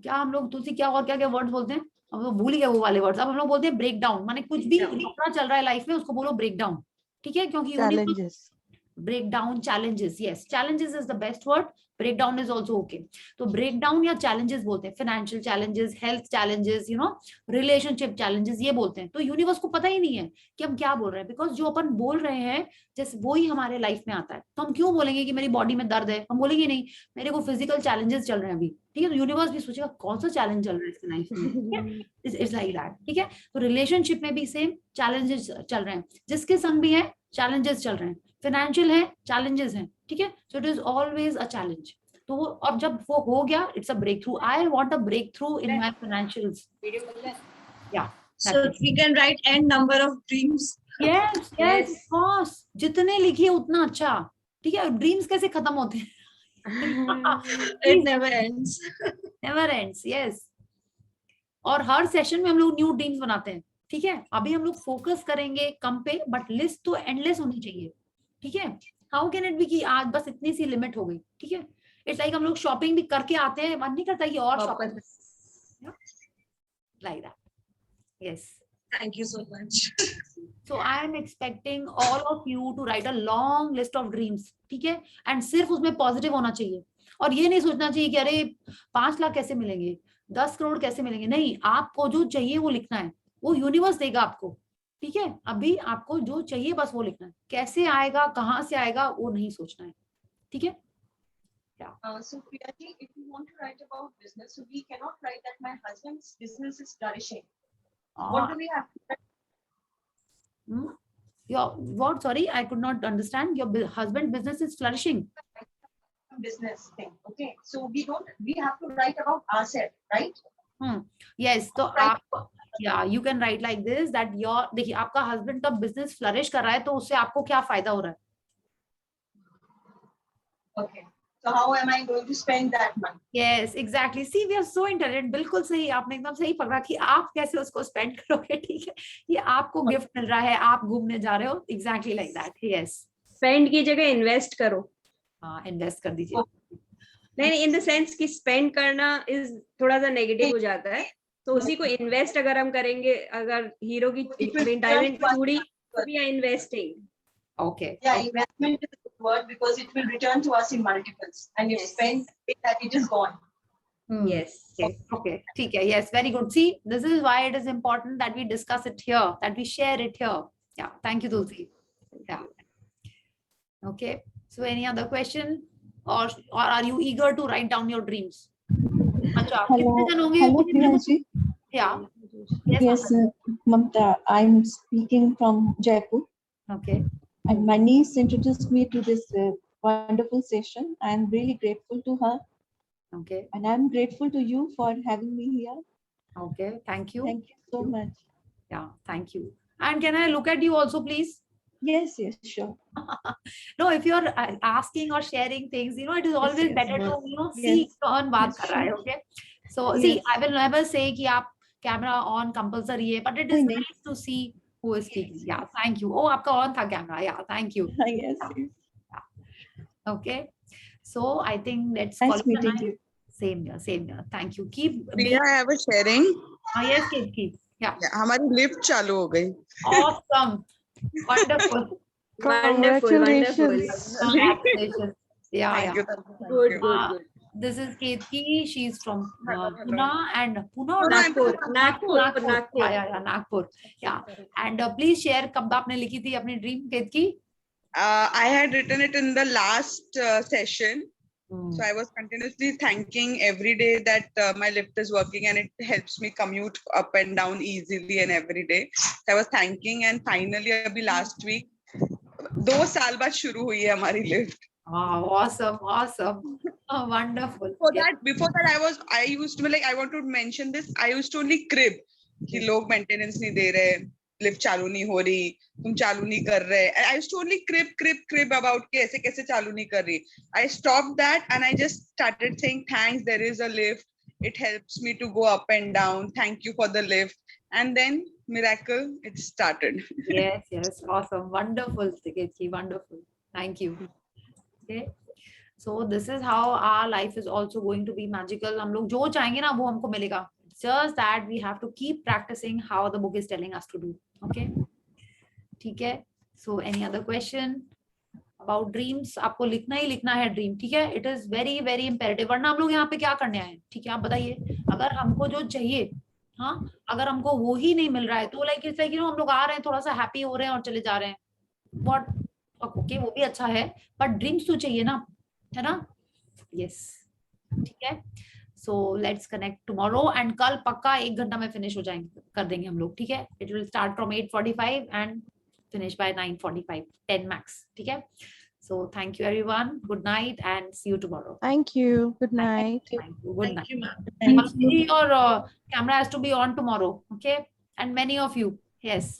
क्या, हम लोग तुलसी क्या और क्या क्या वर्ड्स बोलते हैं, हम लोग भूल गए वो वाले वर्ड्स. अब हम लोग बोलते हैं ब्रेक डाउन, माने कुछ भी इतना चल रहा है लाइफ में उसको बोलो ब्रेक डाउन. ठीक है, क्योंकि break down challenges, yes, challenges is the best word, breakdown is also okay. तो breakdown या challenges बोलते हैं, financial challenges, health challenges, you know, relationship challenges, ये बोलते हैं. तो यूनिवर्स को पता ही नहीं है कि हम क्या बोल रहे हैं, बिकॉज जो अपन बोल रहे हैं जैसे वो ही हमारे लाइफ में आता है. तो हम क्यों बोलेंगे कि मेरी बॉडी में दर्द है, हम बोलेंगे नहीं मेरे को फिजिकल चैलेंजेस चल रहे हैं अभी. ठीक है, तो यूनिवर्स भी सोचेगा कौन सा चैलेंज चल रहा है इसकी लाइफ में. It's like that. ठीक है, तो रिलेशनशिप में भी सेम चैलेंजेस चल रहे हैं, जिसके संग भी है चैलेंजेस चल रहे हैं, फाइनेंशियल है चैलेंजेस हैं. ठीक है, so it is always a challenge. तो वो अब जब वो हो गया, it's a breakthrough. I want a breakthrough in my financials. Yeah So we can write n number of dreams. Yes yes of course, जितने लिखिए उतना अच्छा. ठीक है, ड्रीम्स कैसे खत्म होते हैं? It never ends. Never ends. Yes, और हर सेशन में हम लोग न्यू ड्रीम्स बनाते हैं. ठीक है, अभी हम लोग फोकस करेंगे कम पे, बट लिस्ट तो एंडलेस होनी चाहिए. ठीक है, हाउ कैन इट बी कि आज बस इतनी सी लिमिट हो गई. ठीक है, इट्स लाइक हम लोग शॉपिंग भी करके आते हैं, मन नहीं करता कि और shopping like that. Yes, Thank you so much. so I am expecting all of you to write a long list of dreams. ठीक है, एंड सिर्फ उसमें पॉजिटिव होना चाहिए. और ये नहीं सोचना चाहिए कि अरे 5 लाख कैसे मिलेंगे, 10 करोड़ कैसे मिलेंगे. नहीं, आपको जो चाहिए वो लिखना है, वो यूनिवर्स देगा आपको. ठीक है, अभी आपको जो चाहिए बस वो लिखना है. कैसे आएगा, कहाँ से आएगा, वो नहीं सोचना है. ठीक है. So Priyaji, if you want to write about business, so we cannot write that my husband's business is flourishing. What do we have to write? Your what? Sorry, I could not understand. Your husband's business is flourishing. Business thing. Okay, so we have to write about ourselves, right? Yes, तो आप yeah, you can write like this that your, देखिए आपका husband का business flourish कर रहा है तो उससे आपको क्या फायदा हो रहा है. Okay, so how am I going to spend that money? Yes, exactly. See, we are so intelligent. बिल्कुल सही, आपने एकदम सही पकड़ा कि आप कैसे उसको स्पेंड करोगे. ठीक है, ये आपको गिफ्ट मिल रहा है, आप घूमने जा रहे हो, exactly like that. Yes, spend की जगह इन्वेस्ट करो. हाँ, इन्वेस्ट कर दीजिए. नहीं, इन द सेंस कि स्पेंड करना इज थोड़ा सा नेगेटिव हो जाता है, तो उसी को इन्वेस्ट अगर हम करेंगे, अगर हीरो की डायमंड चूड़ी, we are investing. Okay. Yeah, investment is a good word because it will return to us in multiples, and if spend that, it is gone. Yes. Okay. ठीक है. Yes, very good. See, this is why it is important that we discuss it here, that we share it here. Yeah. Thank you, Tulsi. Yeah. Okay. So, any other question, or are you eager to write down your dreams? अच्छा, कितने जन होंगे? Hello, Priyaji. Yeah. Yes, Mamta. I'm speaking from Jaipur. Okay. And my niece introduced me to this wonderful session. I'm really grateful to her. Okay. And I'm grateful to you for having me here. Okay. Thank you. Thank you so much. Yeah. Thank you. And can I look at you also, please? Yes, sure. No, if you're asking or sharing things, you know, it is always yes, better to, you know, see yes. कौन बात कर रहा है. Okay. So see, I will never say कि आप camera on compulsory है, but it is nice to see who is speaking. Yeah, thank you. Oh, आपका on था camera. Yeah, thank you. Yes. Yeah. Okay. So I think let's Nice call it a meeting night. you. Same here, same here. Thank you. Keep. Priya, I have a sharing. Yes, keep. Yeah. हमारी lift चालू हो गई. Awesome. Wonderful. Congratulations. Congratulations. Yeah, Thank yeah. you. Good. This is Ketki. She's from Pune and Pune or Nagpur. Yeah, Nagpur. Yeah. And please share कब आपने लिखी थी अपनी dream Ketki? I had written it in the last session. So I was continuously thanking every day that my lift is working and it helps me commute up and down easily and every day. So I was thanking and finally अभी last week 2 साल बाद शुरू हुई है हमारी lift. Oh, awesome. Oh, wonderful. Before that I used to be like, I want to mention this. I used to only crib कि लोग maintenance नहीं दे रहे, lift चालू नहीं हो रही, तुम चालू नहीं कर रहे. I used to only crib about कि ऐसे कैसे चालू नहीं कर रही. I stopped that and I just started saying thanks. There is a lift. It helps me to go up and down. Thank you for the lift. And then miracle, it started. Yes, awesome, wonderful, Ketki, wonderful. Thank you. Okay. So this is how our life is also going to be magical. हम लोग जो चाहेंगे ना वो हमको मिलेगा. Just that we have to keep practicing how the book is telling us to do. Okay. ठीक है. So any other question about dreams? आपको लिखना ही लिखना है dream. ठीक है. It is very very imperative. वरना हम लोग यहाँ पे क्या करने आए? ठीक है. आप बताइए. अगर हमको जो चाहिए, हाँ, अगर हमको वो ही नहीं मिल रहा है तो लाइक इट्स लाइक हम लोग आ रहे हैं, थोड़ा सा हैप्पी हो रहे हैं और चले जा रहे हैं. What? ओके, वो भी अच्छा है, बट ड्रीम्स तो चाहिए ना, है ना? यस, ठीक है. So let's connect tomorrow and कल पक्का 1 घंटा में फिनिश हो जाएंगे, कर देंगे हम लोग. ठीक है. It will start from 8:45 and finish by 9:45, 10 max. ठीक है. So thank you everyone. Good night and see you tomorrow. Thank you. Good night. Good night. Your camera has to be on tomorrow, okay? And many of you, yes.